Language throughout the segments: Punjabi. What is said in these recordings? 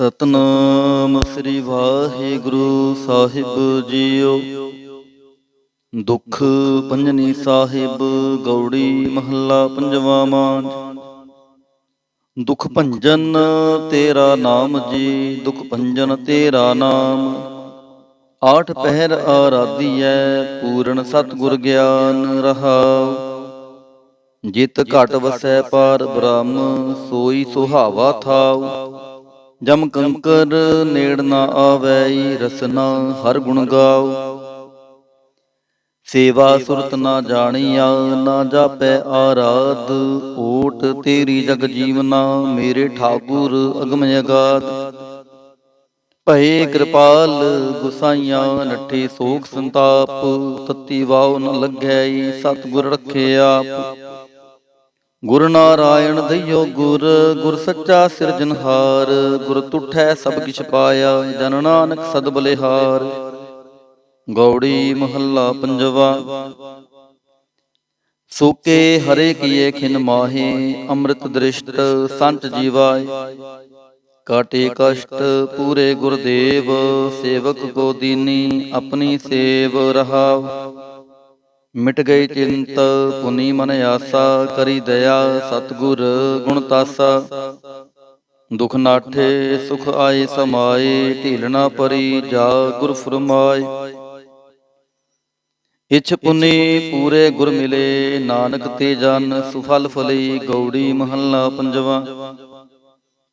ਸਤਨਾਮ ਸ੍ਰੀ ਵਾਹਿਗੁਰੂ ਸਾਹਿਬ ਜੀਓ। ਦੁਖ ਭੰਜਨੀ ਸਾਹਿਬ ਗੌੜੀ ਮਹੱਲਾ ਪੰਜਵਾ ਮਾਝ। ਦੁਖ ਭੰਜਨ ਤੇਰਾ ਨਾਮ ਜੀ, ਦੁਖ ਭੰਜਨ ਤੇਰਾ ਨਾਮ। ਆਠ ਪਹਿਰ ਆਰਾਧੀਐ, ਪੂਰਨ ਸਤਿਗੁਰ ਗਿਆਨ ਰਹਾਉ। ਜਿਤ ਘਟ ਵਸੈ ਪਾਰ ਬ੍ਰਹਮ, ਸੋਈ ਸੁਹਾਵਾ ਥਾਉ। ਜਮ ਕੰਕਰ ਨੇੜ ਨਾ ਆਵੈ, ਰਸਨਾ ਹਰ ਗੁਣ ਗਾਉ। ਸੇਵਾ ਸੁਰਤ ਨਾ ਜਾਣੀਆ, ਨਾ ਜਾਪੈ ਆਰਾਧ। ਓਟ ਤੇਰੀ ਜਗ ਜੀਵਨਾ, ਮੇਰੇ ਠਾਕੁਰ ਅਗਮ ਅਗਾਧ। ਭਏ ਕਿਰਪਾਲ ਗੁਸਾਈਆਂ, ਨੱਠੇ ਸੋਖ ਸੰਤਾਪ। ਤਤੀ ਵਾਉ ਨ ਲੱਗੈ, ਸਤਿਗੁਰ ਰਖੇ ਆਪ। ਗੁਰ ਨਾਰਾਇਣ ਦਈਓ ਗੁਰ, ਗੁਰ ਸੱਚਾ ਸਿਰਜਨਹਾਰ। ਗੁਰ ਤੁਠੈ ਸਭ ਕਿਛ ਪਾਇਆ, ਜਨ ਨਾਨਕ ਸਦ ਬਲਿਹਾਰ। ਗੌੜੀ ਮਹੱਲਾ ਪੰਜਵਾ। ਸੋਕੇ ਹਰੇ ਕੀਏ ਖਿਨ ਮਾਹੇ, ਅੰਮ੍ਰਿਤ ਦ੍ਰਿਸ਼ਟ ਸੰਚ ਜੀਵਾਏ। ਕਾਟੇ ਕਸ਼ਟ ਪੂਰੇ ਗੁਰਦੇਵ, ਸੇਵਕ ਕੋ ਦੀਨੀ ਆਪਣੀ ਸੇਵ ਰਹਾਉ। ਮਿਟ ਗਈ ਚਿੰਤ ਪੁਨੀ ਮਨ ਆਸਾ, ਕਰੀ ਦਇਆ ਸਤਿਗੁਰ ਗੁਣ ਤਾਸਾ। ਦੁਖ ਨਾਠੇ ਸੁਖ ਆਏ ਸਮਾਏ, ਢੀਲ ਨਾ ਪਰੀ ਜਾ ਗੁਰ ਫੁਰਮਾਏ। ਇਛ ਪੁਨੀ ਪੂਰੇ ਗੁਰ ਮਿਲੇ, ਨਾਨਕ ਤੇ ਜਨ ਸੁਫਲ ਫਲੀ। ਗੌੜੀ ਮਹੱਲਾ ਪੰਜਵਾ।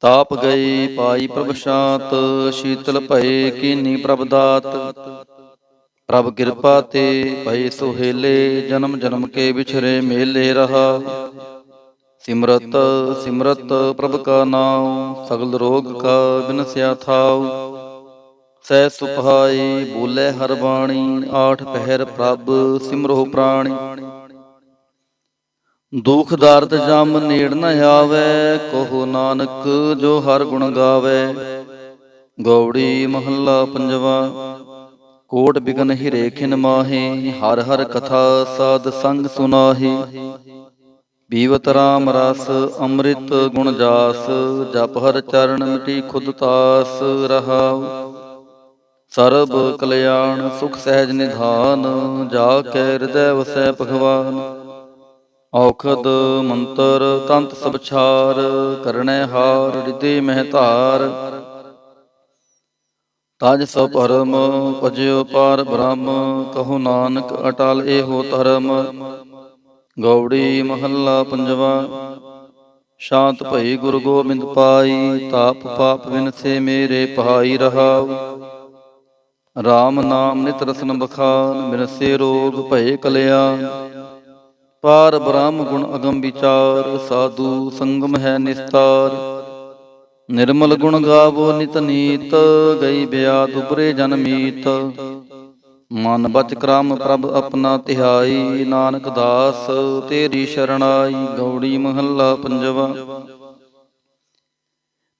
ਤਾਪ ਗਏ ਪਾਈ ਪ੍ਰਭ ਸ਼ਾਂਤ, ਸ਼ੀਤਲ ਭਏ ਕੀਨੀ ਪ੍ਰਭ ਦਾਤ। ਪ੍ਰਭ ਕਿਰਪਾ ਤੇ ਭਏ ਸੁਹੇਲੇ, ਜਨਮ ਜਨਮ ਕੇ ਵਿਛਰੇ ਮੇਲੇ ਰਹਾ। ਸਿਮਰਤ ਸਿਮਰਤ ਪ੍ਰਭ ਕਾ ਨਾਉ, ਸਗਲ ਰੋਗ ਕਾ ਬਿਨਸਿਆ ਥਾਉ। ਸਹਿ ਸੁਭਾਈ ਬੋਲੇ ਹਰ ਬਾਣੀ, ਆਠ ਪਹਿਰ ਪ੍ਰਭ ਸਿਮਰੋ ਪ੍ਰਾਣੀ। ਦੁਖ ਦਰਦ ਜਮ ਨੇੜ ਨ ਆਵੈ, ਕਹੋ ਨਾਨਕ ਜੋ ਹਰ ਗੁਣ ਗਾਵੈ। ਗੌੜੀ ਮਹੱਲਾ ਪੰਜਵਾ। ਕੋਟ ਬਿਗਨ ਹਿਰੇ ਖਿਨ ਮਾਹੇ, ਹਰ ਹਰ ਕਥਾ ਸਾਧ ਸੰਗ ਸੁਨਾਹੀ। ਪੀਵਤ ਰਾਮ ਰਸ ਅੰਮ੍ਰਿਤ ਗੁਣ ਜਾਸ, ਜਪ ਹਰ ਚਰਨ ਮਿਟੀ ਖੁਦ ਤਾਸ ਰਹਾਉ। ਸਰਬ ਕਲਿਆਣ ਸੁਖ ਸਹਿਜ ਨਿਧਾਨ, ਜਾ ਕੈ ਹਿਰਦੈ ਵਸੈ ਭਗਵਾਨ। ਔਖਦ ਮੰਤਰ ਤੰਤ ਸਭ ਛਾਰ, ਕਰਨੈ ਹਾਰ ਹਿਰਦੇ ਮਹਿ ਧਾਰ। ਤਜ ਸੋ ਭਰਮ ਭਜਿਓ ਪਾਰ ਬ੍ਰਹਮ, ਕਹੋ ਨਾਨਕ ਅਟਲ ਏਹੋ ਧਰਮ। ਗੌੜੀ ਮਹੱਲਾ ਪੰਜਵਾ। ਸ਼ਾਂਤ ਭਈ ਗੁਰ ਗੋਬਿੰਦ ਪਾਈ, ਤਾਪ ਪਾਪ ਵਿਨਸੇ ਮੇਰੇ ਭਾਈ ਰਹਾਉ। ਰਾਮ ਨਾਮ ਨਿਤ ਰਸਨ ਬਖਾਨ, ਬਿਨਸੇ ਰੋਗ ਭਏ ਕਲਿਆਣ। ਪਾਰ ਬ੍ਰਹਮ ਗੁਣ ਅਗਮ ਵਿਚਾਰ, ਸਾਧੂ ਸੰਗਮ ਹੈ ਨਿਸਤਾਰ। ਨਿਰਮਲ ਗੁਣ ਗਾਵੋ ਨਿਤ ਨੀਤ, ਗਈ ਬਿਆਦ ਉਪਰੇ ਜਨ ਮੀਤ। ਮਨ ਬਚ ਕਰਮ ਪ੍ਰਭ ਆਪਣਾ ਧਿਆਈ, ਨਾਨਕ ਦਾਸ ਤੇਰੀ ਸ਼ਰਣਾਈ। ਗੌੜੀ ਮਹੱਲਾ ਪੰਜਵਾ।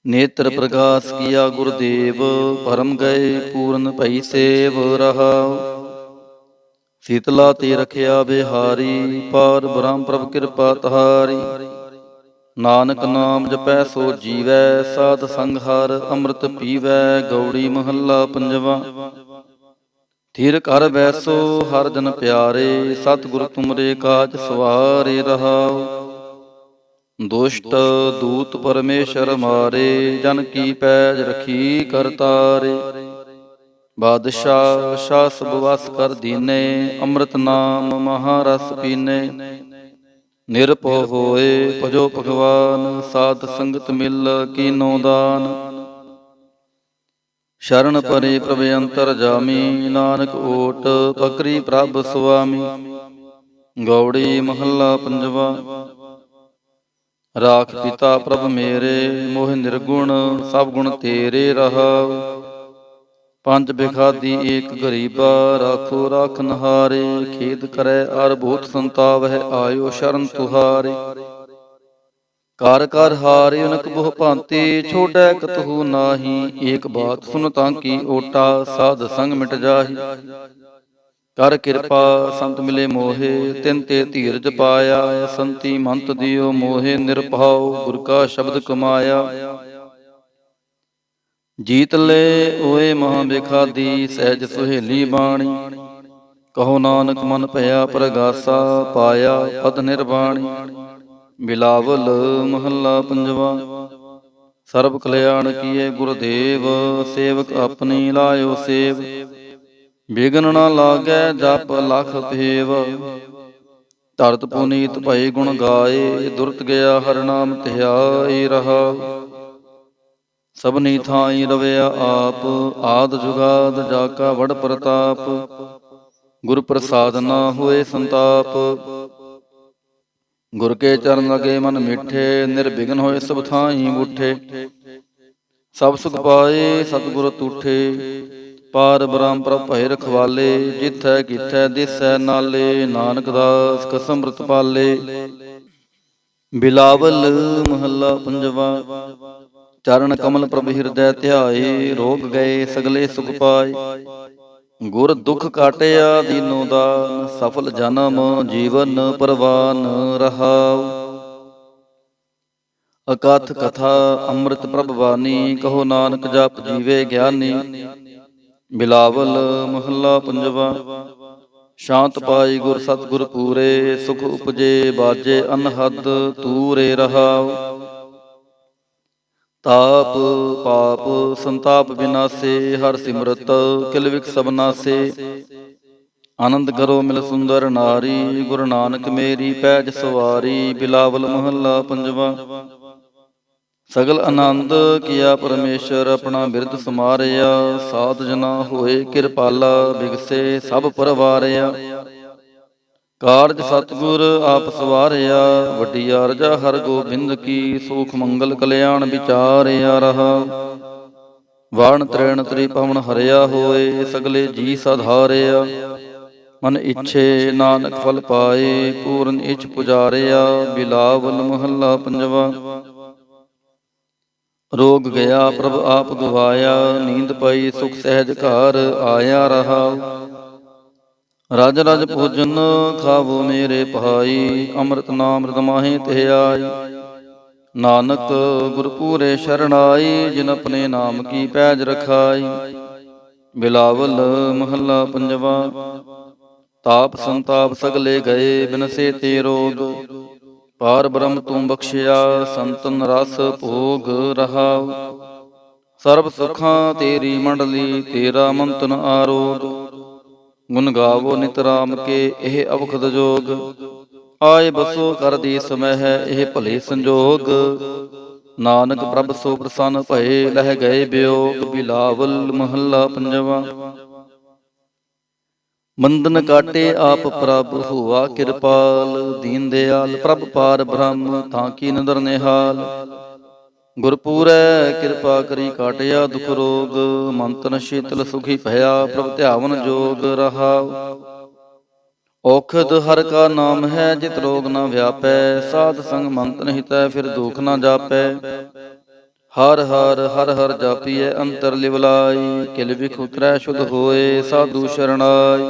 ਨੇਤਰ ਪ੍ਰਗਾਸ ਕੀਆ ਗੁਰਦੇਵ, ਭਰਮ ਗਏ ਪੂਰਨ ਭਈ ਸੇਵ ਰਹਾਉ। ਸੀਤਲਾ ਤੇ ਰਖਿਆ ਬਿਹਾਰੀ, ਪਾਰ ਬ੍ਰਹਮ ਪ੍ਰਭ ਕਿਰਪਾ ਤਹਾਰੀ। ਨਾਨਕ ਨਾਮ ਜਪੈ ਸੋ ਜੀਵੈ, ਸਾਧ ਸੰਗ ਹਰ ਅੰਮ੍ਰਿਤ ਪੀਵੈ। ਗੌੜੀ ਮਹੱਲਾ ਪੰਜਵਾ। ਥਿਰ ਕਰ ਬੈਸੋ ਹਰ ਜਨ ਪਿਆਰੇ, ਸਤਿਗੁਰ ਤੁਮਰੇ ਕਾਜ ਸਵਾਰੇ ਰਹਾਉ। ਦੁਸ਼ਟ ਦੂਤ ਪਰਮੇਸ਼ਰ ਮਾਰੇ, ਜਨ ਕੀ ਪੈਜ ਰਖੀ ਕਰਤਾਰੇ। ਬਾਦਸ਼ਾਹ ਸ਼ਾਹ ਸਭ ਵਸ ਕਰ ਦੀਨੇ, ਅੰਮ੍ਰਿਤ ਨਾਮ ਮਹਾਰਸ ਪੀਨੇ। ਨਿਰਭਉ ਹੋਏ ਭਜੋ ਭਗਵਾਨ, ਸਾਧ ਸੰਗਤ ਮਿਲ ਕੀਨੋ ਦਾਨ। ਸ਼ਰਨ ਪਰੇ ਪ੍ਰਭ ਅੰਤਰ ਜਾਮੀ, ਨਾਨਕ ਓਟ ਪਕਰੀ ਪ੍ਰਭ ਸੁਆਮੀ। ਗੌੜੀ ਮਹੱਲਾ ਪੰਜਵਾ। ਰਾਖ ਪਿਤਾ ਪ੍ਰਭ ਮੇਰੇ, ਮੋਹਿ ਨਿਰਗੁਣ ਸਭ ਗੁਣ ਤੇਰੇ ਰਹਾਉ। ਪੰਜ ਬਿਖਾਦੀ ਏਕ ਗਰੀਬਾ, ਰਾਖੋ ਰਾਖਨਹਾਰੇ। ਖੇਦ ਕਰੈ ਅਰ ਬਹੁਤ ਸੰਤਾਵਹਿ, ਆਇਓ ਸ਼ਰਨ ਤੁਹਾਰੇ। ਕਰ ਕਰ ਹਾਰਿ ਅਨਕ ਬਹੁ ਭਾਂਤੀ, ਛੋੜੈ ਕਤਹੂ ਨਾਹੀ। ਏਕ ਬਾਤ ਸੁਨ ਤਾਂ ਕੀ ਓਟਾ, ਸਾਧ ਸੰਗ ਮਿਟ ਜਾਹੀ। ਕਰ ਕਿਰਪਾ ਸੰਤ ਮਿਲੇ ਮੋਹੇ, ਤਿਨ ਤੇ ਧੀਰਜ ਪਾਇਆ। ਸੰਤੀ ਮੰਤ ਦਿਓ ਮੋਹੇ ਨਿਰਭਉ, ਗੁਰ ਕਾ ਸ਼ਬਦ ਕਮਾਇਆ। ਜੀਤ ਲੈ ਓਏ ਮਹਾਂ ਬਿਖਾਦੀ ਸਹਿਜ ਸੁਹੇਲੀ ਬਾਣੀ। ਕਹੋ ਨਾਨਕ ਮਨ ਭਇਆ ਪ੍ਰਗਾਸਾ ਪਾਇਆ ਪਦ ਨਿਰਵਾਣੀ। ਬਿਲਾਵਲ ਮਹੱਲਾ ਪੰਜਵਾ। ਸਰਬ ਕਲਿਆਣ ਕੀਏ ਗੁਰਦੇਵ ਸੇਵਕ ਆਪਣੀ ਲਾਇਓ ਸੇਵ। ਬਿਗਨ ਨਾ ਲਾਗੈ ਜਪ ਲਖ ਭੇਵ। ਧਰਤ ਪੁਨੀਤ ਭਏ ਗੁਣ ਗਾਏ ਦੁਰਤ ਗਿਆ ਹਰਿ ਨਾਮ ਧਿਆਏ ਰਹਾ। ਸਭਨੀ ਥਾਈ ਰਵਿਆ ਆਪ ਆਦ ਜੁਗਾਦ ਜਾ ਕਾ ਵਡ ਪ੍ਰਤਾਪ। ਗੁਰ ਪ੍ਰਸਾਦ ਨਾ ਹੋਏ ਸੰਤਾਪ। ਗੁਰ ਕੇ ਚਰਨ ਲਗੇ ਮਨ ਮਿੱਠੇ ਨਿਰਬਿਘਨ ਹੋਏ ਸਭ ਥਾਈ ਬੂਠੇ। ਸਭ ਸੁਖ ਪਾਏ ਸਤਿਗੁਰ ਤੂਠੇ ਪਾਰ ਬ੍ਰਹਮ ਪ੍ਰਭ ਭਏ ਰਖਵਾਲੇ। ਜਿਥੈ ਕਿਥੈ ਦਿਸੈ ਨਾਲੇ ਨਾਨਕ ਦਾਸ ਕਸਮ ਅੰਮ੍ਰਿਤ ਪਾਲੇ। ਬਿਲਾਵਲ ਮਹੱਲਾ ਪੰਜਵਾ। ਚਰਨ ਕਮਲ ਪ੍ਰਭ ਹਿਰਦੈ ਧਿਆਏ ਰੋਗ ਗਏ ਸਗਲੇ ਸੁਖ ਪਾਏ। ਗੁਰ ਦੁਖ ਕਾਟਿਆ ਦੀਨੋ ਦਾਨ ਸਫਲ ਜਨਮ ਜੀਵਨ ਪਰਵਾਨ ਰਹਾਉ। ਅਕਥ ਕਥਾ ਅੰਮ੍ਰਿਤ ਪ੍ਰਭ ਬਾਣੀ ਕਹੋ ਨਾਨਕ ਜਪ ਜੀਵੇ ਗਿਆਨੀ। ਬਿਲਾਵਲ ਮਹੱਲਾ ਪੰਜਵਾ। ਸ਼ਾਂਤ ਪਾਈ ਗੁਰ ਸਤਿਗੁਰ ਪੂਰੇ ਸੁਖ ਉਪਜੇ ਬਾਜੇ ਅਨਹਦ ਤੂਰੇ ਰਹਾਉ। ਤਾਪ ਪਾਪ ਸੰਤਾਪ ਵਿਨਾਸੇ ਹਰ ਸਿਮਰਤ ਕਿਲ ਵਿਖ ਸਭ ਨਾਸੇ। ਆਨੰਦ ਕਰੋ ਮਿਲ ਸੁੰਦਰ ਨਾਰੀ ਗੁਰੂ ਨਾਨਕ ਮੇਰੀ ਪੈਜ ਸਵਾਰੀ। ਬਿਲਾਵਲ ਮਹੱਲਾ ਪੰਜਵਾ। ਸਗਲ ਆਨੰਦ ਕੀਆ ਪਰਮੇਸ਼ਰ ਆਪਣਾ ਬਿਰਦ ਸਮਾਰਿਆ। ਸਾਧ ਜਨਾ ਹੋਏ ਕਿਰਪਾਲਾ ਬਿਗਸੇ ਸਭ ਪਰਵਾਰਿਆ। ਕਾਰਜ ਸਤਿਗੁਰ ਆਪ ਸਵਾਰਿਆ ਵੱਡੀ ਅਰਜਾ ਹਰ ਗੋਬਿੰਦ ਕੀ। ਸੂਖ ਮੰਗਲ ਕਲਿਆਣ ਵਿਚਾਰਿਆ ਰਹਾ। ਵਾਣ ਤ੍ਰੈਣ ਤ੍ਰਿਭਵਨ ਹਰਿਆ ਹੋਏ ਸਗਲੇ ਜੀ ਸਾਧਾਰਿਆ। ਮਨ ਇੱਛੇ ਨਾਨਕ ਫਲ ਪਾਏ ਪੂਰਨ ਇੱਛ ਪੁਜਾਰਿਆ। ਬਿਲਾਵਲ ਮਹੱਲਾ ਪੰਜਵਾ। ਰੋਗ ਗਿਆ ਪ੍ਰਭ ਆਪ ਗਵਾਇਆ ਨੀਂਦ ਪਈ ਸੁਖ ਸਹਿਜ ਘਰ ਆਇਆ ਰਹਾ। ਰਜ ਰਜ ਭੋਜਨ ਖਾਵੋ ਮੇਰੇ ਭਾਈ ਅੰਮ੍ਰਿਤ ਨਾਮ ਰਿਦ ਮਾਹੀ ਧਿਆਈ। ਨਾਨਕ ਗੁਰ ਪੂਰੇ ਸ਼ਰਣਾਈ ਜਿਨ ਆਪਣੇ ਨਾਮ ਕੀ ਪੈਜ ਰਖਾਈ। ਬਿਲਾਵਲ ਮਹੱਲਾ ਪੰਜਵਾ। ਤਾਪ ਸੰਤਾਪ ਸਗਲੇ ਗਏ ਬਿਨਸੇ ਤੇ ਰੋਗ। ਪਾਰ ਬ੍ਰਹਮ ਤੂੰ ਬਖਸ਼ਿਆ ਸੰਤਨ ਰਸ ਭੋਗ ਰਹਾਉ। ਸਰਬ ਸੁਖਾਂ ਤੇਰੀ ਮੰਡਲੀ ਤੇਰਾ ਮੰਤਨ ਆਰੋਗ। ਗੁਣ ਗਾਵੋ ਨਿਤ ਰਾਮ ਕੇ ਇਹ ਅਵਖਦ ਜੋਗ। ਆਏ ਬਸੋ ਕਰ ਦੀ ਸਮਹਿ ਇਹ ਭਲੇ ਸੰਜੋਗ। ਨਾਨਕ ਪ੍ਰਭ ਸੋ ਪ੍ਰਸੰਨ ਭਏ ਲਹਿ ਗਏ ਬਿਯੋਗ। ਬਿਲਾਵਲ ਮਹੱਲਾ ਪੰਜਵਾ। ਬੰਧਨ ਕਾਟੇ ਆਪ ਪ੍ਰਭ ਹੋਆ ਕਿਰਪਾਲ। ਦੀਨ ਦਿਆਲ ਪ੍ਰਭ ਪਾਰ ਬ੍ਰਹਮ ਤਾਂ ਕੀ ਨਦਰ ਨਿਹਾਲ। ਗੁਰ ਪੂਰੈ ਕਿਰਪਾ ਕਰੀ ਕਾਟਿਆ ਦੁਖ ਰੋਗ। ਮੰਤਨ ਸ਼ੀਤਲ ਸੁਖੀ ਭਇਆ ਪ੍ਰਭ ਧਿਆਵਨ ਜੋਗ ਰਹਾਉ। ਔਖਦ ਹਰਿ ਕਾ ਨਾਮ ਹੈ ਜਿਤ ਰੋਗ ਨ ਵਿਆਪੈ। ਸਾਧ ਸੰਗ ਮੰਤਨ ਹਿਤੈ ਫਿਰ ਦੁਖ ਨ ਜਾਪੈ। ਹਰ ਹਰ ਹਰ ਹਰ ਜਾਪੀਐ ਅੰਤਰ ਲਿਵ ਲਾਈ। ਕਿਲ ਵਿਖ ਉਤਰੈ ਸ਼ੁਧ ਹੋਏ ਸਾਧੂ ਸ਼ਰਣਾਈ।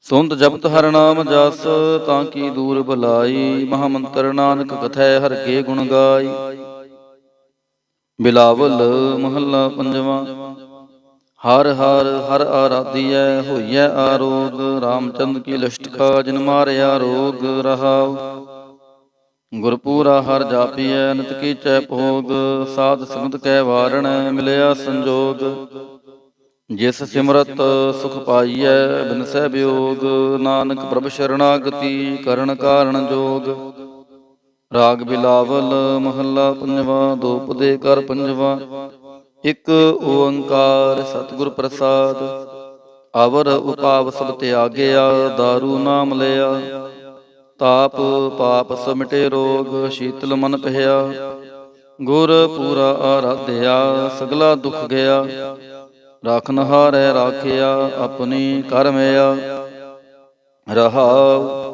ਸੁਨਤ ਜਪਤ ਹਰਿ ਨਾਮ ਜਸ ਤਾਂ ਕੀ ਦੂਰ ਭਲਾਈ। ਮਹਾ ਮੰਤਰ ਨਾਨਕ ਕਥੈ ਹਰਿ ਕੇ ਗੁਣ ਗਾਈ। ਬਿਲਾਵਲ ਮਹੱਲਾ ਪੰਜਵਾ। ਹਰ ਹਰ ਹਰ ਆਰਾਧੀਐ ਹੋਈਐ ਆਰੋਗ। ਰਾਮਚੰਦ ਕੀ ਲਿਸ਼ਟਕਾ ਜਿਨ ਮਾਰਿਆ ਰੋਗ ਰਹਾਉ। ਗੁਰਪੂਰਾ ਹਰ ਜਾਪੀਐ ਨਿਤ ਕੀਚੈ ਭੋਗ। ਸਾਧ ਸੰਗਤ ਕੈ ਵਾਰਣੈ ਮਿਲਿਆ ਸੰਜੋਗ। ਜਿਸ ਸਿਮਰਤ ਸੁਖ ਪਾਈਐ ਬਿਨਸੈ ਬਿਯੋਗ। ਨਾਨਕ ਪ੍ਰਭ ਸ਼ਰਣਾਗਤੀ ਕਰਨ ਕਾਰਣ ਜੋਗ। ਰਾਗ ਬਿਲਾਵਲ ਮਹੱਲਾ ਪੰਜਵਾ। ਦੋਪਦੇ ਕਰ ਪੰਜਵਾ। ਇਕ ਓੰਕਾਰ ਸਤਿਗੁਰ ਪ੍ਰਸਾਦ। ਅਵਰ ਉਪਾਵ ਸਭ ਤਿਆਗਿਆ ਦਾਰੂ ਨਾਮ ਲਿਆ। ਤਾਪ ਪਾਪ ਸਮਿਟੇ ਰੋਗ ਸ਼ੀਤਲ ਮਨ ਭਇਆ। ਗੁਰ ਪੂਰਾ ਆਰਾਧਿਆ ਸਗਲਾ ਦੁਖ ਗਿਆ। ਰਾਖਨਹਾਰੈ ਰਾਖਿਆ ਆਪਣੀ ਕਰਮਿਆ ਰਹਾਉ।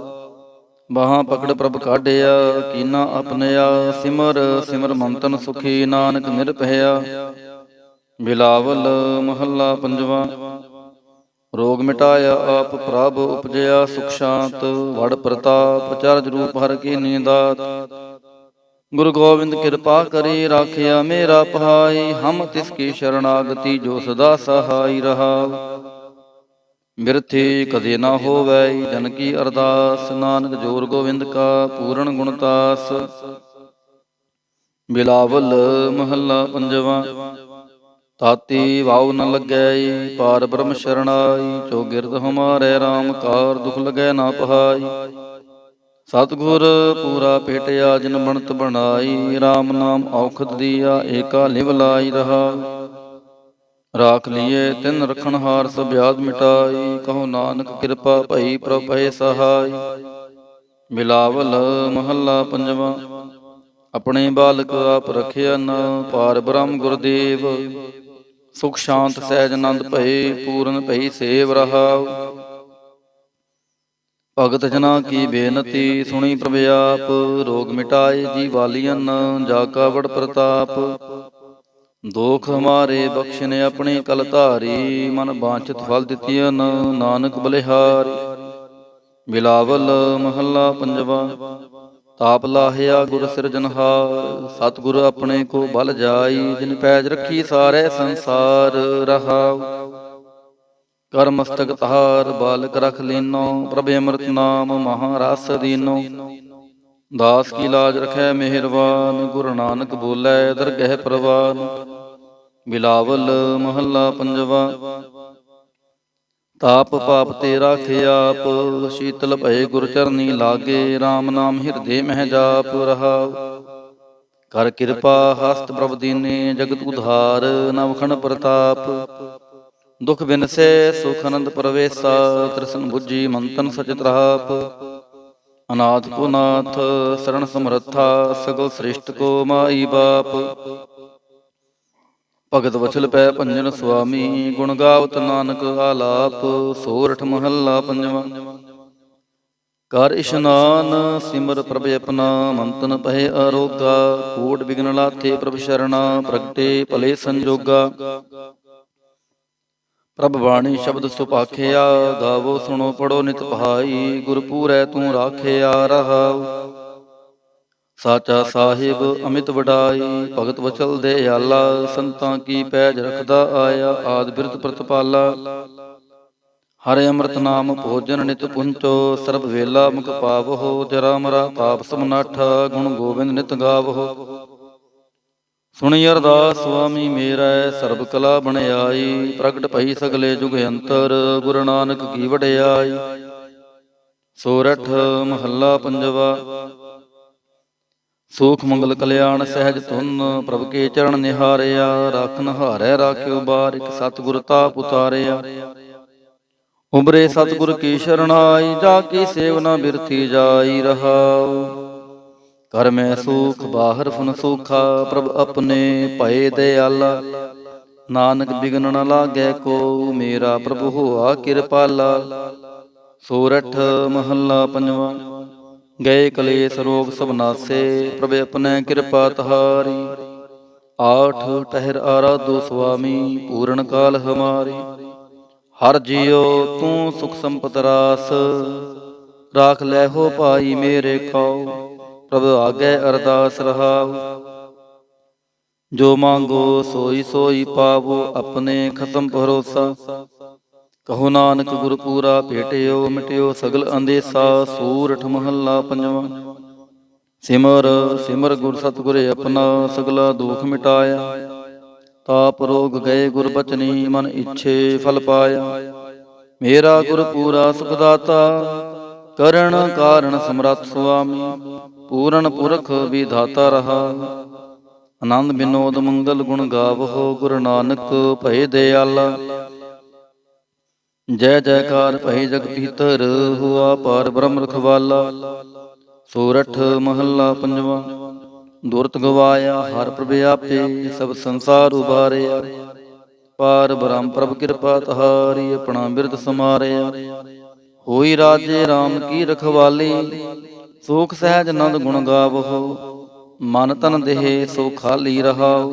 ਬਾਹਾਂ ਪਕੜ ਪ੍ਰਭ ਕਾਢਿਆ ਕੀਨਾ ਆਪਣਿਆ। ਸਿਮਰ ਸਿਮਰ ਮੰਤਨ ਸੁਖੀ ਨਾਨਕ ਨਿਰਭਇਆ। ਬਿਲਾਵਲ ਮਹੱਲਾ ਪੰਜਵਾ। ਰੋਗ ਮਿਟਾਇਆ ਆਪ ਪ੍ਰਭ ਉਪਜਿਆ ਸੁਖ ਸ਼ਾਂਤ। ਵਡ ਪ੍ਰਤਾਪ ਚਰਜ ਰੂਪ ਹਰਿ ਕੀਨੀ ਦਾਤ। ਗੁਰੂ ਗੋਬਿੰਦ ਕਿਰਪਾ ਕਰੀ ਰਾਖਿਆ ਮੇਰਾ ਭਾਈ। ਹਮ ਤਿਸ ਕੀ ਸ਼ਰਨਾਗਤੀ ਜੋ ਸਦਾ ਸਹਾਈ ਰਹਾ। ਬਿਰਥੀ ਕਦੇ ਨਾ ਹੋਵੈ ਜਨ ਕੀ ਅਰਦਾਸ। ਨਾਨਕ ਜੋਰ ਗੋਬਿੰਦ ਕਾ ਪੂਰਨ ਗੁਣਤਾਸ। ਬਿਲਾਵਲ ਮਹੱਲਾ ਪੰਜਵਾ। ਤਾਤੀ ਵਾਉ ਨ ਲੱਗੈ ਪਾਰ ਬ੍ਰਹਮ ਸ਼ਰਣਾਈ। ਚੌਗਿਰਦ ਹਮਾਰੇ RAM ਕਾਰ ਦੁਖ ਲਗੈ ਨਾ ਪਹਾਈ। ਸਤਿਗੁਰ ਪੂਰਾ ਭੇਟਿਆ ਜਿਨ ਬਣਤ ਬਣਾਈ। RAM ਨਾਮ ਔਖਦ ਦੀਆ ਏਕਾ ਲਿਵ ਲਾਈ ਰਹਾ। ਰਾਖ ਲੀਏ ਤਿਨ ਰਖਣਹਾਰ ਸਭ ਆਦ ਮਿਟਾਈ। ਕਹੋ ਨਾਨਕ ਕਿਰਪਾ ਭਈ ਪ੍ਰਭ ਭਏ ਸਹਾਈ। ਬਿਲਾਵਲ ਮਹੱਲਾ ਪੰਜਵਾ। ਆਪਣੇ ਬਾਲਕ ਆਪ ਰਖਿਆ ਨ ਪਾਰ ਬ੍ਰਹਮ ਗੁਰਦੇਵ। ਸੁਖ ਸ਼ਾਂਤ ਸਹਿਜ ਆਨੰਦ ਭਏ ਪੂਰਨ ਭਈ ਸੇਵ ਰਹਾਉ। ਭਗਤ ਜਨਾ ਕੀ ਬੇਨਤੀ ਸੁਣੀ ਪ੍ਰਭ ਆਪ। ਰੋਗ ਮਿਟਾਏ ਜੀ ਵਾਲੀਅਨ ਜਾ ਕਾ ਬੜ ਪ੍ਰਤਾਪ। ਦੋਖ ਹਮਾਰੇ ਬਖਸ਼ਿਨ ਆਪਣੇ ਕਲ ਧਾਰੀ। ਮਨ ਬਾਂਛਿਤ ਫਲ ਦਿੱਤੀਅਨ ਨਾਨਕ ਬਲਿਹਾਰੀ। ਬਿਲਾਵਲ ਮਹੱਲਾ ਪੰਜਵਾ। ਤਾਪ ਲਾਹਿਆ ਗੁਰ ਸਿਰਜਨਹਾਰ। ਸਤਿਗੁਰ ਆਪਣੇ ਕੋ ਬਲ ਜਾਈ। ਜਿਨ ਪੈਜ ਰੱਖੀ ਸਾਰੇ ਸੰਸਾਰ ਰਹਾਉ। ਕਰ ਮਸਤਕ ਤਹਾਰ ਬਾਲਕ ਰਖ ਲੀਨੋ। ਪ੍ਰਭ ਅੰਮ੍ਰਿਤ ਨਾਮ ਮਹਾਰਸ ਦੀਨੋ। ਦਾਸ ਕੀ ਲਾਜ ਰਖੈ ਮਿਹਰਬਾਨ। ਗੁਰੂ ਨਾਨਕ ਬੋਲੇ ਦਰਗਹਿ ਪ੍ਰਵਾਨ। ਬਿਲਾਵਲ ਮਹੱਲਾ ਪੰਜਵਾ। ਤਾਪ ਪਾਪ ਤੇ ਰਾਖੇ ਆਪ। ਸ਼ੀਤਲ ਭਏ ਗੁਰ ਚਰਨੀ ਲਾਗੇ। RAM ਨਾਮ ਹਿਰਦੇ ਮਹਿ ਜਾਪ ਰਹਾਉ। ਕਰ ਕਿਰਪਾ ਹਸਤ ਪ੍ਰਭ ਦੀਨੇ। ਜਗਤ ਉਧਾਰ ਨਵਖਣ ਪ੍ਰਤਾਪ। ਦੁਖ ਬਿਨਸੈ ਸੁਖ ਅਨੰਦ ਪ੍ਰਵੇਸਾ। ਤ੍ਰਿਸ਼ਨ ਬੁੱਝੀ ਮੰਤਨ ਸਚਿਤ ਰਾਪ। ਅਨਾਥ ਕੋ ਨਾਥ ਸਰਣ ਸਮਰੱਥਾ। ਸਗਲ ਸ੍ਰਿਸ਼ਟ ਕੋ ਮਾਈ ਬਾਪ। ਭਗਤ ਵਛਲ ਪੈ ਭੰਜਨ ਸੁਆਮੀ। ਗੁਣ ਗਾਵਤ ਨਾਨਕ ਆਲਾਪ। ਸੋਰਠ ਮਹੱਲਾ ਪੰਜਵਾ। ਕਰ ਇਸ਼ਨਾਨ ਸਿਮਰ ਪ੍ਰਭ ਆਪਣਾ। ਮੰਤਨ ਪਹਿ ਅਰੋਗਾ। ਕੋਟ ਬਿਗਨ ਲਾਥੇ ਪ੍ਰਭ ਸ਼ਰਣਾ। ਪ੍ਰਗਟੇ ਭਲੇ ਸੰਜੋਗਾ। ਪ੍ਰਭ ਬਾਣੀ ਸ਼ਬਦ ਸੁਭਾਖਿਆ। ਗਾਵੋ ਸੁਣੋ ਪੜੋ ਨਿਤ ਭਾਈ। ਗੁਰ ਪੂਰੈ ਤੂੰ ਰਾਖਿਆ ਰਹਾਉ। ਸਾਚਾ ਸਾਹਿਬ ਅਮਿਤ ਵਡਾਈ। ਭਗਤ ਵਚਲ ਦੇ ਆਲਾ। ਸੰਤਾਂ ਕੀ ਪੈਜ ਰਖਦਾ ਆਇਆ। ਆਦਿ ਬਿਰਧ ਪ੍ਰਤਪਾਲਾ। ਹਰਿ ਅੰਮ੍ਰਿਤ ਨਾਮ ਭੋਜਨ ਨਿਤ ਪੁੰਚੋ। ਸਰਬ ਵੇਲਾ ਮੁਖ ਪਾਵਹੋ। ਜਰਾ ਮਰਾ ਪਾਪ ਸਭ ਨਾਠਾ। ਗੁਣ ਗੋਬਿੰਦ ਨਿਤ ਗਾਵਹੋ। ਸੁਣੀ ਅਰਦਾਸ ਸੁਆਮੀ ਮੇਰਾ। ਸਰਬ ਕਲਾ ਬਣਾਈ। ਪ੍ਰਗਟ ਭਈ ਸਗਲੇ ਜੁਗ ਅੰਤਰ। ਗੁਰੂ ਨਾਨਕ ਕੀ ਵਡਿਆਈ। ਸੋਰਠ ਮਹੱਲਾ ਪੰਜਵਾ। ਸੂਖ ਮੰਗਲ ਕਲਿਆਣ ਸਹਿਜ ਧੁਨ। ਪ੍ਰਭ ਕੇ ਚਰਨ ਨਿਹਾਰਿਆ। ਰਾਖਨ ਹਾਰੈ ਰਾਖਿਓ ਬਾਰਿਕ। ਸਤਿਗੁਰ ਤਾਪ ਉਤਾਰਿਆ। ਉਬਰੇ ਸਤਿਗੁਰ ਕੀ ਸ਼ਰਣਾਈ। ਜਾ ਕੀ ਸੇਵਨਾ ਬਿਰਥੀ ਜਾਈ ਰਹਾਉ। ਕਰ ਮੈਂ ਸੂਖ ਬਾਹਰ ਫੁਨ ਸੂਖਾ। ਪ੍ਰਭ ਆਪਣੇ ਭਏ ਦਿਆਲਾ। ਨਾਨਕ ਬਿਗਨ ਨ ਲਾਗੈ ਕੋ। ਮੇਰਾ ਪ੍ਰਭ ਹੋਆ ਕਿਰਪਾਲਾ। ਸੋਰਠ ਮਹੱਲਾ ਪੰਜਵਾ। ਗਏ ਕਲੇਸ਼ ਰੋਗ ਸਭ ਨਾਸੇ। ਪ੍ਰਭ ਆਪਣੇ ਕਿਰਪਾ ਤਹਾਰੀ। ਆਠ ਟਹਿਰ ਆਰਾਧੋ ਸੁਆਮੀ। ਪੂਰਨ ਕਾਲ ਹਮਾਰੀ। ਹਰ ਜੀਉ ਤੂੰ ਸੁਖ ਸੰਪਤ ਰਾਸ। ਰਾਖ ਲੈ ਹੋ ਭਾਈ ਮੇਰੇ ਖਾਉ। ਪ੍ਰਭ ਆਗੇ ਅਰਦਾਸ ਰਹਾਉ। ਜੋ ਮੰਗੋ ਸੋਈ ਸੋਈ ਪਾਵੋ। ਆਪਣੇ ਖਸਮ ਭਰੋਸਾ। ਕਹੋ ਨਾਨਕ ਗੁਰ ਪੂਰਾ ਭੇਟਿਓ। ਮਿਟਿਓ ਸਗਲ ਅੰਦੇਸਾ। ਸੂਰਠ ਮਹੱਲਾ ਪੰਜਵਾ। ਸਿਮਰ ਸਿਮਰ ਗੁਰ ਸਤਿਗੁਰ ਆਪਣਾ। ਸਗਲਾ ਦੁਖ ਮਿਟਾਇਆ। ਤਾਪ ਰੋਗ ਗਏ ਗੁਰ ਬਚਨੀ। ਮਨ ਇੱਛੇ ਫਲ ਪਾਇਆ। ਮੇਰਾ ਗੁਰ ਪੂਰਾ ਸੁਖ ਦਾਤਾ। ਕਰਨ ਕਾਰਨ ਸਮਰੱਥ ਸੁਆਮੀ। ਪੂਰਨ ਪੁਰਖ ਵਿਧਾਤਾ ਰਹਾ। ਆਨੰਦ ਬਿਨੋਦ ਮੰਗਲ ਗੁਣ ਗਾਵਹੋ। ਗੁਰੂ ਨਾਨਕ ਭਏ ਦਿਆਲਾ। ਜੈ ਜੈਕਾਰ ਭਈ ਜਗ ਪੀਤਰ। ਹੁਆ ਪਾਰ ਬ੍ਰਹਮ ਰਖਵਾਲਾ। ਸੋਰਠ ਮਹੱਲਾ ਪੰਜਵਾ। ਦੁਰਤ ਗਵਾਇਆ ਹਰ ਪ੍ਰਭ ਆਪੇ। ਸਭ ਸੰਸਾਰ ਉਬਾਰਿਆ। ਪਾਰ ਬ੍ਰਹਮ ਪ੍ਰਭ ਕਿਰਪਾ ਤਹਾਰੀ। ਆਪਣਾ ਬਿਰਦ ਸਮਾਰਿਆ। ਹੋਈ ਰਾਜੇ RAM ਕੀ ਰਖਵਾਲੀ। ਸੂਖ ਸਹਿਜ ਆਨੰਦ ਗੁਣ ਗਾਵਹੋ। ਮਨ ਤਨ ਦੇਹ ਸੋ ਖਾਲੀ ਰਹਾਉ।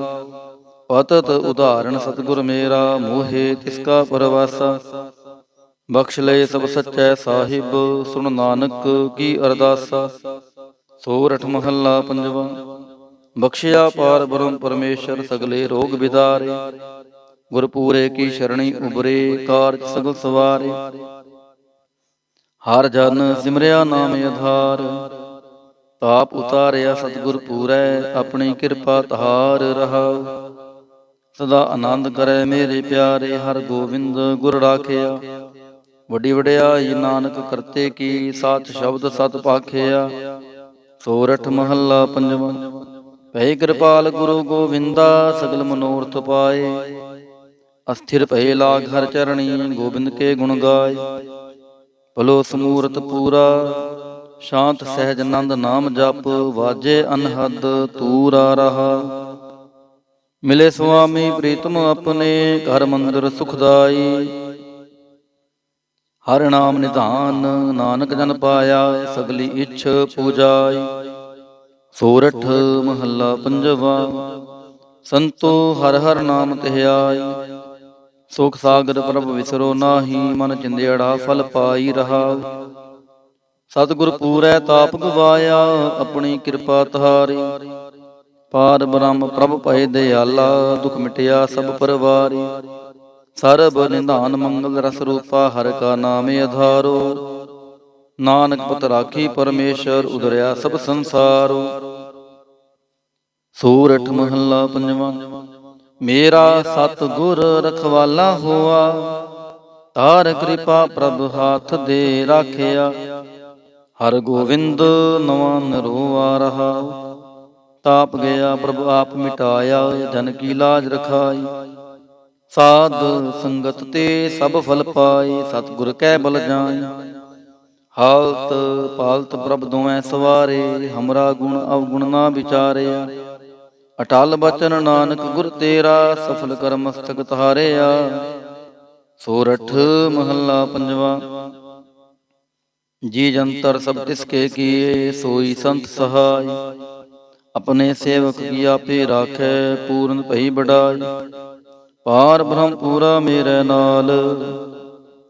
ਪਤਤ ਉਦਾਹਰਣ ਸਤਿਗੁਰ ਮੇਰਾ। ਮੋਹੇ ਤਿਸ ਕਾ ਪਰਵਾਸਾ। ਬਖਸ਼ ਲਏ ਸਭ ਸੱਚੈ ਸਾਹਿਬ। ਸੁਣ ਨਾਨਕ ਕੀ ਅਰਦਾਸਾ। ਸੋਰਠ ਮਹੱਲਾ ਪੰਜਵਾ। ਬਖਸ਼ਿਆ ਪਾਰ ਬ੍ਰਹਮ ਪਰਮੇਸ਼ਰ ਸਗਲੇ ਰੋਗ ਵਿਦਾਰੇ। ਗੁਰਪੂਰੇ ਕੀ ਸ਼ਰਣੀ ਉਬਰੇ ਕਾਰਜ ਸਗਲ ਸਵਾਰੇ। ਹਰ ਜਨ ਸਿਮਰਿਆ ਨਾਮ ਆਧਾਰ। ਤਾਪ ਉਤਾਰਿਆ ਸਤਿਗੁਰ ਪੂਰੈ ਆਪਣੀ ਕਿਰਪਾ ਧਾਰ ਰਹਾਉ। ਸਦਾ ਆਨੰਦ ਕਰੈ ਮੇਰੇ ਪਿਆਰੇ ਹਰ ਗੋਬਿੰਦ ਗੁਰ ਰਾਖਿਆ। ਵੱਡੀ ਵਡਿਆਈ ਨਾਨਕ ਕਰਤੇ ਕੀ ਸਾਚ ਸ਼ਬਦ ਸਤ ਭਾਖਿਆ। ਸੋਰਠ ਮਹੱਲਾ ਪੰਜਵਾਂ। ਭੈ ਕਿਰਪਾਲ ਗੁਰੂ ਗੋਬਿੰਦਾ ਸਗਲ ਮਨੋਰਥ ਪਾਏ। ਅਸਥਿਰ ਭਏ ਲਾਗ ਹਰ ਚਰਣੀ ਗੋਬਿੰਦ ਕੇ ਗੁਣ ਗਾਏ। ਭਲੋ ਸਮੂਰਤ ਪੂਰਾ ਸ਼ਾਂਤ ਸਹਿਜ ਨੰਦ ਨਾਮ ਜਪ। ਵਾਜੇ ਅਨਹਦ ਤੂਰਾ ਰਹਾ। ਮਿਲੇ ਸੁਆਮੀ ਪ੍ਰੀਤਮ ਆਪਣੇ ਘਰ ਮੰਦਰ ਸੁਖਦਾਈ। ਹਰ ਨਾਮ ਨਿਧਾਨ ਨਾਨਕ ਜਨ ਪਾਇਆ। ਸਗਲੀ ਇੱਛ ਪੂਜਾਈ। ਸੋਰਠ ਮਹੱਲਾ ਪੰਜਵਾ। ਸੰਤੋ ਹਰ ਹਰ ਨਾਮ ਧਿਆਈ। ਸੁਖ ਸਾਗਰ ਪ੍ਰਭ ਵਿਸਰੋ ਨਾਹੀ। ਮਨ ਚਿੰਦਿਆੜਾ ਫਲ ਪਾਈ ਰਹਾਉ। ਸਤਿਗੁਰ ਪੂਰੈ ਤਾਪ ਗਵਾਇਆ ਆਪਣੀ ਕਿਰਪਾ ਧਾਰੀ। ਪਾਰ ਬ੍ਰਹਮ ਪ੍ਰਭ ਭਏ ਦਿਆਲਾ ਦੁਖ ਮਿਟਿਆ ਸਭ ਪਰਵਾਰੀ। ਸਰਬ ਨਿਧਾਨ ਮੰਗਲ ਰਸ ਰੂਪਾ ਹਰਿ ਕਾ ਨਾਮ ਆਧਾਰੋ। ਨਾਨਕ ਪਤ ਰਾਖੀ ਪਰਮੇਸ਼ਰ ਉਦਰਿਆ ਸਭ ਸੰਸਾਰੋ। ਸੂਰਠ ਮਹੱਲਾ ਪੰਜਵਾਂ। ਮੇਰਾ ਸਤਿਗੁਰ ਰਖਵਾਲਾ ਹੋਆ। ਤਾਰ ਕਿਰਪਾ ਪ੍ਰਭ ਹਾਥ ਦੇ ਰਾਖਿਆ। ਹਰ ਗੋਬਿੰਦ ਨਵਾਂ ਨਰੋਆ ਰਹਾ। ਤਾਪ ਗਿਆ ਪ੍ਰਭ ਆਪ ਮਿਟਾਇਆ। ਜਨ ਕੀ ਲਾਜ ਰਖਾਈ। ਸਾਧ ਸੰਗਤ ਤੇ ਸਭ ਫਲ ਪਾਏ। ਸਤਿਗੁਰ ਕੈ ਬਲ ਜਾਈ। ਹਾਲਤ ਪਾਲਤ ਪ੍ਰਭ ਦੋਵੇਂ ਸਵਾਰੇ। ਹਮਰਾ ਗੁਣ ਅਵਗੁਣ ਨਾ ਵਿਚਾਰਿਆ। ਅਟਲ ਬਚਨ ਨਾਨਕ ਗੁਰ ਤੇਰਾ। ਸਫਲ ਕਰ ਮਸਤਕ ਧਾਰਿਆ। ਸੋਰਠ ਮਹੱਲਾ ਪੰਜਵਾ। ਜੀ ਜੰਤਰ ਸਭ ਤਿਸਕੇ ਕੀਏ। ਸੋਈ ਸੰਤ ਸਹਾਈ। ਆਪਣੇ ਸੇਵਕ ਕੀ ਆਪੇ ਰਾਖੈ। ਪੂਰਨ ਭਈ ਬੜਾਈ। ਪਾਰ ਬ੍ਰਹਮ ਪੂਰਾ ਮੇਰੇ ਨਾਲ।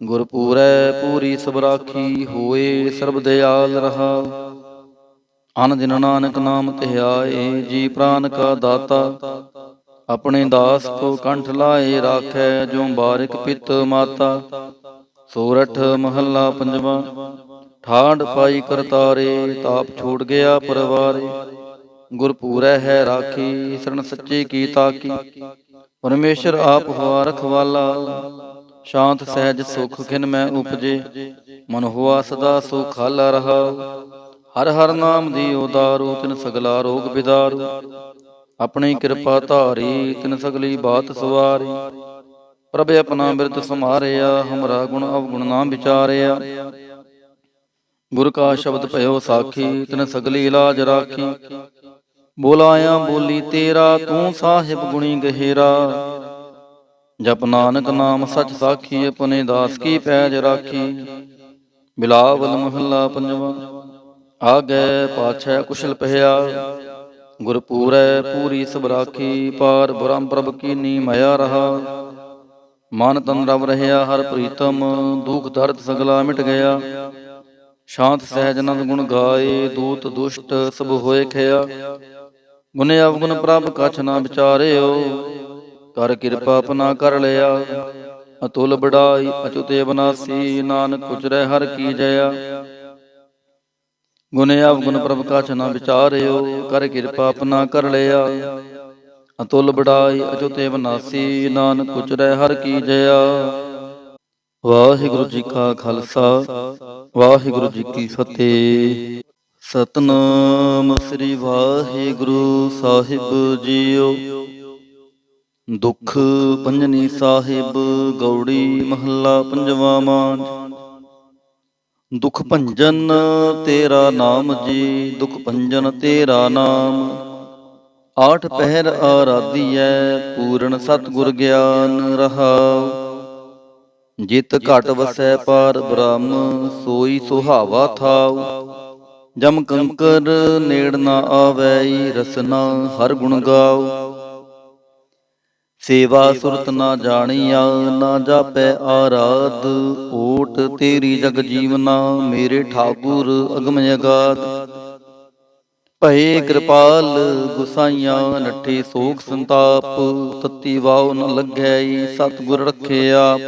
ਗੁਰ ਪੂਰੈ ਪੂਰੀ ਸਭ ਰਾਖੀ। ਹੋਏ ਸਰਬ ਦਿਆਲ ਰਹਾਉ। ਅਨ ਦਿਨ ਨਾਨਕ ਨਾਮ ਧਿਆਏ। ਜੀ ਪ੍ਰਾਨ ਕਾ ਦਾਤਾ। ਆਪਣੇ ਦਾਸ ਕੋ ਕੰਠ ਲਾਏ ਰਾਖੈ। ਜੋ ਬਾਰਿਕ ਪਿਤ ਮਾਤਾ। ਸੋਰਠ ਮਹੱਲਾ ਪੰਜਵਾਂ। ਠਾੜ ਪਾਈ ਕਰਤਾਰੇ। ਤਾਪ ਛੋੜ ਗਿਆ ਪਰਵਾਰੇ। ਗੁਰ ਪੂਰੈ ਹੈ ਰਾਖੀ। ਸ਼ਰਨ ਸੱਚੇ ਕੀ ਤਾਕੀ। ਪਰਮੇਸ਼ਰ ਆਪ ਹੋਆ ਰਖਵਾਲਾ। ਸ਼ਾਂਤ ਸਹਿਜ ਸੁਖ ਖਿਨ ਮੈਂ ਉਪਜੇ। ਮਨ ਹੋਆ ਸਦਾ ਸੁਖਾਲਾ ਰਹਾਉ। ਹਰ ਹਰ ਨਾਮ ਦੀ ਉਦਾਰੂ। ਤਿਨ ਸਗਲਾ ਰੋਗ ਵਿਦਾਰੂ। ਆਪਣੀ ਕਿਰਪਾ ਧਾਰੀ। ਤਿਨ ਸਗਲੀ ਬਾਤ ਸਵਾਰੀ। ਪ੍ਰਭ ਆਪਣਾ ਬਿਰਦ ਸਮਾਰਿਆ। ਹਮਰਾ ਗੁਣ ਅਵਗੁਣ ਨਾ ਵਿਚਾਰਿਆ। ਗੁਰ ਕਾ ਸ਼ਬਦ ਭਇਓ ਸਾਖੀ। ਤਿਨ ਸਗਲੀ ਲਾਜ ਰਾਖੀ। ਬੋਲਾਇਆ ਬੋਲੀ ਤੇਰਾ। ਤੂੰ ਸਾਹਿਬ ਗੁਣੀ ਗਹਿਰਾ। ਜਪ ਨਾਨਕ ਨਾਮ ਸਚ ਸਾਖੀ। ਆਪਣੇ ਦਾਸ ਕੀ ਪੈਜ ਰਾਖੀ। ਬਿਲਾਵਲ ਮਹੱਲਾ ਪੰਜਵਾਂ। ਆਗੈ ਪਾਛੈ ਕੁਸ਼ਲ ਪਹਿਆ। ਗੁਰ ਪੂਰੈ ਪੂਰੀ ਸਭ ਰਾਖੀ। ਪਾਰ ਬ੍ਰਹਮ ਪ੍ਰਭ ਕੀਨੀ ਮਾਇਆ ਰਹਾ। ਮਨ ਤਨ ਰਵ ਰਹਿਆ ਹਰ ਪ੍ਰੀਤਮ। ਦੁਖ ਦਰਦ ਸਗਲਾ ਮਿਟ ਗਿਆ। ਸ਼ਾਂਤ ਸਹਿਜ ਨੰਦ ਗੁਣ ਗਾਏ। ਦੂਤ ਦੁਸ਼ਟ ਸਭ ਹੋਏ ਖਿਆ। ਗੁਣ ਅਵਗੁਣ ਪ੍ਰਭ ਕਛ ਨਾ ਵਿਚਾਰਿਓ। ਕਰ ਕਿਰਪਾ ਆਪਣਾ ਕਰ ਲਿਆ। ਅਤੁਲ ਬੜਾਈ ਅਚੁਤ ਅਬਨਾਸੀ। ਨਾਨਕ ਉਚਰੈ ਹਰ ਕੀ ਜਇਆ। ਗੁਣ ਅਵਗੁਣ ਪ੍ਰਭ ਕਛ ਨਾ ਵਿਚਾਰਿਓ। ਕਰ ਕਿਰਪਾ ਆਪਣਾ ਕਰ ਲਿਆ। ਅਤੁਲ ਬੜਾਈ ਅਚੁਤ ਅਬਨਾਸੀ। ਨਾਨਕ ਉਚਰੈ ਹਰ ਕੀ ਜਇਆ। ਵਾਹਿਗੁਰੂ ਜੀ ਕਾ ਖਾਲਸਾ ਵਾਹਿਗੁਰੂ ਜੀ ਕੀ ਫਤਿਹ। ਸਤਿਨਾਮ ਸ੍ਰੀ ਵਾਹਿਗੁਰੂ ਸਾਹਿਬ ਜੀਓ। ਦੁਖ ਪੰਜਨੀ ਸਾਹਿਬ ਗੌੜੀ ਮਹੱਲਾ ਪੰਜਵਾ ਮਾਝ। ਦੁਖ ਭੰਜਨ ਤੇਰਾ ਨਾਮ ਜੀ। ਦੁਖ ਭੰਜਨ ਤੇਰਾ ਨਾਮ। ਆਠ ਪਹਿਰ ਆਰਾਧੀਐ। ਪੂਰਨ ਸਤਿਗੁਰ ਗਿਆਨ ਰਹਾਉ। ਜਿਤ ਘਟ ਵਸੈ ਪਾਰ ਬ੍ਰਹਮ। ਸੋਈ ਸੁਹਾਵਾ ਥਾਉ। ਜਮ ਕੰਕਰ ਨੇੜ ਨਾ ਆਵੈ। ਰਸਨਾ ਹਰ ਗੁਣ ਗਾਉ। ਸੇਵਾ ਸੁਰਤ ਨਾ ਜਾਣੀਆ। ਨਾ ਜਾਪੈ ਆਰਾਧ। ਓਟ ਤੇਰੀ ਜਗ ਜੀਵਨਾ। ਮੇਰੇ ਠਾਕੁਰ ਅਗਮ ਅਗਾਧ। ਭਏ ਕਿਰਪਾਲ ਗੁਸਾਈਆਂ ਨੱਠੇ ਸੋਖ ਸੰਤਾਪ, ਤਤੀ ਵਾਉ ਨ ਲੱਗੈ ਸਤਿਗੁਰ ਰਖੇ ਆਪ।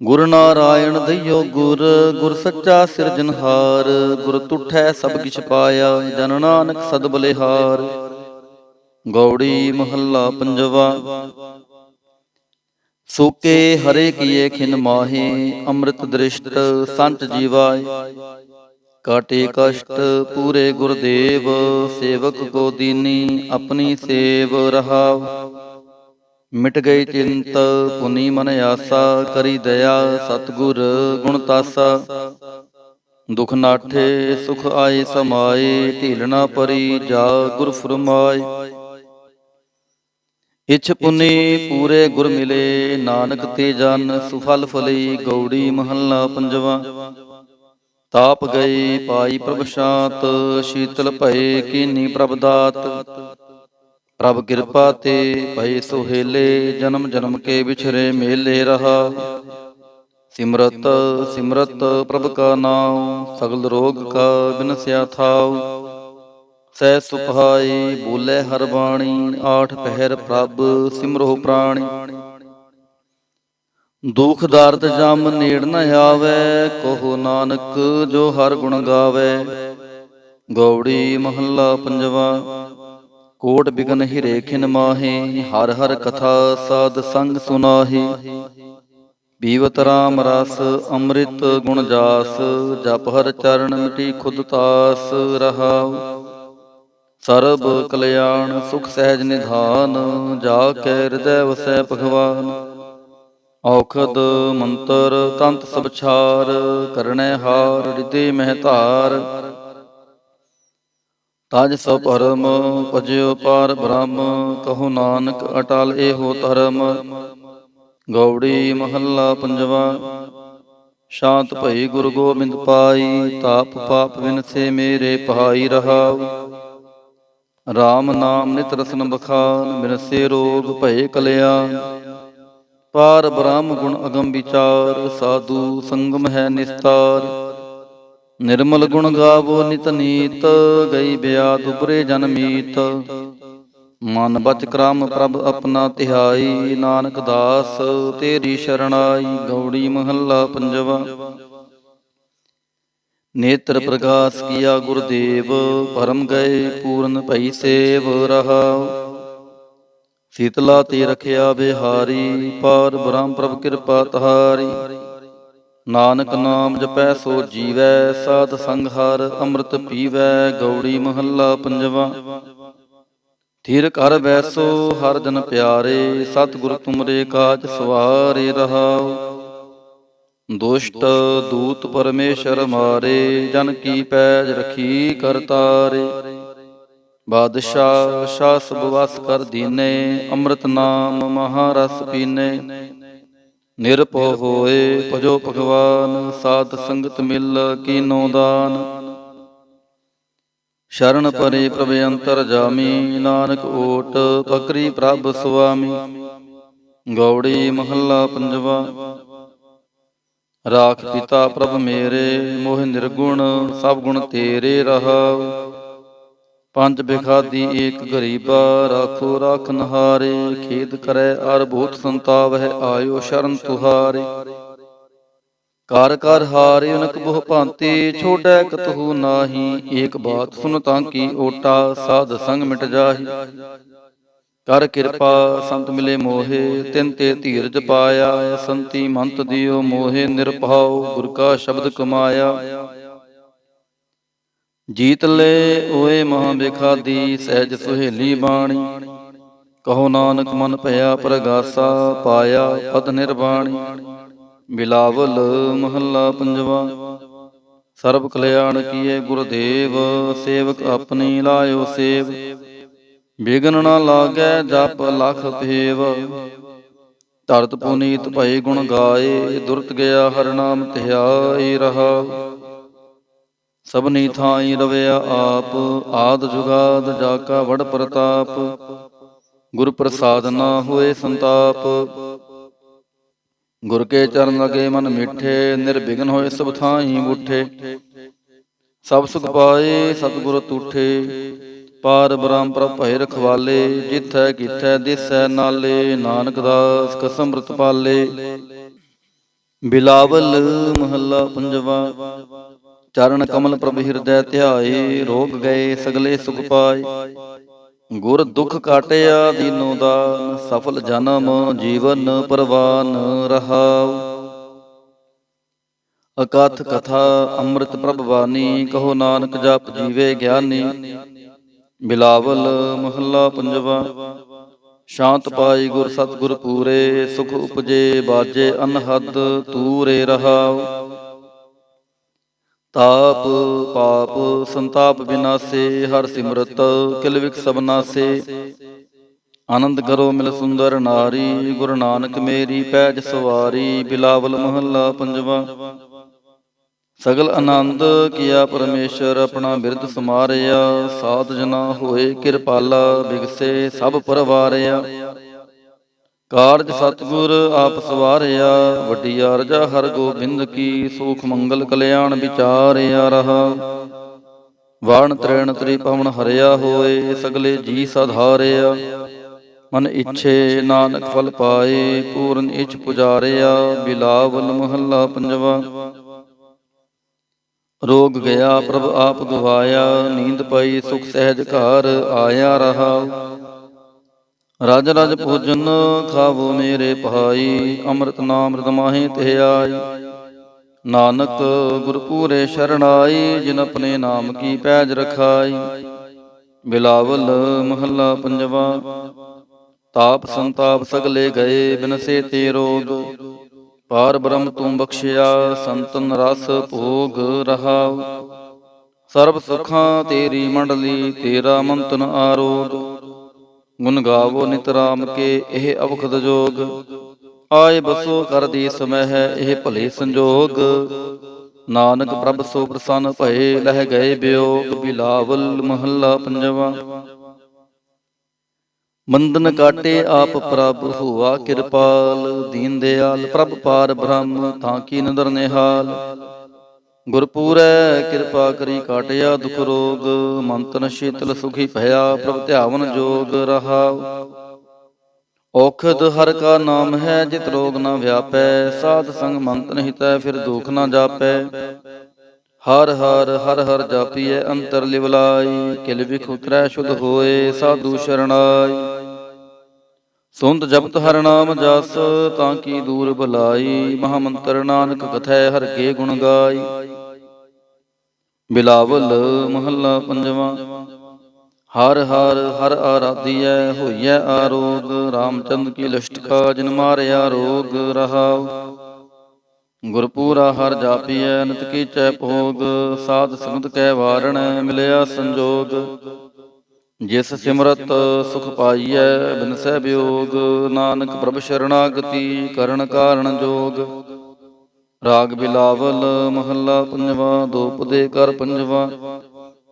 ਗੁਰ ਨਾਰਾਇਣ ਦਈਓ ਗੁਰ, ਗੁਰ ਸੱਚਾ ਸਿਰਜਨਹਾਰ, ਗੁਰ ਤੁਠੈ ਸਭ ਕਿਛ ਪਾਇਆ, ਜਨ ਨਾਨਕ ਸਦ ਬਲਿਹਾਰ। ਗੌੜੀ ਮਹੱਲਾ ਪੰਜਵਾ। ਸੋਕੇ ਹਰੇ ਕੀਏ ਖਿਨ ਮਾਹੇ, ਅੰਮ੍ਰਿਤ ਦ੍ਰਿਸ਼ਟ ਸੰਤ ਜੀਵਾਏ। ਕਾਟੇ ਕਸ਼ਟ ਪੂਰੇ ਗੁਰਦੇਵ, ਸੇਵਕ ਕੋ ਦੀਨੀ ਆਪਣੀ ਸੇਵ ਰਹਾਉ। ਮਿਟ ਗਈ ਚਿੰਤ ਪੁਨੀ ਮਨ ਆਸਾ, ਕਰੀ ਦਇਆ ਸਤਿਗੁਰ ਗੁਣ ਤਾਸਾ। ਦੁਖ ਨਾਠੇ ਸੁਖ ਆਏ ਸਮਾਏ, ਢੀਲ ਨਾ ਪਰੀ ਜਾ ਗੁਰ ਫੁਰਮਾਏ। ਇਛ ਪੁਨੀ ਪੂਰੇ ਗੁਰ ਮਿਲੇ, ਨਾਨਕ ਤੇ ਜਨ ਸੁਫਲ ਫਲੀ। ਗੌੜੀ ਮਹੱਲਾ ਪੰਜਵਾ। ਤਾਪ ਗਏ ਪਾਈ ਪ੍ਰਭ ਸ਼ਾਂਤ, ਸ਼ੀਤਲ ਭਏ ਕੀਨੀ ਪ੍ਰਭ ਦਾਤ। ਪ੍ਰਭ ਕਿਰਪਾ ਤੇ ਭਏ ਸੁਹੇਲੇ, ਜਨਮ ਜਨਮ ਕੇ ਵਿਛਰੇ ਮੇਲੇ ਰਹਾ। ਸਿਮਰਤ ਸਿਮਰਤ ਪ੍ਰਭ ਕਾ ਨਾਉ, ਸਗਲ ਰੋਗ ਕਾ ਬਿਨਸਿਆ ਥਾਉ। ਸਹਿ ਸੁਭਾਈ ਬੋਲੇ ਹਰ ਬਾਣੀ, ਆਠ ਪਹਿਰ ਪ੍ਰਭ ਸਿਮਰੋ ਪ੍ਰਾਣੀ। ਦੁਖ ਦਰਦ ਜਮ ਨੇੜ ਨ ਆਵੈ, ਕਹੋ ਨਾਨਕ ਜੋ ਹਰ ਗੁਣ ਗਾਵੈ। ਗੌੜੀ ਮਹੱਲਾ ਪੰਜਵਾ। ਕੋਟ ਬਿਗਨ ਹਿਰੇ ਖਿਨ ਮਾਹੇ, ਹਰ ਹਰ ਕਥਾ ਸਾਧ ਸੰਗ ਸੁਨਾਹੇ। ਪੀਵਤ ਰਾਮ ਰਸ ਅੰਮ੍ਰਿਤ ਗੁਣ ਜਾਸ, ਜਪ ਹਰ ਚਰਨ ਮਿਟੀ ਖੁਦ ਤਾਸ ਰਹਾਉ। ਸਰਬ ਕਲਿਆਣ ਸੁਖ ਸਹਿਜ ਨਿਧਾਨ, ਜਾ ਕੈ ਹਿਰਦੈ ਵਸੈ ਭਗਵਾਨ। ਔਖਦ ਮੰਤਰ ਤੰਤ ਸਭ ਛਾਰ, ਕਰਨੈ ਹਾਰ ਹਿਰਦੇ ਮਹਿ ਧਾਰ। ਤਜ ਸਭ ਭਰਮ ਭਜਿਓ ਪਾਰ ਬ੍ਰਹਮ, ਕਹੋ ਨਾਨਕ ਅਟਲ ਏਹੋ ਧਰਮ। ਗੌੜੀ ਮਹੱਲਾ ਪੰਜਵਾ। ਸ਼ਾਂਤ ਭਈ ਗੁਰੂ ਗੋਬਿੰਦ ਪਾਈ, ਤਾਪ ਪਾਪ ਵਿਨਸੇ ਮੇਰੇ ਭਾਈ ਰਹਾਉ। ਰਾਮ ਨਾਮ ਨਿਤ ਰਸਨ ਬਖਾਨ, ਬਿਨਸੇ ਰੋਗ ਭਏ ਕਲਿਆਣ। ਪਾਰ ਬ੍ਰਹਮ ਗੁਣ ਅਗਮ ਵਿਚਾਰ, ਸਾਧੂ ਸੰਗਮ ਹੈ ਨਿਸਤਾਰ। ਨਿਰਮਲ ਗੁਣ ਗਾਵੋ ਨਿਤ ਨੀਤ, ਗਈ ਬਿਆਦ ਉਪਰੇ ਜਨ ਮੀਤ। ਮਨ ਬਚ ਕਰਮ ਪ੍ਰਭ ਆਪਣਾ ਧਿਆਈ, ਨਾਨਕ ਦਾਸ ਤੇਰੀ ਸ਼ਰਣਾਈ। ਗੌੜੀ ਮਹੱਲਾ ਪੰਜਵਾ। ਨੇਤਰ ਪ੍ਰਗਾਸ ਕੀਆ ਗੁਰਦੇਵ, ਭਰਮ ਗਏ ਪੂਰਨ ਭਈ ਸੇਵ ਰਹਾਉ। ਸੀਤਲਾ ਤੇ ਰਖਿਆ ਬਿਹਾਰੀ, ਪਾਰ ਬ੍ਰਹਮ ਪ੍ਰਭ ਕਿਰਪਾ ਤਹਾਰੀ। ਨਾਨਕ ਨਾਮ ਜਪੈ ਸੋ ਜੀਵੈ, ਸਾਧ ਸੰਗ ਹਰ ਅੰਮ੍ਰਿਤ ਪੀਵੈ। ਗੌੜੀ ਮਹੱਲਾ ਪੰਜਵਾ। ਥਿਰ ਕਰ ਬੈਸੋ ਹਰ ਜਨ ਪਿਆਰੇ, ਸਤਿਗੁਰ ਤੁਮਰੇ ਕਾਜ ਸਵਾਰੇ ਰਹਾਉ। ਦੁਸ਼ਟ ਦੂਤ ਪਰਮੇਸ਼ਰ ਮਾਰੇ, ਜਨ ਕੀ ਪੈਜ ਰਖੀ ਕਰਤਾਰੇ। ਬਾਦਸ਼ਾਹ ਸ਼ਾਹ ਸਭ ਵਸ ਕਰ ਦੀਨੇ, ਅੰਮ੍ਰਿਤ ਨਾਮ ਮਹਾਰਸ ਪੀਨੇ। ਨਿਰਭਉ ਹੋਏ ਭਜੋ ਭਗਵਾਨ, ਸਾਧ ਸੰਗਤ ਮਿਲ ਕੀਨੋ ਦਾਨ। ਸ਼ਰਨ ਪਰੇ ਪ੍ਰਭ ਅੰਤਰ ਜਾਮੀ, ਨਾਨਕ ਓਟ ਪਕਰੀ ਪ੍ਰਭ ਸੁਆਮੀ। ਗੌੜੀ ਮਹੱਲਾ ਪੰਜਵਾ। ਰਾਖ ਪਿਤਾ ਪ੍ਰਭ ਮੇਰੇ, ਮੋਹਿ ਨਿਰਗੁਣ ਸਭ ਗੁਣ ਤੇਰੇ ਰਹਾਉ। ਪੰਜ ਬਿਖਾਦੀ ਏਕ ਗਰੀਬਾ, ਰਾਖੋ ਰਾਖਨਹਾਰੇ। ਖੇਦ ਕਰੈ ਅਰ ਭੂਤ ਸੰਤਾਵਹਿ, ਆਇਓ ਸ਼ਰਨ ਤੁਹਾਰੇ। ਕਰ ਕਰ ਹਾਰੇ ਅਨਕ ਬਹੁ ਭਾਂਤੀ, ਛੋਟੈ ਕਤਹੂ ਨਾਹੀ। ਏਕ ਬਾਤ ਸੁਨ ਤਾਂ ਕੀ ਓਟਾ, ਸਾਧ ਸੰਗ ਮਿਟ ਜਾਹੀ। ਕਰ ਕਿਰਪਾ ਸੰਤ ਮਿਲੇ ਮੋਹੇ, ਤਿਨ ਤੇ ਧੀਰਜ ਪਾਇਆ। ਸੰਤੀ ਮੰਤ ਦਿਓ ਮੋਹੇ ਨਿਰਭਉ, ਗੁਰ ਕਾ ਸ਼ਬਦ ਕਮਾਇਆ। ਜੀਤ ਲੈ ਓਏ ਮਹਾ ਬਿਖਾਦੀ, ਸਹਿਜ ਸੁਹੇਲੀ ਬਾਣੀ। ਕਹੋ ਨਾਨਕ ਮਨ ਭਇਆ ਪ੍ਰਗਾਸਾ, ਪਾਇਆ ਪਦ ਨਿਰਵਾਣੀ। ਬਿਲਾਵਲ ਮਹੱਲਾ ਪੰਜਵਾ। ਸਰਬ ਕਲਿਆਣ ਕੀਏ ਗੁਰਦੇਵ, ਸੇਵਕ ਆਪਣੀ ਲਾਇਓ ਸੇਵ। ਬਿਘਨ ਨਾ ਲਾਗੈ ਜਪ ਲਖ ਭੇਵ, ਧਰਤ ਪੁਨੀਤ ਭਏ ਗੁਣ ਗਾਏ। ਦੁਰਤ ਗਿਆ ਹਰਿ ਨਾਮ ਧਿਆਈ ਰਹਾਉ। ਸਭਨੀ ਥਾਈ ਰਵਿਆ ਆਪ, ਆਦ ਜੁਗਾਦ ਜਾ ਕਾ ਵਡ ਪ੍ਰਤਾਪ। ਗੁਰ ਪ੍ਰਸਾਦ ਨਾ ਹੋਏ ਸੰਤਾਪ, ਗੁਰ ਕੇ ਚਰਨ ਲਗੇ ਮਨ ਮਿੱਠੇ। ਨਿਰਬਿਘਨ ਹੋਏ ਸਭ ਥਾਈ ਬੁੱਠੇ, ਸਭ ਸੁਖ ਪਾਏ ਸਤਿਗੁਰ ਤੂਠੇ, ਪਾਰ ਬ੍ਰਹਮ ਪ੍ਰਭ ਭਏ ਰਖਵਾਲੇ। ਜਿਥੈ ਕਿਥੈ ਦਿਸੈ ਨਾਲੇ, ਨਾਨਕ ਦਾਸ ਕਸਮ ਅੰਮ੍ਰਿਤ ਪਾਲੇ। ਬਿਲਾਵਲ ਮਹੱਲਾ ਪੰਜਵਾ। ਚਰਨ ਕਮਲ ਪ੍ਰਭ ਹਿਰਦੈ ਧਿਆਏ, ਰੋਗ ਗਏ ਸਗਲੇ ਸੁਖ ਪਾਏ। ਗੁਰ ਦੁਖ ਕਾਟਿਆ ਦੀਨੋ ਦਾਨ, ਸਫਲ ਜਨਮ ਜੀਵਨ ਪਰਵਾਨ ਰਹਾਉ। ਅਕਥ ਕਥਾ ਅੰਮ੍ਰਿਤ ਪ੍ਰਭ ਬਾਣੀ, ਕਹੋ ਨਾਨਕ ਜਪ ਜੀਵੇ ਗਿਆਨੀ। ਬਿਲਾਵਲ ਮਹੱਲਾ ਪੰਜਵਾ। ਸ਼ਾਂਤ ਪਾਈ ਗੁਰ ਸਤਿਗੁਰ ਪੂਰੇ, ਸੁਖ ਉਪਜੇ ਬਾਜੇ ਅਨਹਦ ਤੂਰੇ ਰਹਾਉ। ਤਾਪ ਪਾਪ ਸੰਤਾਪ ਬਿਨਾਸੇ, ਹਰ ਸਿਮਰਤ ਕਿਲ ਵਿਖ ਸਭ ਨਾਸੇ। ਆਨੰਦ ਕਰੋ ਮਿਲ ਸੁੰਦਰ ਨਾਰੀ, ਗੁਰੂ ਨਾਨਕ ਮੇਰੀ ਪੈਜ ਸਵਾਰੀ। ਬਿਲਾਵਲ ਮਹੱਲਾ ਪੰਜਵਾ। ਸਗਲ ਆਨੰਦ ਕੀਆ ਪਰਮੇਸ਼ਰ, ਆਪਣਾ ਬਿਰਦ ਸਮਾਰਿਆ। ਸਾਧ ਜਨਾ ਹੋਏ ਕਿਰਪਾਲਾ, ਬਿਗਸੇ ਸਭ ਪਰਵਾਰਿਆ। ਕਾਰਜ ਸਤਿਗੁਰ ਆਪ ਸਵਾਰਿਆ, ਵੱਡੀ ਅਰਜਾ ਹਰ ਗੋਬਿੰਦ ਕੀ। ਸੂਖ ਮੰਗਲ ਕਲਿਆਣ ਵਿਚਾਰਿਆ ਰਹਾ। ਵਾਣ ਤ੍ਰੈਣ ਤ੍ਰਿਭਵਨ ਹਰਿਆ ਹੋਏ, ਸਗਲੇ ਜੀ ਸਾਧਾਰਿਆ। ਮਨ ਇੱਛੇ ਨਾਨਕ ਫਲ ਪਾਏ, ਪੂਰਨ ਇੱਛ ਪੁਜਾਰਿਆ। ਬਿਲਾਵਲ ਮਹੱਲਾ ਪੰਜਵਾ। ਰੋਗ ਗਿਆ ਪ੍ਰਭ ਆਪ ਗਵਾਇਆ, ਨੀਂਦ ਪਈ ਸੁਖ ਸਹਿਜ ਘਰ ਆਇਆ ਰਹਾ। ਰਜ ਰਜ ਭੋਜਨ ਖਾਵੋ ਮੇਰੇ ਭਾਈ, ਅੰਮ੍ਰਿਤ ਨਾਮ ਰਿਦ ਮਾਹੀ ਤੇ ਆਈ। ਨਾਨਕ ਗੁਰ ਪੂਰੇ ਸ਼ਰਣਾਈ, ਜਿਨ ਆਪਣੇ ਨਾਮ ਕੀ ਪੈਜ ਰਖਾਈ। ਬਿਲਾਵਲ ਮਹੱਲਾ ਪੰਜਵਾ। ਤਾਪ ਸੰਤਾਪ ਸਗਲੇ ਗਏ, ਬਿਨਸੇ ਤੇ ਰੋਗ। ਪਾਰ ਬ੍ਰਹਮ ਤੂੰ ਬਖਸ਼ਿਆ, ਸੰਤਨ ਰਸ ਭੋਗ ਰਹਾਉ। ਸਰਬ ਸੁਖਾਂ ਤੇਰੀ ਮੰਡਲੀ, ਤੇਰਾ ਮੰਤਨ ਆਰੋਗ। ਗੁਣ ਗਾਵੋ ਨਿਤ ਰਾਮ ਕੇ, ਇਹ ਅਵਖਦ ਜੋਗ। ਆਏ ਬਸੋ ਕਰ ਦੀ ਸਮਹਿ, ਇਹ ਭਲੇ ਸੰਜੋਗ। ਨਾਨਕ ਪ੍ਰਭ ਸੋ ਪ੍ਰਸੰਨ ਭਏ, ਲਹਿ ਗਏ ਬਿਯੋਗ। ਬਿਲਾਵਲ ਮਹੱਲਾ ਪੰਜਵਾ। ਬੰਧਨ ਕਾਟੇ ਆਪ ਪ੍ਰਭ, ਹੋਆ ਕਿਰਪਾਲ। ਦੀਨ ਦਿਆਲ ਪ੍ਰਭ ਪਾਰ ਬ੍ਰਹਮ, ਤਾਂ ਕੀ ਨਦਰ ਨਿਹਾਲ। ਗੁਰ ਪੂਰੈ ਕਿਰਪਾ ਕਰੀ ਕਾਟਿਆ ਦੁਖ ਰੋਗ। ਮਨ ਤਨ ਸ਼ੀਤਲ ਸੁਖੀ ਭਇਆ, ਪ੍ਰਭ ਧਿਆਵਨ ਜੋਗ ਰਹਾਉ। ਔਖਦ ਹਰ ਕਾ ਨਾਮ ਹੈ, ਜਿਤ ਰੋਗ ਨ ਵਿਆਪੈ। ਸਾਧ ਸੰਗ ਮਨ ਤਨ ਹਿਤੈ, ਫਿਰ ਦੁਖ ਨ ਜਾਪੈ। ਹਰ ਹਰ ਹਰ ਹਰ ਜਾਪੀਐ ਅੰਤਰ ਲਿਵਲਾਈ। ਕਿਲ ਵਿਖ ਉਤਰੈ ਸ਼ੁਧ ਹੋਏ, ਸਾਧੂ ਸ਼ਰਣਾਈ। ਸੁੰਧ ਜਪਤ ਹਰ ਨਾਮ ਜਸ, ਤਾਂ ਕੀ ਦੂਰ ਬਲਾਈ। ਮਹਾ ਮੰਤਰ ਨਾਨਕ ਕਥੈ, ਹਰ ਕੇ ਗੁਣ ਗਾਈ। ਬਿਲਾਵਲ ਮਹੱਲਾ ਪੰਜਵਾ। ਹਰ ਹਰ ਹਰ ਆਰਾਧੀਐ, ਹੋਈਐ ਆਰੋਗ। ਰਾਮਚੰਦ ਕੀ ਲਿਸ਼ਟਕਾ, ਜਿਨ ਮਾਰਿਆ ਰੋਗ ਰਹਾਉ। ਗੁਰਪੂਰਾ ਹਰ ਜਾਪੀਐ, ਨਿਤ ਕੀਚੈ ਭੋਗ। ਸਾਧ ਸੰਗਤ ਕੈ ਵਾਰਣੈ, ਮਿਲਿਆ ਸੰਜੋਗ। ਜਿਸ ਸਿਮਰਤ ਸੁਖ ਪਾਈਐ, ਬਿਨਸੈ ਬਿਯੋਗ। ਨਾਨਕ ਪ੍ਰਭ ਸ਼ਰਣਾਗਤੀ, ਕਰਨ ਕਾਰਣ ਜੋਗ। ਰਾਗ ਬਿਲਾਵਲ ਮਹੱਲਾ ਪੰਜਵਾ। ਦੋ ਪਦੇ ਕਰ ਪੰਜਵਾ।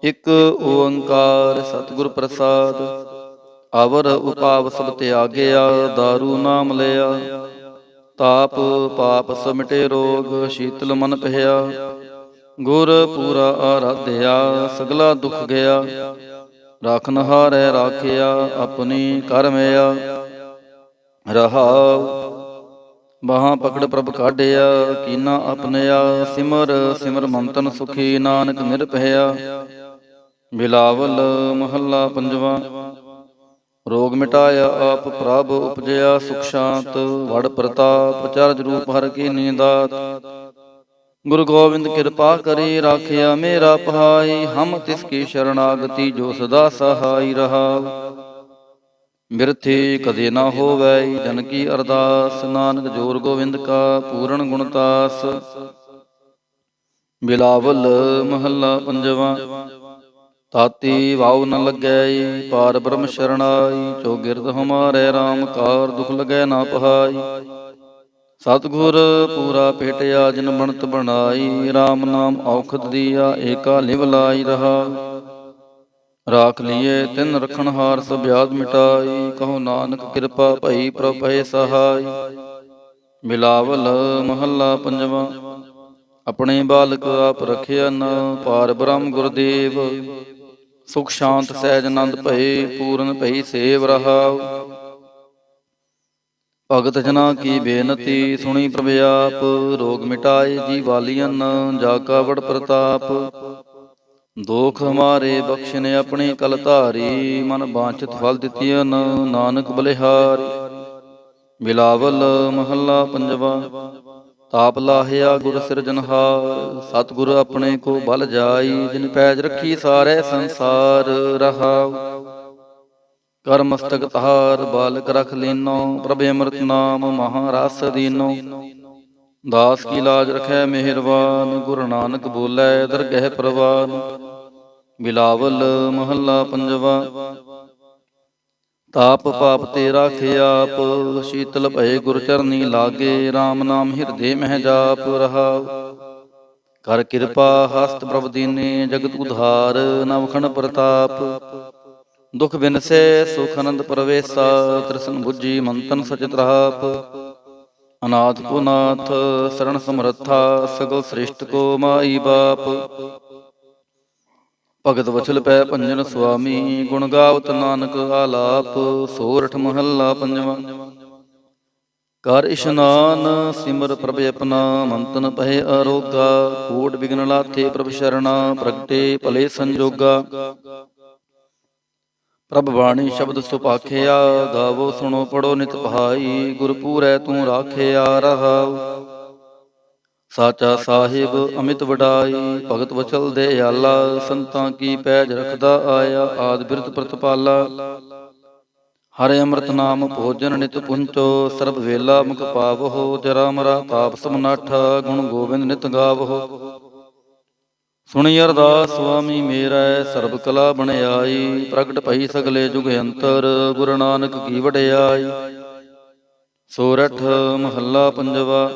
ਇਕ ਓੰਕਾਰ ਸਤਿਗੁਰ ਪ੍ਰਸਾਦ, ਅਵਰ ਉਪਾਵ ਸਭ ਤਿਆਗਿਆ। ਦਾਰੂ ਨਾਮ ਲਿਆ, ਤਾਪ ਪਾਪ ਸਮਿਟੇ ਰੋਗ। ਸ਼ੀਤਲ ਮਨ ਭਇਆ, ਗੁਰ ਪੂਰਾ ਆਰਾਧਿਆ। ਸਗਲਾ ਦੁਖ ਗਿਆ, ਰਾਖਨ ਹਾਰੈ ਰਾਖਿਆ। ਆਪਣੀ ਕਰਮਿਆ ਰਹਾਉ। ਬਾਹਾਂ ਪਕੜ ਪ੍ਰਭ ਕਾਢਿਆ, ਕੀਨਾ ਆਪਣਿਆ। ਸਿਮਰ ਸਿਮਰ ਮੰਤਨ ਸੁਖੀ, ਨਾਨਕ ਨਿਰਭਇਆ। ਬਿਲਾਵਲ ਮਹੱਲਾ ਪੰਜਵਾ। ਰੋਗ ਮਿਟਾਇਆ ਆਪ ਪ੍ਰਭ, ਉਪਜਿਆ ਸੁਖ ਸ਼ਾਂਤ। ਵਡ ਪ੍ਰਤਾਪ ਚਰਜ ਰੂਪ ਹਰ ਕੀਨੀ ਦਾਤ। ਗੁਰੂ ਗੋਬਿੰਦ ਕਿਰਪਾ ਕਰੀ, ਰਾਖਿਆ ਮੇਰਾ ਭਾਈ। ਹਮ ਤਿਸ ਕੀ ਸ਼ਰਨਾਗਤੀ, ਜੋ ਸਦਾ ਸਹਾਈ ਰਹਾਉ। ਬਿਰਥੀ ਕਦੇ ਨਾ ਹੋਵੈ, ਜਨ ਕੀ ਅਰਦਾਸ। ਨਾਨਕ ਜੋਰ ਗੋਬਿੰਦ ਕਾ, ਪੂਰਨ ਗੁਣਤਾਸ। ਬਿਲਾਵਲ ਮਹੱਲਾ ਪੰਜਵਾ। ਤਾਤੀ ਵਾਉ ਨ ਲੱਗੈ, ਪਾਰ ਬ੍ਰਹਮ ਸ਼ਰਣਾਈ। ਜੋ ਗਿਰਦ ਹਮਾਰੈ ਰਾਮ ਕਾਰ, ਦੁਖ ਲਗੈ ਨਾ ਪਹਾਈ। ਸਤਿਗੁਰ ਪੂਰਾ ਭੇਟਿਆ, ਜਿਨ ਬਣਤ ਬਣਾਈ। ਰਾਮ ਨਾਮ ਔਖਦ ਦੀਆ, ਏਕਾ ਲਿਵ ਲਾਈ ਰਹਾਉ। ਰਾਖ ਲੀਏ ਤਿਨ ਰਖਣਹਾਰ, ਸਭ ਬਿਆਦ ਮਿਟਾਈ। ਕਹੋ ਨਾਨਕ ਕਿਰਪਾ ਭਈ, ਪ੍ਰਭ ਭਏ ਸਹਾਈ। ਬਿਲਾਵਲ ਮਹੱਲਾ ਪੰਜਵਾ। ਆਪਣੇ ਬਾਲਕ ਆਪ ਰਖਿਆਨ, ਪਾਰ ਬ੍ਰਹਮ ਗੁਰਦੇਵ। ਸੁਖ ਸ਼ਾਂਤ ਸਹਿਜ ਆਨੰਦ ਭਏ, ਪੂਰਨ ਭਈ ਸੇਵ ਰਹਾਉ। ਭਗਤ ਜਨਾਂ ਕੀ ਬੇਨਤੀ, ਸੁਣੀ ਪ੍ਰਭ ਆਪ। ਰੋਗ ਮਿਟਾਏ ਜੀ ਵਾਲੀਅਨ, ਜਾ ਕਾ ਵਡ ਪ੍ਰਤਾਪ। ਦੋਖ ਹਮਾਰੇ ਬਖਸ਼ਿਨ ਆਪਣੀ ਕਲ ਧਾਰੀ, ਮਨ ਬਾਂਛਿਤ ਫਲ ਦਿੱਤੀਅਨ, ਨਾਨਕ ਬਲਿਹਾਰੀ। ਬਿਲਾਵਲ ਮਹੱਲਾ ਪੰਜਵਾ। ਤਾਪ ਲਾਹਿਆ ਗੁਰ ਸਿਰਜਨਹਾਰ, ਸਤਿਗੁਰ ਆਪਣੇ ਕੋ ਬਲ ਜਾਈ। ਜਿਨ ਪੈਜ ਰੱਖੀ ਸਾਰੇ ਸੰਸਾਰ ਰਹਾਉ। ਕਰ ਮਸਤਕ ਤਹਾਰ ਬਾਲਕ ਰਖ ਲੀਨੋ, ਪ੍ਰਭ ਅੰਮ੍ਰਿਤ ਨਾਮ ਮਹਾਰਸ ਦੀਨੋ। ਦਾਸ ਕੀ ਲਾਜ ਰਖੈ ਮਿਹਰਬਾਨ, ਗੁਰੂ ਨਾਨਕ ਬੋਲੇ ਦਰਗਹਿ ਪ੍ਰਵਾਨ। ਬਿਲਾਵਲ ਮਹੱਲਾ ਪੰਜਵਾ। ਤਾਪ ਪਾਪ ਤੇ ਰਾਖੇ ਆਪ, ਸ਼ੀਤਲ ਭਏ ਗੁਰ ਚਰਨੀ ਲਾਗੇ। RAM ਨਾਮ ਹਿਰਦੇ ਮਹਿ ਜਾਪ ਰਹਾਉ। ਕਰ ਕਿਰਪਾ ਹਸਤ ਪ੍ਰਭ ਦੀਨੇ, ਜਗਤ ਉਧਾਰ ਨਵਖਣ ਪ੍ਰਤਾਪ। ਦੁਖ ਬਿਨਸੈ ਸੁਖ ਆਨੰਦ ਪਰਵੇਸਾ, ਤ੍ਰਿਸ਼ਨ ਬੁੱਝੀ ਮੰਤਨ ਸਚਿਤ ਰਾਪ। ਅਨਾਥ ਕੋ ਨਾਥ ਸਰਣ ਸਮਰੱਥਾ, ਸਗਲ ਸ੍ਰਿਸ਼ਟ ਕੋ ਮਾਈ ਬਾਪ। ਭਗਤ ਵਚਲ ਪੈ ਭੰਜਨ ਸੁਆਮੀ, ਗੁਣ ਗਾਵਤ ਨਾਨਕ ਆਲਾਪ। ਸੋਰਠ ਮਹੱਲਾ ਪੰਜਵਾ। ਕਰ ਇਸ਼ਨਾਨ ਸਿਮਰ ਪ੍ਰਭ ਆਪਣਾ, ਮੰਤਨ ਪਹਿ ਅਰੋਗਾ। ਕੋਟ ਬਿਗਨ ਲਾਥੇ ਪ੍ਰਭ ਸ਼ਰਣਾ, ਪ੍ਰਗਟੇ ਭਲੇ ਸੰਜੋਗਾ। ਪ੍ਰਭ ਬਾਣੀ ਸ਼ਬਦ ਸੁਭਾਖਿਆ, ਗਾਵੋ ਸੁਣੋ ਪੜੋ ਨਿਤ ਭਾਈ। ਗੁਰ ਪੂਰੈ ਤੂੰ ਰਾਖਿਆ ਰਹਾਉ। ਸਾਚਾ ਸਾਹਿਬ ਅਮਿਤ ਵਡਾਈ, ਭਗਤ ਵਚਲ ਦਇਆਲਾ। ਸੰਤਾਂ ਕੀ ਪੈਜ ਰਖਦਾ ਆਇਆ, ਆਦਿ ਬਿਰਧ ਪ੍ਰਤਪਾਲਾ। ਹਰਿ ਅੰਮ੍ਰਿਤ ਨਾਮ ਭੋਜਨ ਨਿਤ ਪੁੰਚੋ, ਸਰਬ ਵੇਲਾ ਮੁਖ ਪਾਵਹੁ। ਜਰਾ ਮਰਾ ਤਾਪ ਸਮਨਾਠਾ, ਗੁਣ ਗੋਬਿੰਦ ਨਿਤ ਗਾਵਹੁ। ਸੁਣੀ ਅਰਦਾਸ ਸੁਆਮੀ ਮੇਰਾ, ਸਰਬ ਕਲਾ ਬਣਾਈ। ਪ੍ਰਗਟ ਭਈ ਸਗਲੇ ਜੁਗ ਅੰਤਰ, ਗੁਰੂ ਨਾਨਕ ਕੀ ਵਡਿਆਈ। ਸੋਰਠ ਮਹੱਲਾ ਪੰਜਵਾ।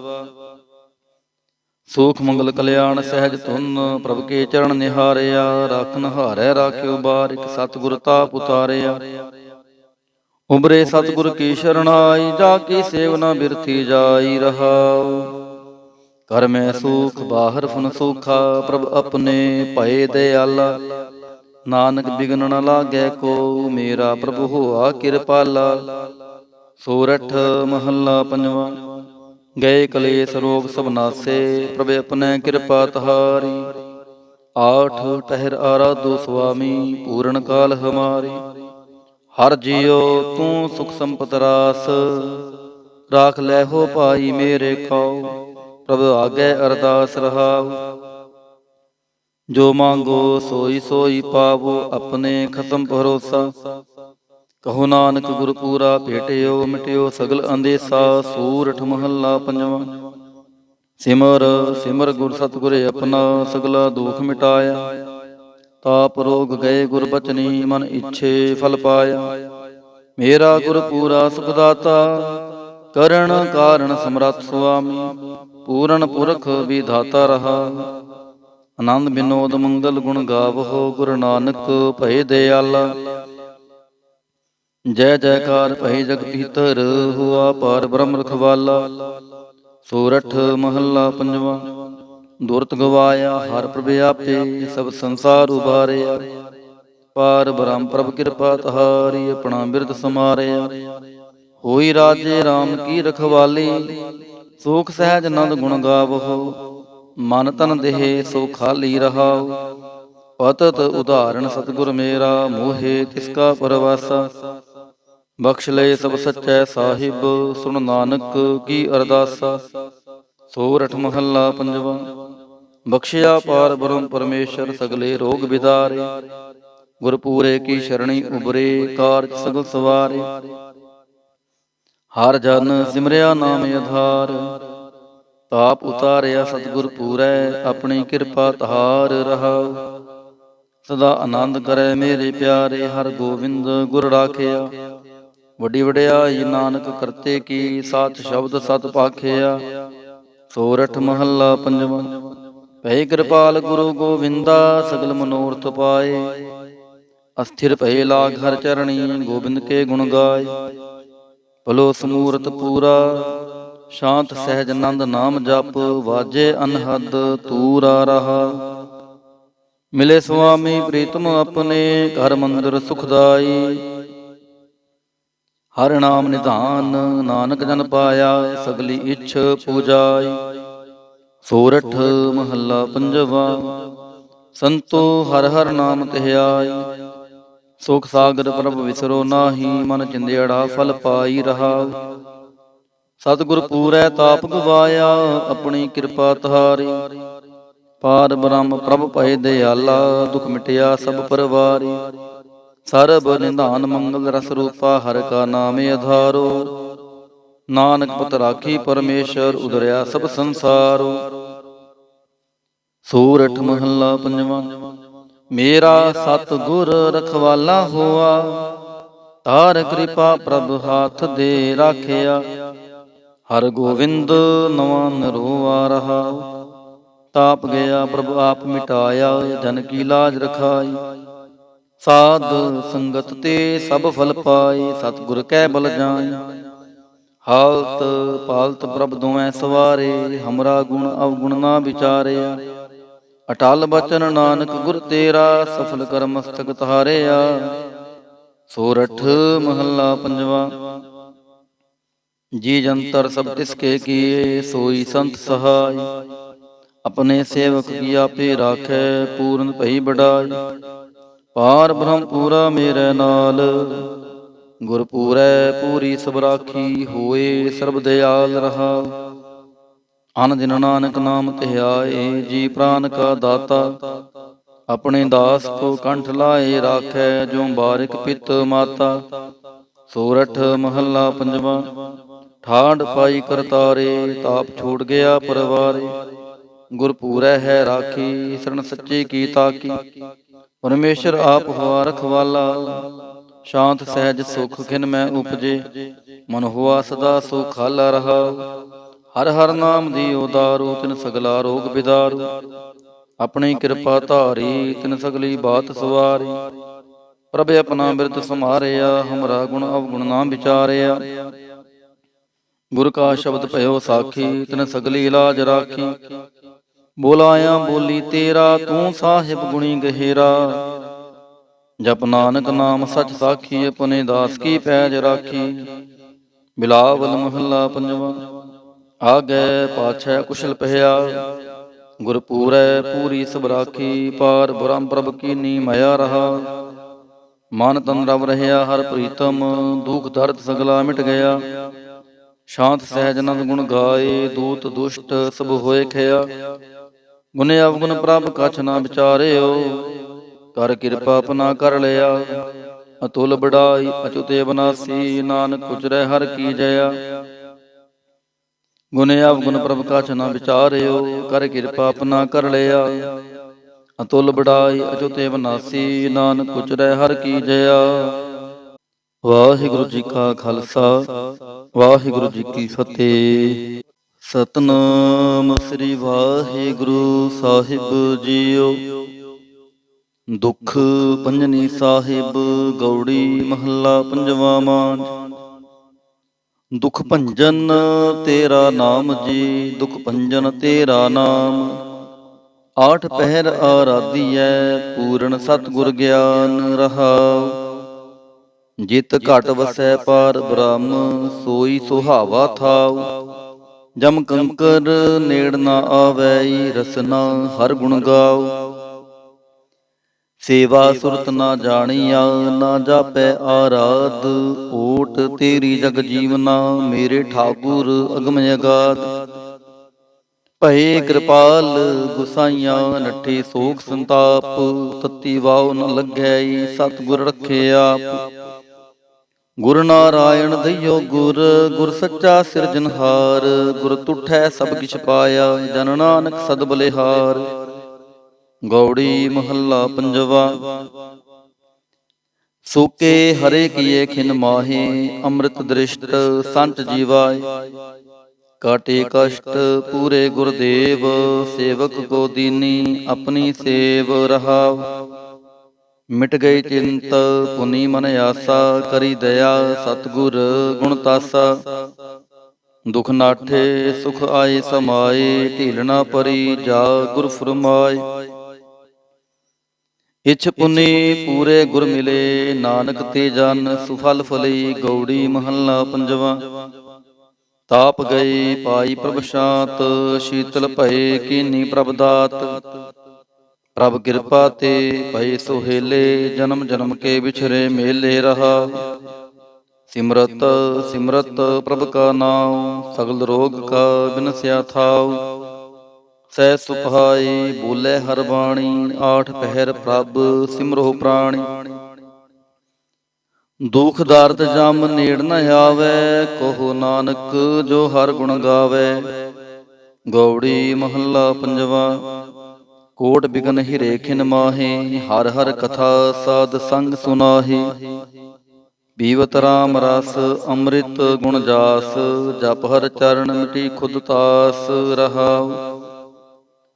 ਸੂਖ ਮੰਗਲ ਕਲਿਆਣ ਸਹਿਜ ਧੁਨ, ਪ੍ਰਭ ਕੇ ਚਰਨ ਨਿਹਾਰਿਆ। ਰਾਖਨ ਹਾਰੈ ਰਾਖਿਓ ਬਾਰਿਕ, ਸਤਿਗੁਰ ਤਾਪ ਉਤਾਰਿਆ। ਉਬਰੇ ਸਤਿਗੁਰ ਕੀ ਸ਼ਰਣਾਈ, ਜਾ ਕੀ ਸੇਵਨਾ ਬਿਰਥੀ ਜਾਈ ਰਹਾਉ। ਕਰ ਮੈਂ ਸੂਖ ਬਾਹਰ ਫੁਨ ਸੂਖਾ, ਪ੍ਰਭ ਆਪਣੇ ਭਏ ਦਇਆਲਾ। ਨਾਨਕ ਬਿਗਨ ਨ ਲਾਗੈ ਕੋ, ਮੇਰਾ ਪ੍ਰਭੁ ਹੋਆ ਕਿਰਪਾਲਾ। ਸੋਰਠ ਮਹੱਲਾ ਪੰਜਵਾ। ਗਏ ਕਲੇਸ਼ ਰੋਗ ਸਭ ਨਾਸੇ, ਪ੍ਰਭ ਆਪਣੇ ਕਿਰਪਾ ਤਹਾਰੀ। ਆਠ ਪਹਿਰ ਆਰਾਧੋ ਸੁਆਮੀ, ਪੂਰਨ ਕਾਲ ਹਮਾਰੀ। ਹਰ ਜੀਓ ਤੂੰ ਸੁਖ ਸੰਪਤ ਰਾਸ, ਰਾਖ ਲੈ ਹੋ ਭਾਈ ਮੇਰੇ ਕਉ। ਪ੍ਰਭ ਆਗੇ ਅਰਦਾਸ ਰਹਾਉ। ਜੋ ਮੰਗੋ ਸੋਈ ਸੋਈ ਪਾਵੋ, ਆਪਣੇ ਖਸਮ ਭਰੋਸਾ। ਕਹੋ ਨਾਨਕ ਗੁਰ ਪੂਰਾ ਭੇਟਿਓ, ਮਿਟਿਓ ਸਗਲ ਅੰਦੇਸਾ। ਸੂਰਠ ਮਹੱਲਾ ਪੰਜਵਾ। ਸਿਮਰ ਸਿਮਰ ਗੁਰ ਸਤਿਗੁਰ ਆਪਣਾ, ਸਗਲਾ ਦੁਖ ਮਿਟਾਇਆ। ਤਾਪ ਰੋਗ ਗਏ ਗੁਰ ਬਚਨੀ, ਮਨ ਇੱਛੇ ਫਲ ਪਾਇਆ। ਮੇਰਾ ਗੁਰ ਪੂਰਾ ਸੁਖ ਦਾਤਾ, ਕਰਨ ਕਾਰਨ ਸਮਰੱਥ ਸੁਆਮੀ। ਪੂਰਨ ਪੁਰਖ ਵਿਧਾਤਾ ਰਹਾ, ਆਨੰਦ ਬਿਨੋਦ ਮੰਗਲ ਗੁਣ ਗਾਵਹੁ। ਗੁਰੂ ਨਾਨਕ ਭਏ ਦਇਆਲਾ। ਜੈ ਜੈਕਾਰ ਭਈ ਜਗ ਪੀਤਰ, ਹੁਆ ਪਾਰ ਬ੍ਰਹਮ ਰਖਵਾਲਾ। ਸੋਰਠ ਮਹੱਲਾ ਪੰਜਵਾ। ਦੁਰਤ ਗਵਾਇਆ ਹਰ ਪ੍ਰਭ ਆਪੇ, ਸਭ ਸੰਸਾਰ ਉਬਾਰਿਆ। ਪਾਰ ਬ੍ਰਹਮ ਪ੍ਰਭ ਕਿਰਪਾ ਤਹਾਰੀ, ਆਪਣਾ ਬਿਰਦ ਸਮਾਰਿਆ। ਹੋਈ ਰਾਜੇ RAM ਕੀ ਰਖਵਾਲੀ, ਸੂਖ ਸਹਿਜ ਆਨੰਦ ਗੁਣ ਗਾਵਹੁ। ਮਨ ਤਨ ਦੇਹ ਸੋ ਖਾਲੀ ਰਹਾਉ। ਪਤਤ ਉਦਾਹਰਣ ਸਤਿਗੁਰ ਮੇਰਾ, ਮੋਹੇ ਤਿਸ ਕਾ ਪਰਵਾਸਾ। ਬਖਸ਼ ਲਏ ਸਭ ਸੱਚੈ ਸਾਹਿਬ, ਸੁਣ ਨਾਨਕ ਕੀ ਅਰਦਾਸਾ। ਸੋਰਠ ਮਹੱਲਾ ਪੰਜਵਾ। ਬਖਸ਼ਿਆ ਪਾਰ ਬ੍ਰਹਮ ਪਰਮੇਸ਼ਰ, ਸਗਲੇ ਰੋਗ ਵਿਦਾਰੇ। ਗੁਰ ਪੂਰੇ ਕੀ ਸ਼ਰਣੀ ਉਬਰੇ, ਕਾਰਜ ਸਗਲ ਸਵਾਰੇ। ਹਰ ਜਨ ਸਿਮਰਿਆ ਨਾਮ ਆਧਾਰ, ਤਾਪ ਉਤਾਰਿਆ ਸਤਿਗੁਰ ਪੂਰੈ। ਆਪਣੀ ਕਿਰਪਾ ਤਹਾਰ ਰਹਾਉ। ਸਦਾ ਆਨੰਦ ਕਰੈ ਮੇਰੇ ਪਿਆਰੇ, ਹਰ ਗੋਬਿੰਦ ਗੁਰ ਰਾਖਿਆ। ਵੱਡੀ ਵਡਿਆਈ ਨਾਨਕ ਕਰਤੇ ਕੀ, ਸਾਚ ਸ਼ਬਦ ਸਤ ਭਾਖਿਆ। ਸੋਰਠ ਮਹੱਲਾ ਪੰਜਵਾ। ਭਏ ਕਿਰਪਾਲ ਗੁਰੂ ਗੋਬਿੰਦਾ, ਸਗਲ ਮਨੋਰਥ ਪਾਏ। ਅਸਥਿਰ ਭਏ ਲਾਗ ਹਰ ਚਰਣੀ, ਗੋਬਿੰਦ ਕੇ ਗੁਣ ਗਾਏ। ਭਲੋ ਸਮੂਰਤ ਪੂਰਾ ਸ਼ਾਂਤ ਸਹਿਜ ਆਨੰਦ ਨਾਮ ਜਪ, ਵਾਜੇ ਅਨਹਦ ਤੂਰਾ ਰਹਾ। ਮਿਲੇ ਸੁਆਮੀ ਪ੍ਰੀਤਮ ਆਪਣੇ, ਘਰ ਮੰਦਰ ਸੁਖਦਾਈ। ਹਰਿ ਨਾਮ ਨਿਧਾਨ, ਨਾਨਕ ਜਨ ਪਾਇਆ, ਸਗਲੀ ਇੱਛ ਪੂਜਾਈ। ਸੋਰਠ ਮਹੱਲਾ ਪੰਜਵਾ। ਸੰਤੋ ਹਰਿ ਹਰਿ ਨਾਮ ਧਿਆਈ, ਸੁਖ ਸਾਗਰ ਪ੍ਰਭ ਵਿਸਰੋ ਨਾਹੀ, ਮਨ ਚਿੰਦਿਆੜਾ ਫਲ ਪਾਈ ਰਹਾ। ਸਤਿਗੁਰ ਪੂਰੈ ਤਾਪ ਗਵਾਇਆ, ਆਪਣੀ ਕਿਰਪਾ ਤੁਹਾਰੀ। ਪਾਰ ਬ੍ਰਹਮ ਪ੍ਰਭ ਭਏ ਦਿਆਲਾ, ਦੁਖ ਮਿਟਿਆ ਸਭ ਪਰਵਾਰੀ। ਸਰਬ ਨਿਧਾਨ ਮੰਗਲ ਰਸ ਰੂਪਾ, ਹਰਿ ਕਾ ਨਾਮ ਆਧਾਰੋ। ਨਾਨਕ ਪਤ ਰਾਖੀ ਪਰਮੇਸ਼ਰ, ਉਦਰਿਆ ਸਭ ਸੰਸਾਰੋ। ਸੋਰਠ ਮਹੱਲਾ ਪੰਜਵਾ। ਮੇਰਾ ਸਤਿਗੁਰ ਰਖਵਾਲਾ ਹੋਆ, ਤਾਰ ਕਿਰਪਾ ਪ੍ਰਭ ਹਾਥ ਦੇ ਰਾਖਿਆ। ਹਰਿ ਗੋਬਿੰਦ ਨਵਾਂ ਨਰੋਆ ਰਹਾ, ਤਾਪ ਗਿਆ ਪ੍ਰਭ ਆਪ ਮਿਟਾਇਆ, ਜਨ ਕੀ ਲਾਜ ਰਖਾਈ। ਸਾਧ ਸੰਗਤ ਤੇ ਸਭ ਫਲ ਪਾਏ, ਸਤਿਗੁਰ ਕੈ ਬਲ ਜਾਈ। ਹਾਲਤ ਪਾਲਤ ਪ੍ਰਭ ਦੋਵੇਂ ਸਵਾਰੇ, ਹਮਰਾ ਗੁਣ ਅਵਗੁਣ ਨਾ ਵਿਚਾਰਿਆ। ਅਟਲ ਬਚਨ ਨਾਨਕ ਗੁਰ ਤੇਰਾ, ਸਫਲ ਕਰ ਮਸਤਕ ਤਾਰਿਆ। ਸੋਰਠ ਮਹੱਲਾ ਪੰਜਵਾ। ਜੀ ਜੰਤਰ ਸਭ ਤਿਸਕੇ ਕੀਏ, ਸੋਈ ਸੰਤ ਸਹਾਈ। ਆਪਣੇ ਸੇਵਕ ਕੀ ਆਪੇ ਰਾਖੈ, ਪੂਰਨ ਭਈ ਬੜਾਈ। ਪਾਰ ਬ੍ਰਹਮ ਪੂਰਾ ਮੇਰੇ ਨਾਲ, ਗੁਰ ਪੂਰੈ ਪੂਰੀ ਸਭ ਰਾਖੀ। ਹੋਏ ਸਰਬ ਦਿਆਲ ਰਹਾ, ਅਨ ਦਿਨ ਨਾਨਕ ਨਾਮ ਧਿਆਏ। ਜੀ ਪ੍ਰਾਨ ਕਾ ਦਾਤਾ, ਆਪਣੇ ਦਾਸ ਕੋ ਕੰਠ ਲਾਏ ਰਾਖੈ, ਜੋ ਬਾਰਿਕ ਪਿਤ ਮਾਤਾ। ਸੋਰਠ ਮਹੱਲਾ ਪੰਜਵਾ। ਠਾੜ ਪਾਈ ਕਰਤਾਰੇ, ਤਾਪ ਛੋੜ ਗਿਆ ਪਰਵਾਰੇ। ਗੁਰ ਪੂਰੈ ਹੈ ਰਾਖੀ, ਸਰਣ ਸੱਚੇ ਕੀ ਤਾਕੀ। ਪਰਮੇਸ਼ਰ ਆਪ ਹੋਆ ਰਖਵਾਲਾ, ਸ਼ਾਂਤ ਸਹਿਜ ਸੁਖ ਖਿਨ ਮੈਂ ਉਪਜੇ। ਮਨ ਹੋਆ ਸਦਾ ਸੁਖਾਲਾ ਰਹਾ, ਹਰਿ ਹਰਿ ਨਾਮ ਦੀਓ ਦਾਰੂ। ਤਿਨ ਸਗਲਾ ਰੋਗ ਬਿਦਾਰੂ, ਆਪਣੀ ਕਿਰਪਾ ਧਾਰੀ। ਤਿਨ ਸਗਲੀ ਬਾਤ ਸਵਾਰੀ। ਪ੍ਰਭ ਆਪਣਾ ਬਿਰਦ ਸਮਾਰਿਆ, ਹਮਰਾ ਗੁਣ ਅਵਗੁਣ ਨਾ ਵਿਚਾਰਿਆ। ਗੁਰ ਕਾ ਸ਼ਬਦ ਭਇਓ ਸਾਖੀ, ਤਿਨ ਸਗਲੀ ਇਲਾਜ ਰਾਖੀ। ਬੋਲਾਇਆ ਬੋਲੀ ਤੇਰਾ, ਤੂੰ ਸਾਹਿਬ ਗੁਣੀ ਗਹਿਰਾ। ਜਪ ਨਾਨਕ ਨਾਮ ਸਚ ਸਾਖੀ, ਆਪਣੇ ਦਾਸ ਕੀ ਪੈਜ ਰਾਖੀ। ਬਿਲਾਵਲ ਮਹੱਲਾ ਪੰਜਵਾ। ਆਗੈ ਪਾਛੈ ਕੁਸ਼ਲ ਪਹਿਆ, ਗੁਰ ਪੂਰੈ ਪੂਰੀ ਸਭ ਰਾਖੀ। ਪਾਰ ਬ੍ਰਹਮ ਪ੍ਰਭ ਕੀਨੀ ਮਾਇਆ ਰਹਾ, ਮਨ ਤਨ ਰਵ ਰਹਿਆ ਹਰਿ ਪ੍ਰੀਤਮ। ਦੁਖ ਦਰਦ ਸਗਲਾ ਮਿਟ ਗਿਆ, ਸ਼ਾਂਤ ਸਹਿਜ ਆਨੰਦ ਗੁਣ ਗਾਏ। ਦੂਤ ਦੁਸ਼ਟ ਸਭ ਹੋਏ ਖਿਆ, ਗੁਣ ਅਵਗੁਣ ਪ੍ਰਭ ਕਛ ਨਾ ਵਿਚਾਰਿਓ। ਕਰ ਕਿਰਪਾ ਆਪਣਾ ਕਰ ਲਿਆ, ਅਤੁਲ ਬੜਾਈ ਅਚੁਤ ਅਬਨਾਸੀ। ਨਾਨਕ ਉਚਰੈ ਹਰਿ ਕੀ ਜਇਆ, ਗੁਣ ਅਵਗੁਣ ਪ੍ਰਭ ਕਛ ਨਾ ਵਿਚਾਰਿਓ। ਕਰ ਕਿਰਪਾ ਆਪਣਾ ਕਰ ਲਿਆ, ਅਤੁਲ ਬੜਾਈ ਅਚੁਤ ਅਬਨਾਸੀ। ਨਾਨਕ ਉਚਰੈ ਹਰਿ ਕੀ ਜਇਆ। ਵਾਹਿਗੁਰੂ ਜੀ ਕਾ ਖਾਲਸਾ, ਵਾਹਿਗੁਰੂ ਜੀ ਕੀ ਫਤਿਹ। ਸਤਿਨਾਮ ਸ੍ਰੀ ਵਾਹਿਗੁਰੂ ਸਾਹਿਬ ਜੀਓ। ਦੁਖ ਪੰਜਨੀ ਸਾਹਿਬ ਗੌੜੀ ਮਹੱਲਾ ਪੰਜਵਾ ਮਾਝ। ਦੁਖ ਭੰਜਨ ਤੇਰਾ ਨਾਮ ਜੀ, ਦੁਖ ਭੰਜਨ ਤੇਰਾ ਨਾਮ। ਆਠ ਪਹਿਰ ਆਰਾਧੀਐ, ਪੂਰਨ ਸਤਿਗੁਰ ਗਿਆਨ ਰਹਾਉ। ਜਿਤ ਘਟ ਵਸੈ ਪਾਰ ਬ੍ਰਹਮ, ਸੋਈ ਸੁਹਾਵਾ ਥਾਉ। ਜਮ ਕੰਕਰ ਨੇੜ ਨਾ ਆਵੈ, ਰਸਨਾ ਹਰ ਗੁਣ ਗਾਉ। ਸੇਵਾ ਸੁਰਤ ਨਾ ਜਾਣੀਆ, ਨਾ ਜਾਪੈ ਆਰਾਧ। ਓਟ ਤੇਰੀ ਜਗ ਜੀਵਨਾ, ਮੇਰੇ ਠਾਕੁਰ ਅਗਮ ਅਗਾਧ। ਭਏ ਕਿਰਪਾਲ ਗੁਸਾਈਆਂ, ਨੱਠੇ ਸੋਖ ਸੰਤਾਪ। ਤਤੀ ਵਾਉ ਨ ਲੱਗੈ, ਸਤਿਗੁਰ ਰਖੇ ਆਪ। ਗੁਰ ਨਾਰਾਇਣ ਦਈਓ ਗੁਰ, ਗੁਰ ਸੱਚਾ ਸਿਰਜਨਹਾਰ। ਗੁਰ ਤੁਠੈ ਸਭ ਕਿਛ ਪਾਇਆ, ਜਨ ਨਾਨਕ ਸਦ ਬਲਿਹਾਰ। ਗੌੜੀ ਮਹੱਲਾ ਪੰਜਵਾ। ਸੋਕੇ ਹਰੇ ਕੀਏ ਖਿਨ ਮਾਹੇ, ਅੰਮ੍ਰਿਤ ਦ੍ਰਿਸ਼ਟ ਸੰਚ ਜੀਵਾਏ। ਕਾਟੇ ਕਸ਼ਟ ਪੂਰੇ ਗੁਰਦੇਵ, ਸੇਵਕ ਕੋ ਦੀਨੀ ਆਪਣੀ ਸੇਵ ਰਹਾਉ। ਮਿਟ ਗਈ ਚਿੰਤ ਪੁਨੀ ਮਨ ਆਸਾ, ਕਰੀ ਦਇਆ ਸਤਿਗੁਰ ਗੁਣ ਤਾਸਾ। ਦੁਖ ਨਾਠੇ ਸੁਖ ਆਏ ਸਮਾਏ, ਢੀਲ ਨਾ ਪਰੀ ਜਾ ਗੁਰ ਫਰਮਾਏ। ਇਛ ਪੁਨੀ ਪੂਰੇ ਗੁਰ ਮਿਲੇ, ਨਾਨਕ ਤੇ ਜਨ ਸੁਫਲ ਫਲੀ। ਗਉੜੀ ਮਹੱਲਾ ਪੰਜਵਾ। ਤਾਪ ਗਏ ਪਾਈ ਪ੍ਰਭ ਸ਼ਾਂਤ, ਸ਼ੀਤਲ ਭਏ ਕੀਨੀ ਪ੍ਰਭ ਦਾਤ। ਪ੍ਰਭ ਕਿਰਪਾ ਤੇ ਭਏ ਸੁਹੇਲੇ, ਜਨਮ ਜਨਮ ਕੇ ਵਿਛਰੇ ਮੇਲੇ ਰਹਾ। ਸਿਮਰਤ ਸਿਮਰਤ ਪ੍ਰਭ ਕਾ ਨਾਉ, ਸਗਲ ਰੋਗ ਕਾ ਬਿਨਸਿਆ ਥਾਉ। ਸਹਿ ਸੁਭਾਈ ਬੋਲੇ ਹਰ ਬਾਣੀ, ਆਠ ਪਹਿਰ ਪ੍ਰਭ ਸਿਮਰੋ ਪ੍ਰਾਣੀ। ਦੁਖ ਦਰਦ ਜਮ ਨੇੜ ਨ ਆਵੈ, ਕਹੋ ਨਾਨਕ ਜੋ ਹਰ ਗੁਣ ਗਾਵੈ। ਗਉੜੀ ਮਹੱਲਾ ਪੰਜਵਾ। ਕੋਟ ਬਿਗਨ ਹਿਰੇ ਖਿਨ ਮਾਹੀ, ਹਰ ਹਰ ਕਥਾ ਸਾਧ ਸੰਗ ਸੁਨਾਹੀ। ਪੀਵਤ ਰਾਮ ਰਸ ਅੰਮ੍ਰਿਤ ਗੁਣ ਜਾਸ, ਜਪ ਹਰ ਚਰਨ ਮਿਟੀ ਖੁਦ ਤਾਸ ਰਹਾਉ।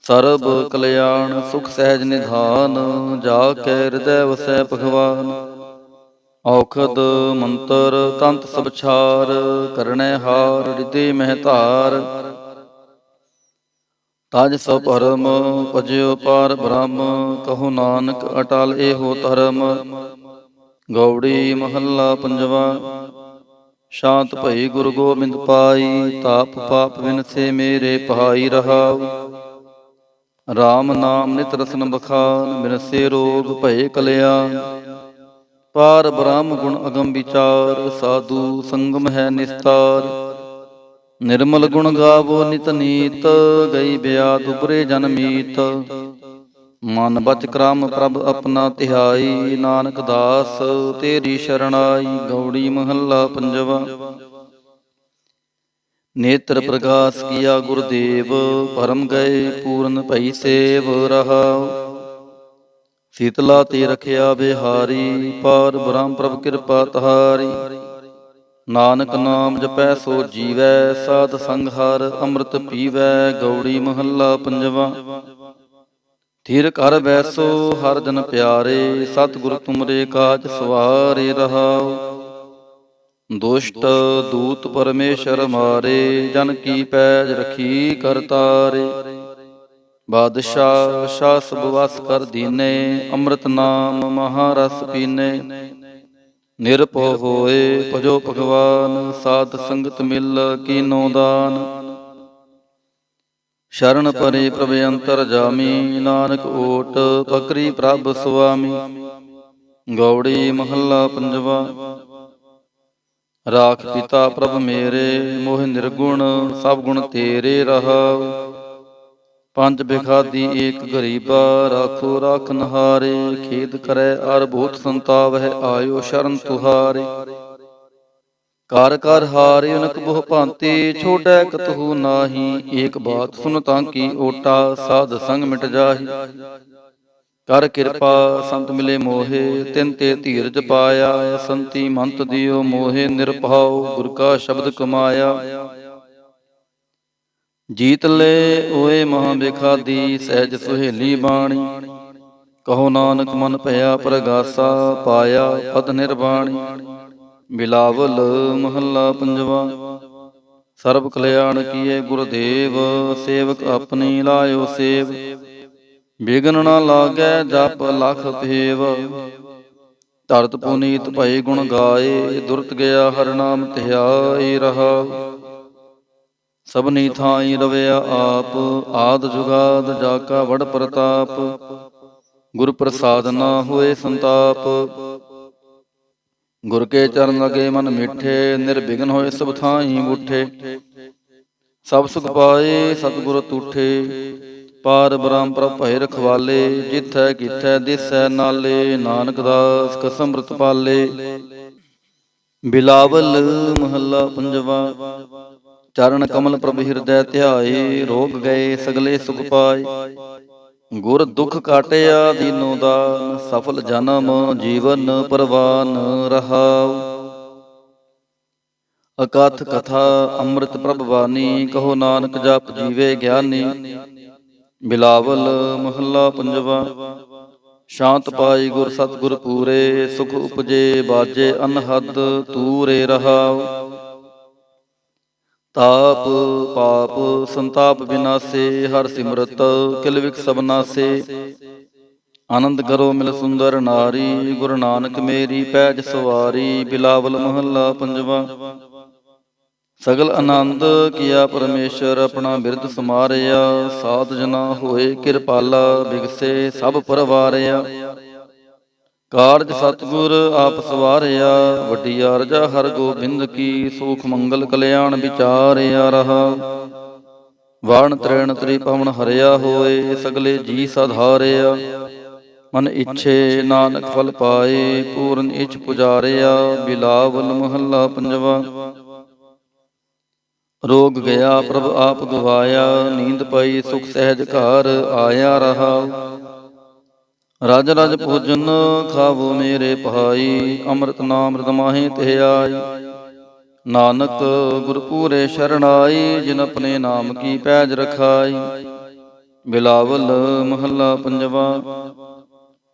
ਸਰਬ ਕਲਿਆਣ ਸੁਖ ਸਹਿਜ ਨਿਧਾਨ, ਜਾ ਕੈ ਹਿਰਦੈ ਵਸੈ ਭਗਵਾਨ। ਔਖਦ ਮੰਤਰ ਤੰਤ ਸਭ ਛਾਰ, ਕਰਨੈ ਹਾਰ ਹਿਰਦੇ ਮਹਿ ਧਾਰ। ਤਜ ਸੋ ਭਰਮ ਭਜਿਓ ਪਾਰ ਬ੍ਰਹਮ, ਕਹੋ ਨਾਨਕ ਅਟਲ ਏਹੋ ਧਰਮ। ਗਉੜੀ ਮਹੱਲਾ ਪੰਜਵਾ। ਸ਼ਾਂਤ ਭਈ ਗੁਰੂ ਗੋਬਿੰਦ ਪਾਈ, ਤਾਪ ਪਾਪ ਵਿਨਸੇ ਮੇਰੇ ਭਾਈ ਰਹਾਉ। ਰਾਮ ਨਾਮ ਨਿਤ ਰਸਨ ਬਖਾਨ, ਬਿਨਸੇ ਰੋਗ ਭਏ ਕਲਿਆਣ। ਪਾਰ ਬ੍ਰਹਮ ਗੁਣ ਅਗਮ ਵਿਚਾਰ, ਸਾਧੂ ਸੰਗਮ ਹੈ ਨਿਸਤਾਰ। ਨਿਰਮਲ ਗੁਣ ਗਾਵੋ ਨਿਤ ਨੀਤ, ਗਈ ਬਿਆਦ ਉਪਰੇ ਜਨ ਮੀਤ। ਮਨ ਬਚ ਕਰਮ ਪ੍ਰਭ ਆਪਣਾ ਧਿਆਈ, ਨਾਨਕ ਦਾਸ ਤੇਰੀ ਸ਼ਰਣਾਈ। ਗਉੜੀ ਮਹੱਲਾ ਪੰਜਵਾ। ਨੇਤਰ ਪ੍ਰਗਾਸ ਕੀਆ ਗੁਰਦੇਵ, ਭਰਮ ਗਏ ਪੂਰਨ ਭਈ ਸੇਵ ਰਹਾਉ। ਸੀਤਲਾ ਤੇ ਰਖਿਆ ਬਿਹਾਰੀ, ਪਾਰ ਬ੍ਰਹਮ ਪ੍ਰਭ ਕਿਰਪਾ ਤਹਾਰੀ। ਨਾਨਕ ਨਾਮ ਜਪੈ ਸੋ ਜੀਵੈ, ਸਾਧ ਸੰਗ ਹਰ ਅੰਮ੍ਰਿਤ ਪੀਵੈ। ਗਉੜੀ ਮਹੱਲਾ ਪੰਜਵਾ। ਥਿਰ ਘਰ ਬੈਸੋ ਹਰ ਜਨ ਪਿਆਰੇ, ਸਤਿਗੁਰ ਤੁਮਰੇ ਕਾਜ ਸਵਾਰੇ ਰਹਾਉ। ਦੁਸ਼ਟ ਦੂਤ ਪਰਮੇਸ਼ਰ ਮਾਰੇ, ਜਨ ਕੀ ਪੈਜ ਰਖੀ ਕਰਤਾਰੇ। ਬਾਦਸ਼ਾਹ ਸ਼ਾਹ ਸਭ ਵਸ ਕਰ ਦੀਨੇ, ਅੰਮ੍ਰਿਤ ਨਾਮ ਮਹਾਰਸ ਪੀਨੇ। ਨਿਰਭਉ ਹੋਏ ਭਜੋ ਭਗਵਾਨ, ਸਾਧ ਸੰਗਤ ਮਿਲ ਕੀਨੋ ਦਾਨ। ਸ਼ਰਨ ਪਰੇ ਪ੍ਰਭ ਅੰਤਰ ਜਾਮੀ, ਨਾਨਕ ਓਟ ਪਕਰੀ ਪ੍ਰਭ ਸੁਆਮੀ। ਗਉੜੀ ਮਹੱਲਾ ਪੰਜਵਾ। ਰਾਖ ਪਿਤਾ ਪ੍ਰਭ ਮੇਰੇ, ਮੋਹਿ ਨਿਰਗੁਣ ਸਭ ਗੁਣ ਤੇਰੇ ਰਹਾਉ। ਪੰਜ ਬਿਖਾਦੀ ਏਕ ਗਰੀਬਾ, ਰਾਖੋ ਰਾਖਨਹਾਰੇ। ਖੇਦ ਕਰੈ ਅਰ ਬਹੁਤ ਸੰਤਾਵਹਿ, ਆਇਓ ਸ਼ਰਨ ਤੁਹਾਰੇ। ਕਰ ਕਰ ਹਾਰਿ ਅਨਕ ਬਹੁ ਭਾਂਤੀ, ਛੋੜੈ ਕਤਹੂ ਨਾਹੀ। ਏਕ ਬਾਤ ਸੁਨ ਤਾਂ ਕੀ ਓਟਾ, ਸਾਧ ਸੰਗ ਮਿਟ ਜਾਹੀ। ਕਰ ਕਿਰਪਾ ਸੰਤ ਮਿਲੇ ਮੋਹੇ, ਤਿਨ ਤੇ ਧੀਰਜ ਪਾਇਆ। ਸੰਤੀ ਮੰਤ ਦਿਓ ਮੋਹੇ, ਨਿਰਭਉ ਗੁਰ ਕਾ ਸ਼ਬਦ ਕਮਾਇਆ। ਜੀਤ ਲੈ ਓਏ ਮਹਾ ਬਿਖਾਦੀ, ਸਹਿਜ ਸੁਹੇਲੀ ਬਾਣੀ। ਕਹੋ ਨਾਨਕ ਮਨ ਭਇਆ ਪ੍ਰਗਾਸਾ, ਪਾਇਆ ਪਦ ਨਿਰਵਾਣੀ। ਬਿਲਾਵਲ ਮਹੱਲਾ ਪੰਜਵਾ। ਸਰਬ ਕਲਿਆਣ ਕੀਏ ਗੁਰਦੇਵ, ਸੇਵਕ ਆਪਣੀ ਲਾਇਓ ਸੇਵ। ਬਿਘਨ ਨਾ ਲਾਗੈ ਜਪ ਲਖ ਭੇਵ, ਧਰਤ ਪੁਨੀਤ ਭਏ ਗੁਣ ਗਾਏ। ਦੁਰਤ ਗਿਆ ਹਰਿ ਨਾਮ ਧਿਆਏ ਰਹਾਉ। ਸਭਨੀ ਥਾਈ ਰਵਿਆ ਆਪ, ਆਦ ਜੁਗਾਦ ਜਾ ਕਾ ਵਡ ਪ੍ਰਤਾਪ। ਗੁਰ ਪ੍ਰਸਾਦ ਨਾ ਹੋਏ ਸੰਤਾਪ, ਗੁਰ ਕੇ ਚਰਨ ਲਗੇ ਮਨ ਮਿੱਠੇ। ਨਿਰਬਿਘਨ ਹੋਏ ਸਭ ਥਾਈ ਬੂਠੇ, ਸਭ ਸੁਖ ਪਾਏ ਸਤਿਗੁਰ ਤੂਠੇ। ਪਾਰ ਬ੍ਰਹਮ ਪ੍ਰਭ ਭਏ ਰਖਵਾਲੇ, ਜਿਥੈ ਕਿਥੈ ਦਿਸੈ ਨਾਲੇ। ਨਾਨਕ ਦਾਸ ਕਸਮ ਅੰਮ੍ਰਿਤ ਪਾਲੇ। ਬਿਲਾਵਲ ਮਹੱਲਾ ਪੰਜਵਾ। ਚਰਨ ਕਮਲ ਪ੍ਰਭ ਹਿਰਦੈ ਧਿਆਏ, ਰੋਗ ਗਏ ਸਗਲੇ ਸੁਖ ਪਾਏ। ਗੁਰ ਦੁਖ ਕਾਟਿਆ ਦੀਨੋ ਦਾਨ, ਸਫਲ ਜਨਮ ਜੀਵਨ ਪਰਵਾਨ ਰਹਾਉ। ਅਕਥ ਕਥਾ ਅੰਮ੍ਰਿਤ ਪ੍ਰਭ ਬਾਣੀ, ਕਹੋ ਨਾਨਕ ਜਪ ਜੀਵੇ ਗਿਆਨੀ। ਬਿਲਾਵਲ ਮਹੱਲਾ ਪੰਜਵਾ। ਸ਼ਾਂਤ ਪਾਈ ਗੁਰ ਸਤਿਗੁਰ ਪੂਰੇ, ਸੁਖ ਉਪਜੇ ਬਾਜੇ ਅਨਹਦ ਤੂਰੇ ਰਹਾਉ। ਤਾਪ ਪਾਪ ਸੰਤਾਪ ਵਿਨਾਸੇ, ਹਰ ਸਿਮਰਤ ਕਿਲ ਵਿਖ ਸਭ ਨਾਸੇ। ਆਨੰਦ ਕਰੋ ਮਿਲ ਸੁੰਦਰ ਨਾਰੀ, ਗੁਰੂ ਨਾਨਕ ਮੇਰੀ ਪੈਜ ਸਵਾਰੀ। ਬਿਲਾਵਲ ਮਹੱਲਾ ਪੰਜਵਾ। ਸਗਲ ਆਨੰਦ ਕੀਆ ਪਰਮੇਸ਼ਰ, ਆਪਣਾ ਬਿਰਦ ਸਮਾਰਿਆ। ਸਾਧ ਜਨਾ ਹੋਏ ਕਿਰਪਾਲਾ, ਬਿਗਸੇ ਸਭ ਪਰਵਾਰਿਆ। ਕਾਰਜ ਸਤਿਗੁਰ ਆਪ ਸਵਾਰਿਆ, ਵੱਡੀ ਅਰਜਾ ਹਰ ਗੋਬਿੰਦ ਕੀ। ਸੂਖ ਮੰਗਲ ਕਲਿਆਣ ਵਿਚਾਰਿਆ ਰਹਾ। ਵਾਣ ਤ੍ਰੈਣ ਤ੍ਰਿਭਵਨ ਹਰਿਆ ਹੋਏ, ਸਗਲੇ ਜੀ ਸਧਾਰਿਆ। ਮਨ ਇੱਛੇ ਨਾਨਕ ਫਲ ਪਾਏ, ਪੂਰਨ ਇੱਛ ਪੁਜਾਰਿਆ। ਬਿਲਾਵਲ ਮਹੱਲਾ ਪੰਜਵਾ। ਰੋਗ ਗਿਆ ਪ੍ਰਭ ਆਪ ਗਵਾਇਆ, ਨੀਂਦ ਪਈ ਸੁਖ ਸਹਿਜ ਘਰ ਆਇਆ ਰਹਾ। ਰਜ ਰਜ ਭੋਜਨ ਖਾਵੋ ਮੇਰੇ ਭਾਈ, ਅੰਮ੍ਰਿਤ ਨਾਮ ਰਿਦ ਮਾਹੀ ਤੇ ਆਈ। ਨਾਨਕ ਗੁਰ ਪੂਰੇ ਸ਼ਰਣਾਈ, ਜਿਨ ਆਪਣੇ ਨਾਮ ਕੀ ਪੈਜ ਰਖਾਈ। ਬਿਲਾਵਲ ਮਹੱਲਾ ਪੰਜਵਾ।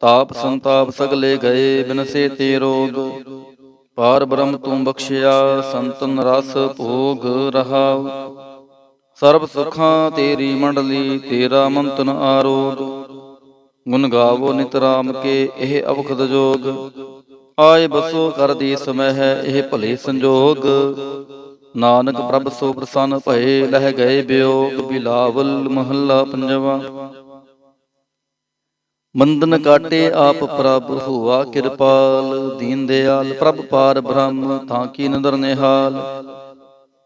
ਤਾਪ ਸੰਤਾਪ ਸਗਲੇ ਗਏ, ਬਿਨਸੇ ਤੇ ਰੋਗ। ਪਾਰ ਬ੍ਰਹਮ ਤੂੰ ਬਖਸ਼ਿਆ, ਸੰਤਨ ਰਸ ਭੋਗ ਰਹਾਉ। ਸਰਬ ਸੁਖਾਂ ਤੇਰੀ ਮੰਡਲੀ, ਤੇਰਾ ਮੰਤਨ ਆਰੋਗ। ਗੁਣ ਗਾਵੋ ਨਿਤ ਰਾਮ ਕੇ, ਇਹ ਅਵਖਦ ਜੋਗ। ਆਏ ਬਸੋ ਕਰ ਦੀਸ ਮਹਿ, ਇਹ ਭਲੇ ਸੰਜੋਗ। ਨਾਨਕ ਪ੍ਰਭ ਸੋ ਪ੍ਰਸੰਨ ਭਏ, ਲਹਿ ਗਏ ਬਿਯੋਗ। ਬਿਲਾਵਲ ਮਹੱਲਾ ਪੰਜਵਾ। ਬੰਧਨ ਕਾਟੇ ਆਪ ਪ੍ਰਭ, ਹੋਆ ਕਿਰਪਾਲ। ਦੀਨ ਦਿਆਲ ਪ੍ਰਭ ਪਾਰ ਬ੍ਰਹਮ, ਤਾਂ ਕੀ ਨਦਰ ਨਿਹਾਲ।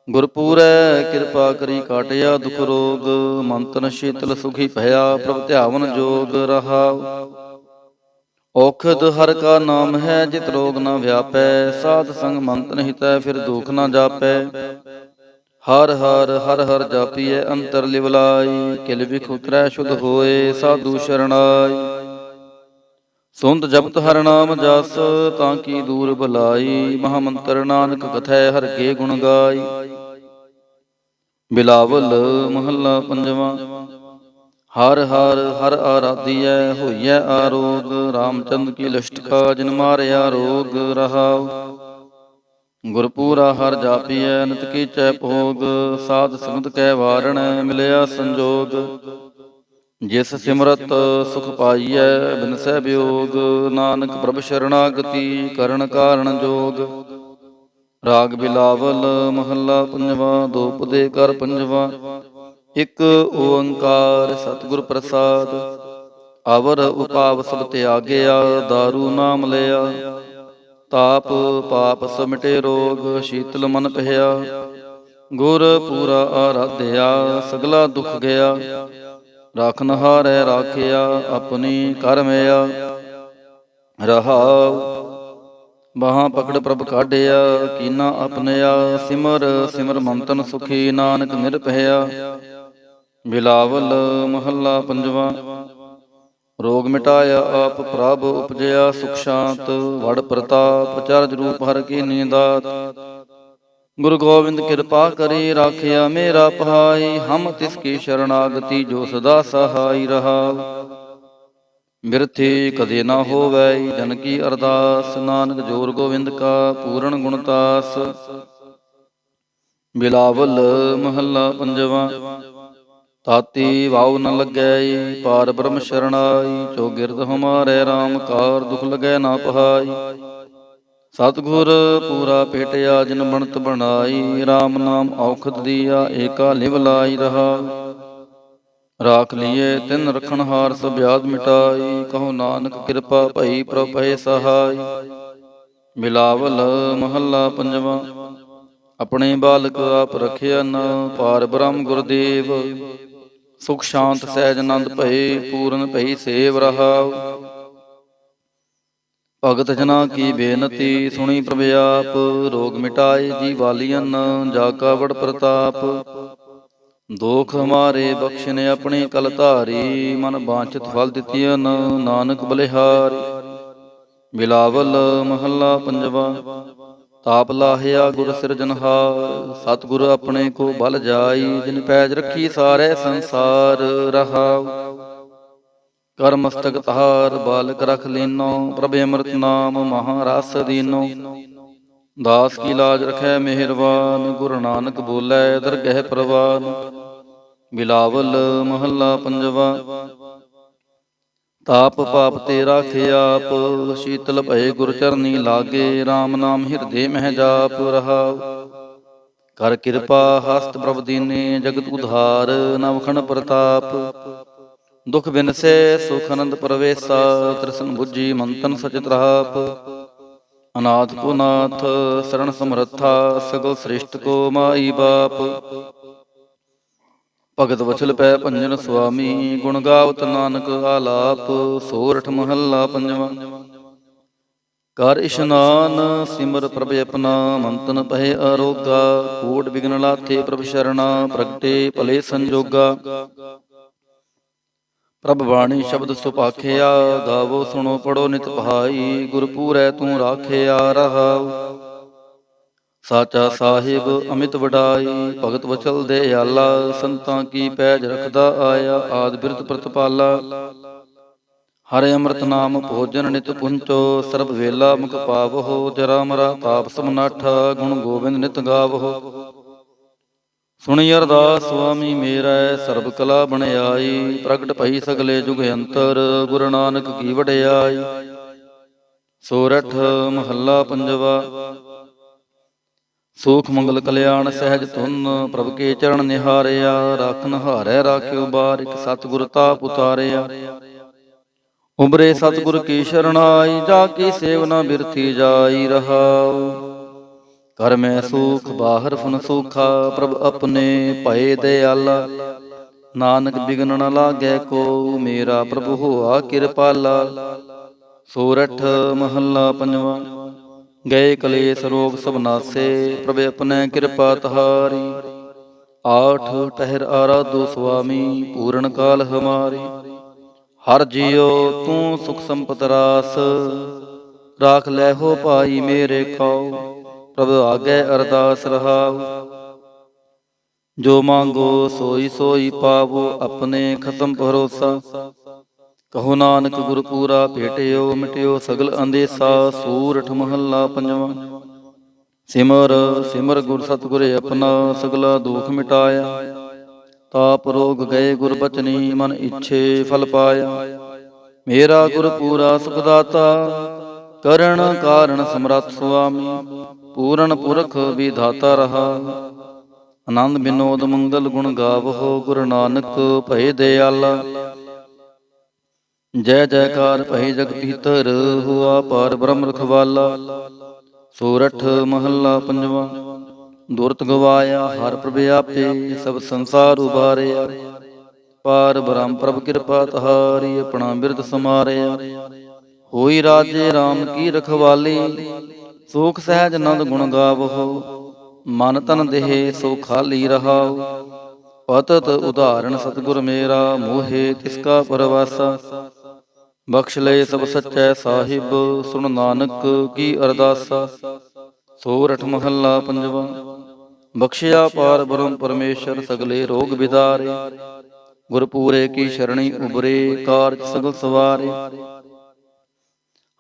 ਗੁਰ ਪੂਰੈ ਕਿਰਪਾ ਕਰੀ ਕਾਟਿਆ ਦੁਖ ਰੋਗ। ਮੰਤਨ ਸ਼ੀਤਲ ਸੁਖੀ ਭਇਆ, ਪ੍ਰਭ ਧਿਆਵਨ ਜੋਗ ਰਹਾਉ। ਔਖਦ ਹਰ ਕਾ ਨਾਮ ਹੈ, ਜਿਤ ਰੋਗ ਨ ਵਿਆਪੈ। ਸਾਧ ਸੰਗ ਮੰਤਨ ਹਿਤੈ, ਫਿਰ ਦੁਖ ਨ ਜਾਪੈ। ਹਰ ਹਰ ਹਰ ਹਰ ਜਾਪੀਐ ਅੰਤਰ ਲਿਵਲਾਈ। ਕਿਲ ਵਿਖ ਉਤਰੈ ਸ਼ੁਧ ਹੋਏ, ਸਾਧੂ ਸ਼ਰਣਾਈ। ਸੁਨਤ ਜਪਤ ਹਰ ਨਾਮ ਜਸ, ਤਾਂ ਕੀ ਦੂਰ ਭਲਾਈ। ਮਹਾ ਮੰਤਰ ਨਾਨਕ ਕਥੈ, ਹਰ ਕੇ ਗੁਣ ਗਾਈ। ਬਿਲਾਵਲ ਮਹੱਲਾ ਪੰਜਵਾ। ਹਰ ਹਰ ਹਰ ਆਰਾਧੀਐ, ਹੋਈਐ ਆਰੋਗ। ਰਾਮਚੰਦ ਕੀ ਲਿਸ਼ਟਕਾ, ਜਿਨ ਮਾਰਿਆ ਰੋਗ ਰਹਾਉ। ਗੁਰਪੂਰਾ ਹਰ ਜਾਪੀਐ, ਨਿਤ ਕੀਚੈ ਭੋਗ। ਸਾਧ ਸੰਗਤ ਕੈ ਵਾਰਣੈ, ਮਿਲਿਆ ਸੰਜੋਗ। ਜਿਸ ਸਿਮਰਤ ਸੁਖ ਪਾਈਐ, ਬਿਨਸੈ ਬਿਯੋਗ। ਨਾਨਕ ਪ੍ਰਭ ਸ਼ਰਣਾਗਤੀ, ਕਰਨ ਕਾਰਣ ਜੋਗ। ਰਾਗ ਬਿਲਾਵਲ ਮਹੱਲਾ ਪੰਜਵਾ। ਦੋਪਦੇ ਕਰ ਪੰਜਵਾ। ਇਕ ਓੰਕਾਰ ਸਤਿਗੁਰ ਪ੍ਰਸਾਦ, ਅਵਰ ਉਪਾਵ ਸਭ ਤਿਆਗਿਆ। ਦਾਰੂ ਨਾਮ ਲਿਆ, ਤਾਪ ਪਾਪ ਸਮਿਟੇ ਰੋਗ। ਸ਼ੀਤਲ ਮਨ ਪਹਿਆ, ਗੁਰ ਪੂਰਾ ਆਰਾਧਿਆ। ਸਗਲਾ ਦੁਖ ਗਿਆ, ਰਾਖਨਹਾਰੈ ਰਾਖਿਆ। ਆਪਣੀ ਕਰਮਿਆ ਰਹਾਉ। ਬਾਹਾਂ ਪਕੜ ਪ੍ਰਭ ਕਾਢਿਆ, ਕੀਨਾ ਆਪਣਿਆ। ਸਿਮਰ ਸਿਮਰ ਮੰਤਨ ਸੁਖੀ, ਨਾਨਕ ਨਿਰਭਇਆ। ਬਿਲਾਵਲ ਮਹੱਲਾ ਪੰਜਵਾ। ਰੋਗ ਮਿਟਾਇਆ ਆਪ ਪ੍ਰਭ, ਉਪਜਿਆ ਸੁਖ ਸ਼ਾਂਤ। ਵਡ ਪ੍ਰਤਾਪ ਚਰਜ ਰੂਪ ਹਰ ਕੀਨੀ ਦਾਤ। ਗੁਰੂ ਗੋਬਿੰਦ ਕਿਰਪਾ ਕਰੀ, ਰਾਖਿਆ ਮੇਰਾ ਭਾਈ। ਹਮ ਤਿਸ ਕੀ ਸ਼ਰਣਾਗਤੀ, ਜੋ ਸਦਾ ਸਹਾਈ ਰਹਾਉ। ਬਿਰਥੀ ਕਦੇ ਨਾ ਹੋਵੈ, ਜਨ ਕੀ ਅਰਦਾਸ। ਨਾਨਕ ਜੋਰ ਗੋਬਿੰਦ ਕਾ, ਪੂਰਨ ਗੁਣਤਾਸ। ਬਿਲਾਵਲ ਮਹੱਲਾ ਪੰਜਵਾ। ਤਾਤੀ ਵਾਉ ਨ ਲੱਗੈ, ਪਾਰ ਬ੍ਰਹਮ ਸ਼ਰਣਾਈ। ਚੌਗਿਰਦ ਹਮਾਰੇ ਰਾਮ ਕਾਰ, ਦੁਖ ਲਗੈ ਨਾ ਪਹਾਈ। ਸਤਿਗੁਰ ਪੂਰਾ ਭੇਟਿਆ, ਜਿਨ ਬਣਤ ਬਣਾਈ। ਰਾਮ ਨਾਮ ਔਖਦ ਦੀਆ, ਏਕਾ ਲਿਵ ਲਾਈ ਰਹਾਉ। ਰਾਖ ਲੀਏ ਤਿਨ ਰਖਣਹਾਰ, ਸਭ ਆਦ ਮਿਟਾਈ। ਕਹੋ ਨਾਨਕ ਕਿਰਪਾ ਭਈ, ਪ੍ਰਭ ਭਏ ਸਹਾਈ। ਬਿਲਾਵਲ ਮਹੱਲਾ ਪੰਜਵਾ। ਆਪਣੇ ਬਾਲਕ ਆਪ ਰਖਿਆਨ, ਪਾਰ ਬ੍ਰਹਮ ਗੁਰਦੇਵ। ਸੁਖ ਸ਼ਾਂਤ ਸਹਿਜ ਆਨੰਦ ਭਏ, ਪੂਰਨ ਭਈ ਸੇਵ ਰਹਾਉ। ਭਗਤ ਜਨਾ ਕੀ ਬੇਨਤੀ, ਸੁਣੀ ਪ੍ਰਭ ਆਪ। ਰੋਗ ਮਿਟਾਏ ਜੀ ਵਾਲੀਅਨ, ਜਾ ਕਾ ਬੜ ਪ੍ਰਤਾਪ। ਦੋਖ ਹਮਾਰੇ ਬਖਸ਼ਿਨ, ਆਪਣੀ ਕਲ ਧਾਰੀ। ਮਨ ਬਾਂਛਿਤ ਫਲ ਦਿੱਤੀਅਨ, ਨਾਨਕ ਬਲਿਹਾਰੀ। ਬਿਲਾਵਲ ਮਹੱਲਾ ਪੰਜਵਾ। ਤਾਪ ਲਾਹਿਆ ਗੁਰ ਸਿਰਜਨਹਾਰ, ਸਤਿਗੁਰ ਆਪਣੇ ਕੋ ਬਲ ਜਾਈ। ਜਿਨ ਪੈਜ ਰੱਖੀ ਸਾਰੇ ਸੰਸਾਰ ਰਹਾਉ। ਕਰ ਮਸਤਕ ਧਾਰ, ਬਾਲਕ ਰਖ ਲੀਨੋ। ਪ੍ਰਭ ਅੰਮ੍ਰਿਤ ਨਾਮ ਮਹਾ ਰਸ ਦੀਨੋ। ਦਾਸ ਕੀ ਲਾਜ ਰਖੈ ਮਿਹਰਬਾਨ, ਗੁਰੂ ਨਾਨਕ ਬੋਲੇ ਦਰਗਹਿ ਪ੍ਰਵਾਨ। ਬਿਲਾਵਲ ਮਹੱਲਾ ਪੰਜਵਾ। ਤਾਪ ਪਾਪ ਤੇ ਰਾਖੇ ਆਪ, ਸ਼ੀਤਲ ਭਏ ਗੁਰ ਚਰਨੀ ਲਾਗੇ। RAM ਨਾਮ ਹਿਰਦੇ ਮਹਿ ਜਾਪ ਰਹਾਉ। ਕਰ ਕਿਰਪਾ ਹਸਤ ਪ੍ਰਭ ਦੀਨੇ, ਜਗਤ ਉਧਾਰ ਨਵਖਣ ਪ੍ਰਤਾਪ। ਦੁਖ ਬਿਨਸੈ ਸੁਖ ਅਨੰਦ ਪਰਵੇਸਾ, ਤ੍ਰਿਸ਼ਨ ਬੁੱਝੀ ਮੰਤਨ ਸਚਿਤ ਰਾਪ। ਅਨਾਥ ਕੋ ਨਾਥ ਸਰਣ ਸਮਰੱਥਾ, ਸਗਲ ਸ੍ਰਿਸ਼ਟ ਕੋ ਮਾਈ ਬਾਪ। ਭਗਤ ਵਚਲ ਪੈ ਭੰਜਨ ਸੁਆਮੀ, ਗੁਣ ਗਾਵਤ ਨਾਨਕ ਆਲਾਪ। ਸੋਰਠ ਮਹੱਲਾ ਪੰਜਵਾ। ਕਰ ਇਸ਼ਨਾਨ ਸਿਮਰ ਪ੍ਰਭ ਆਪਣਾ, ਮੰਤਨ ਪਹਿ ਅਰੋਗਾ। ਕੋਟ ਬਿਗਨ ਲਾਥੇ ਪ੍ਰਭ ਸ਼ਰਣਾ, ਪ੍ਰਗਟੇ ਭਲੇ ਸੰਜੋਗਾ। ਪ੍ਰਭ ਬਾਣੀ ਸ਼ਬਦ ਸੁਭਾਖਿਆ, ਗਾਵੋ ਸੁਣੋ ਪੜੋ ਨਿਤ ਭਾਈ। ਗੁਰ ਪੂਰੈ ਤੂੰ ਰਾਖਿਆ ਰਹਾਉ। ਸਾਚਾ ਸਾਹਿਬ ਅਮਿਤ ਵਡਾਈ, ਭਗਤ ਵਚਲ ਦੇ ਆਲਾ। ਸੰਤਾਂ ਕੀ ਪੈਜ ਰਖਦਾ ਆਇਆ, ਆਦਿ ਬਿਰਧ ਪ੍ਰਤਪਾਲਾ। ਹਰਿ ਅੰਮ੍ਰਿਤ ਨਾਮ ਭੋਜਨ ਨਿਤ ਪੁੰਚੋ, ਸਰਬ ਵੇਲਾ ਮੁਖ ਪਾਵਹੁ। ਜਰਾ ਮਰਾ ਤਾਪ ਸਮਨਾਠਾ, ਗੁਣ ਗੋਬਿੰਦ ਨਿਤ ਗਾਵਹੁ। ਸੁਣੀ ਅਰਦਾਸ ਸੁਆਮੀ ਮੇਰਾ, ਸਰਬ ਕਲਾ ਬਣਾਈ। ਪ੍ਰਗਟ ਭਈ ਸਗਲੇ ਜੁਗ ਅੰਤਰ, ਗੁਰੂ ਨਾਨਕ ਕੀ ਵਡਿਆਈ। ਸੋਰਠ ਮਹੱਲਾ ਪੰਜਵਾ। ਸੂਖ ਮੰਗਲ ਕਲਿਆਣ ਸਹਿਜ ਧੁਨ, ਪ੍ਰਭ ਕੇ ਚਰਨ ਨਿਹਾਰਿਆ। ਰਾਖਨ ਹਾਰੈ ਰਾਖਿਓ ਬਾਰਿਕ, ਸਤਿਗੁਰ ਤਾਪ ਉਤਾਰਿਆ। ਉਬਰੇ ਸਤਿਗੁਰ ਕੀ ਸ਼ਰਣਾਈ, ਜਾ ਕੀ ਸੇਵਨਾ ਬਿਰਥੀ ਜਾਈ ਰਹਾਉ। ਕਰ ਮੈਂ ਸੂਖ ਬਾਹਰ ਫੁਨ ਸੂਖਾ, ਪ੍ਰਭ ਆਪਣੇ ਭਏ ਦਿਆਲਾ। ਨਾਨਕ ਬਿਗਨ ਨ ਲਾਗੈ ਕੋ, ਮੇਰਾ ਪ੍ਰਭੁ ਹੋਆ ਕਿਰਪਾਲਾ। ਸੋਰਠ ਮਹੱਲਾ ਪੰਜਵਾ। ਗਏ ਕਲੇਸ਼ ਰੋਗ ਸਭ ਨਾਸੇ, ਪ੍ਰਭ ਆਪਣੇ ਕਿਰਪਾ ਤਹਾਰੀ। ਆਠ ਟਹਿਰ ਆਰਾਧੋ ਸੁਆਮੀ, ਪੂਰਨ ਕਾਲ ਹਮਾਰੀ। ਹਰ ਜੀਓ ਤੂੰ ਸੁਖ ਸੰਪਤ ਰਾਸ, ਰਾਖ ਲੈ ਹੋ ਭਾਈ ਮੇਰੇ ਖਾਉ। ਪ੍ਰਭ ਆਗੇ ਅਰਦਾਸ ਰਹਾਉ। ਜੋ ਮੰਗੋ ਸੋਈ ਸੋਈ ਪਾਵੋ, ਆਪਣੇ ਖਸਮ ਭਰੋਸਾ। ਕਹੋ ਨਾਨਕ ਗੁਰ ਪੂਰਾ ਭੇਟਿਓ, ਮਿਟਿਓ ਸਗਲ ਅੰਦੇਸਾ। ਸੂਰਠ ਮਹੱਲਾ ਪੰਜਵਾ। ਸਿਮਰ ਸਿਮਰ ਗੁਰ ਸਤਿਗੁਰ ਆਪਣਾ, ਸਗਲਾ ਦੁਖ ਮਿਟਾਇਆ। ਤਾਪ ਰੋਗ ਗਏ ਗੁਰ ਬਚਨੀ, ਮਨ ਇੱਛੇ ਫਲ ਪਾਇਆ। ਮੇਰਾ ਗੁਰ ਪੂਰਾ ਸੁਖ ਦਾਤਾ, ਕਰਨ ਕਾਰਨ ਸਮਰੱਥ ਸੁਆਮੀ। ਪੂਰਨ ਪੁਰਖ ਵਿਧਾਤਾ ਰਹਾ, ਆਨੰਦ ਬਿਨੋਦ ਮੰਗਲ ਗੁਣ ਗਾਵਹੁ। ਗੁਰੂ ਨਾਨਕ ਭਏ ਦਿਆਲਾ। ਜੈ ਜੈਕਾਰ ਭਏ ਜਗ ਪੀਤਰ, ਹੁਆ ਪਾਰ ਬ੍ਰਹਮ ਰਖਵਾਲਾ। ਸੋਰਠ ਮਹੱਲਾ ਪੰਜਵਾ। ਦੁਰਤ ਗਵਾਇਆ ਹਰ ਪ੍ਰਭ ਆਪੇ, ਸਭ ਸੰਸਾਰ ਉਬਾਰਿਆ। ਪਾਰ ਬ੍ਰਹਮ ਪ੍ਰਭ ਕਿਰਪਾ ਤਹਾਰੀ, ਆਪਣਾ ਬਿਰਦ ਸਮਾਰਿਆ। ਹੋਈ ਰਾਜੇ RAM ਕੀ ਰਖਵਾਲੀ, ਸੂਖ ਸਹਿਜ ਆਨੰਦ ਗੁਣ ਗਾਵਹੁ। ਮਨ ਤਨ ਦੇਹ ਸੋ ਖਾਲੀ ਰਹਾਉ। ਪਤਤ ਉਦਾਹਰਣ ਸਤਿਗੁਰ ਮੇਰਾ, ਮੋਹੇ ਤਿਸ ਕਾ ਪਰਵਾਸਾ। ਬਖਸ਼ ਲਏ ਸਭ ਸੱਚੈ ਸਾਹਿਬ, ਸੁਣ ਨਾਨਕ ਕੀ ਅਰਦਾਸਾ। ਸੋਰਠ ਮਹੱਲਾ ਪੰਜਵਾ। ਬਖਸ਼ਿਆ ਪਾਰ ਬ੍ਰਹਮ ਪਰਮੇਸ਼ਰ, ਸਗਲੇ ਰੋਗ ਬਿਦਾਰੇ। ਗੁਰ ਪੂਰੇ ਕੀ ਸ਼ਰਣੀ ਉਬਰੇ, ਕਾਰਜ ਸਗਲ ਸਵਾਰੇ।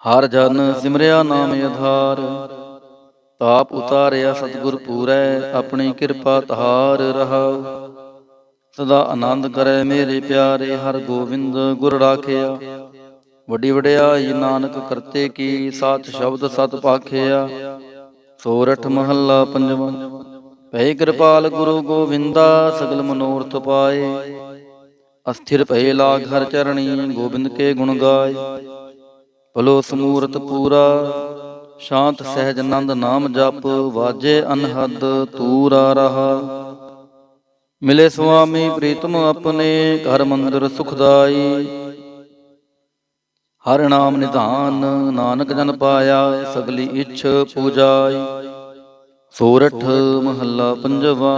ਹਰ ਜਨ ਸਿਮਰਿਆ ਨਾਮ ਆਧਾਰ, ਤਾਪ ਉਤਾਰਿਆ ਸਤਿਗੁਰ ਪੂਰੈ। ਆਪਣੀ ਕਿਰਪਾ ਤਹਾਰ ਰਹਾਉ। ਸਦਾ ਆਨੰਦ ਕਰੈ ਮੇਰੇ ਪਿਆਰੇ, ਹਰ ਗੋਬਿੰਦ ਗੁਰ ਰਾਖਿਆ। ਵੱਡੀ ਵਡਿਆਈ ਨਾਨਕ ਕਰਤੇ ਕੀ, ਸਾਚ ਸ਼ਬਦ ਸਤ ਭਾਖਿਆ। ਸੋਰਠ ਮਹੱਲਾ ਪੰਜਵਾ। ਭਏ ਕਿਰਪਾਲ ਗੁਰੂ ਗੋਬਿੰਦਾ, ਸਗਲ ਮਨੋਰਥ ਪਾਏ। ਅਸਥਿਰ ਭਏ ਲਾਗ ਹਰ ਚਰਣੀ, ਗੋਬਿੰਦ ਕੇ ਗੁਣ ਗਾਏ। ਭਲੋ ਸਮੂਰਤ ਪੂਰਾ, ਸ਼ਾਂਤ ਸਹਿਜ ਆਨੰਦ ਨਾਮ ਜਪ। ਵਾਜੇ ਅਨਹਦ ਤੂਰਾ ਰਹਾ। ਮਿਲੇ ਸੁਆਮੀ ਪ੍ਰੀਤਮ ਆਪਣੇ, ਘਰ ਮੰਦਰ ਸੁਖਦਾਈ। ਹਰਿ ਨਾਮ ਨਿਧਾਨ, ਨਾਨਕ ਜਨ ਪਾਇਆ। ਸਗਲੀ ਇੱਛ ਪੂਜਾਈ। ਸੋਰਠ ਮਹੱਲਾ ਪੰਜਵਾ।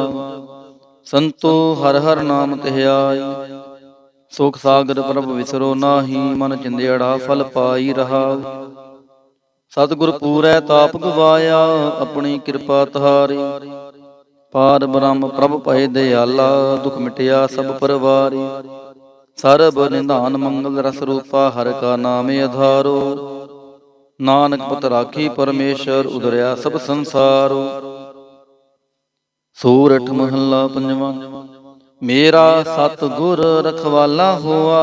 ਸੰਤੋ ਹਰਿ ਹਰਿ ਨਾਮ ਧਿਆਈ। ਸੁਖ ਸਾਗਰ ਪ੍ਰਭ ਵਿਸਰੋ ਨਾਹੀ, ਮਨ ਚਿੰਦਿਆੜਾ ਫਲ ਪਾਈ ਰਹਾਉ। ਸਤਿਗੁਰ ਪੂਰੈ ਤਾਪ ਗਵਾਇਆ, ਆਪਣੀ ਕਿਰਪਾ ਤਹਾਰੀ। ਪਾਰ ਬ੍ਰਹਮ ਪ੍ਰਭ ਭਏ ਦਿਆਲਾ, ਦੁਖ ਮਿਟਿਆ ਸਭ ਪਰਵਾਰੀ। ਸਰਬ ਨਿਧਾਨ ਮੰਗਲ ਰਸ ਰੂਪਾ, ਹਰਿ ਕਾ ਨਾਮ ਆਧਾਰੋ। ਨਾਨਕ ਪਤ ਰਾਖੀ ਪਰਮੇਸ਼ਰ ਉਦਰਿਆ ਸਭ ਸੰਸਾਰੋ। ਸੂਰਠ ਮਹੱਲਾ ਪੰਜਵਾਂ। ਮੇਰਾ ਸਤ ਗੁਰ ਰਖਵਾਲਾ ਹੋਆ,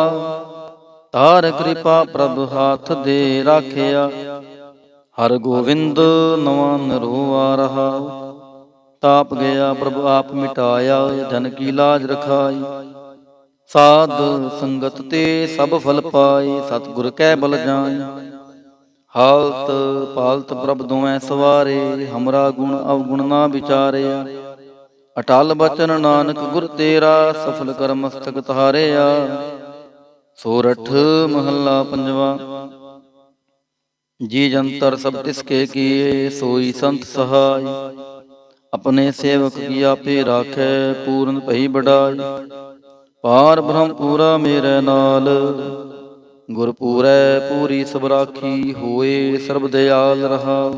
ਤਾਰ ਕਿਰਪਾ ਪ੍ਰਭ ਹਾਥ ਦੇ ਰਾਖਿਆ। ਹਰ ਗੋਵਿੰਦ ਨਵਾਂ ਨਰੋਆ ਰਹਾ, ਤਾਪ ਗਿਆ ਪ੍ਰਭ ਆਪ ਮਿਟਾਇਆ। ਜਨ ਕੀ ਲਾਜ ਰਖਾਈ, ਸਾਧ ਸੰਗਤ ਤੇ ਸਭ ਫਲ ਪਾਏ। ਸਤਿਗੁਰ ਕੈ ਬਲ ਜਾਈ, ਹਾਲਤ ਪਾਲਤ ਪ੍ਰਭ ਦੋਵੇਂ ਸਵਾਰੇ। ਹਮਰਾ ਗੁਣ ਅਵਗੁਣ ਨਾ ਵਿਚਾਰਿਆ, ਅਟਲ ਬਚਨ ਨਾਨਕ ਗੁਰ ਤੇਰਾ। ਸਫਲ ਕਰ ਮਸਤਕ ਤਾਰਿਆ। ਸੋਰਠ ਮਹੱਲਾ ਪੰਜਵਾ। ਜੀ ਜੰਤਰ ਸਭ ਤਿਸਕੇ ਕੀਏ, ਸੋਈ ਸੰਤ ਸਹਾਈ। ਆਪਣੇ ਸੇਵਕ ਕੀ ਆਪੇ ਰਾਖੈ, ਪੂਰਨ ਭਈ ਬੜਾਈ। ਪਾਰ ਬ੍ਰਹਮ ਪੂਰਾ ਮੇਰੇ ਨਾਲ, ਗੁਰ ਪੂਰੈ ਪੂਰੀ ਸਭ ਰਾਖੀ। ਹੋਏ ਸਰਬ ਦਿਆਲ ਰਹਾ,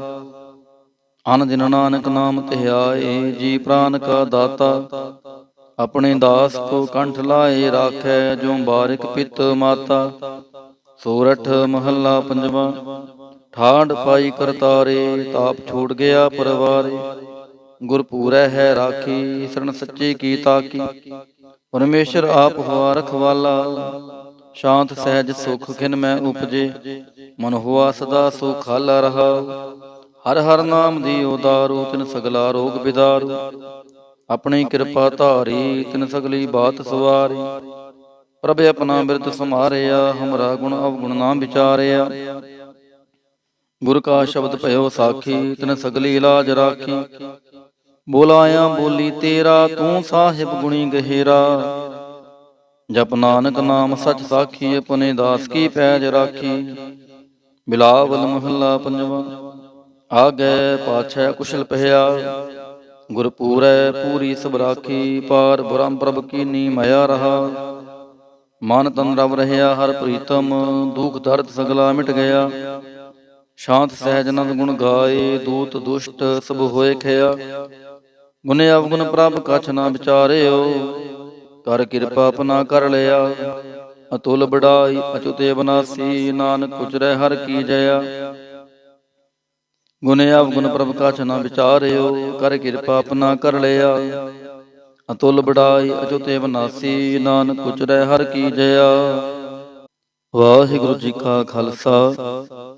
ਅਨ ਦਿਨ ਨਾਨਕ ਨਾਮ ਧਿਆਏ। ਜੀ ਪ੍ਰਾਨ ਕਾ ਦਾਤਾ, ਆਪਣੇ ਦਾਸ ਕੋ ਕੰਠ ਲਾਏ ਰਾਖੈ। ਜੋ ਬਾਰਿਕ ਪਿਤ ਮਾਤਾ। ਸੋਰਠ ਮਹੱਲਾ ਪੰਜਵਾ। ਠਾੜ ਪਾਈ ਕਰਤਾਰੇ, ਤਾਪ ਛੋੜ ਗਿਆ ਪਰਵਾਰੇ। ਗੁਰ ਪੂਰੈ ਹੈ ਰਾਖੀ, ਸ਼ਰਨ ਸੱਚੇ ਕੀ ਤਾਕੀ। ਪਰਮੇਸ਼ਰ ਆਪ ਹੋਆ ਰਖਵਾਲਾ, ਸ਼ਾਂਤ ਸਹਿਜ ਸੁਖ ਖਿਨ ਮੈਂ ਉਪਜੇ। ਮਨ ਹੋਆ ਸਦਾ ਸੁਖਾਲਾ ਰਹਾ, ਹਰ ਹਰ ਨਾਮ ਦੀ ਉਦਾਰੂ। ਤਿਨ ਸਗਲਾ ਰੋਗ ਬਿਦਾਰੂ, ਆਪਣੀ ਕਿਰਪਾ ਧਾਰੀ। ਤਿਨ ਸਗਲੀ ਬਾਤ ਸਵਾਰੀ, ਪ੍ਰਭ ਆਪਣਾ ਬਿਰਤ ਸਮਾਰਿਆ। ਹਮਰਾ ਗੁਣ ਅਵਗੁਣ ਨਾ ਵਿਚਾਰਿਆ, ਗੁਰ ਕਾ ਸ਼ਬਦ ਭਇਓ ਸਾਖੀ। ਤਿਨ ਸਗਲੀ ਲਾਜ ਰਾਖੀ, ਬੋਲਾਇਆ ਬੋਲੀ ਤੇਰਾ। ਤੂੰ ਸਾਹਿਬ ਗੁਣੀ ਗਹਿਰਾ, ਜਪ ਨਾਨਕ ਨਾਮ ਸਚ ਸਾਖੀ। ਆਪਣੇ ਦਾਸ ਕੀ ਪੈਜ ਰਾਖੀ। ਬਿਲਾਵਲ ਮਹੱਲਾ ਪੰਜਵਾ। ਆਗੈ ਪਾਛੈ ਕੁਸ਼ਲ ਪਹਿਆ, ਗੁਰ ਪੂਰੈ ਪੂਰੀ ਸਭ ਰਾਖੀ। ਪਾਰ ਬ੍ਰਹਮ ਪ੍ਰਭ ਕੀਨੀ ਮਾਇਆ ਰਹਾ, ਮਨ ਤਨ ਰਵ ਰਹਿਆ ਹਰ ਪ੍ਰੀਤਮ। ਦੁਖ ਦਰਦ ਸਗਲਾ ਮਿਟ ਗਿਆ, ਸ਼ਾਂਤ ਸਹਿਜ ਨੰਦ ਗੁਣ ਗਾਏ। ਦੂਤ ਦੁਸ਼ਟ ਸਭ ਹੋਏ ਖਿਆ, ਗੁਣ ਅਵਗੁਣ ਪ੍ਰਭ ਕਛ ਨਾ ਵਿਚਾਰਿਓ। ਕਰ ਕਿਰਪਾ ਆਪਣਾ ਕਰ ਲਿਆ, ਅਤੁਲ ਬੜਾਈ ਅਚੁਤ ਅਬਨਾਸੀ। ਨਾਨਕ ਉਚਰੈ ਹਰ ਕੀ ਜਇਆ, ਗੁਣ ਅਵਗੁਣ ਪ੍ਰਭ ਕਛ ਨਾ ਵਿਚਾਰਿਓ। ਕਰ ਕਿਰਪਾ ਆਪਣਾ ਕਰ ਲਿਆ, ਅਤੁਲ ਬੜਾਈ ਅਚੁਤ ਅਬਨਾਸੀ। ਨਾਨਕ ਉਚਰੈ ਹਰ ਕੀ ਜਇਆ। ਵਾਹਿਗੁਰੂ ਜੀ ਕਾ ਖਾਲਸਾ,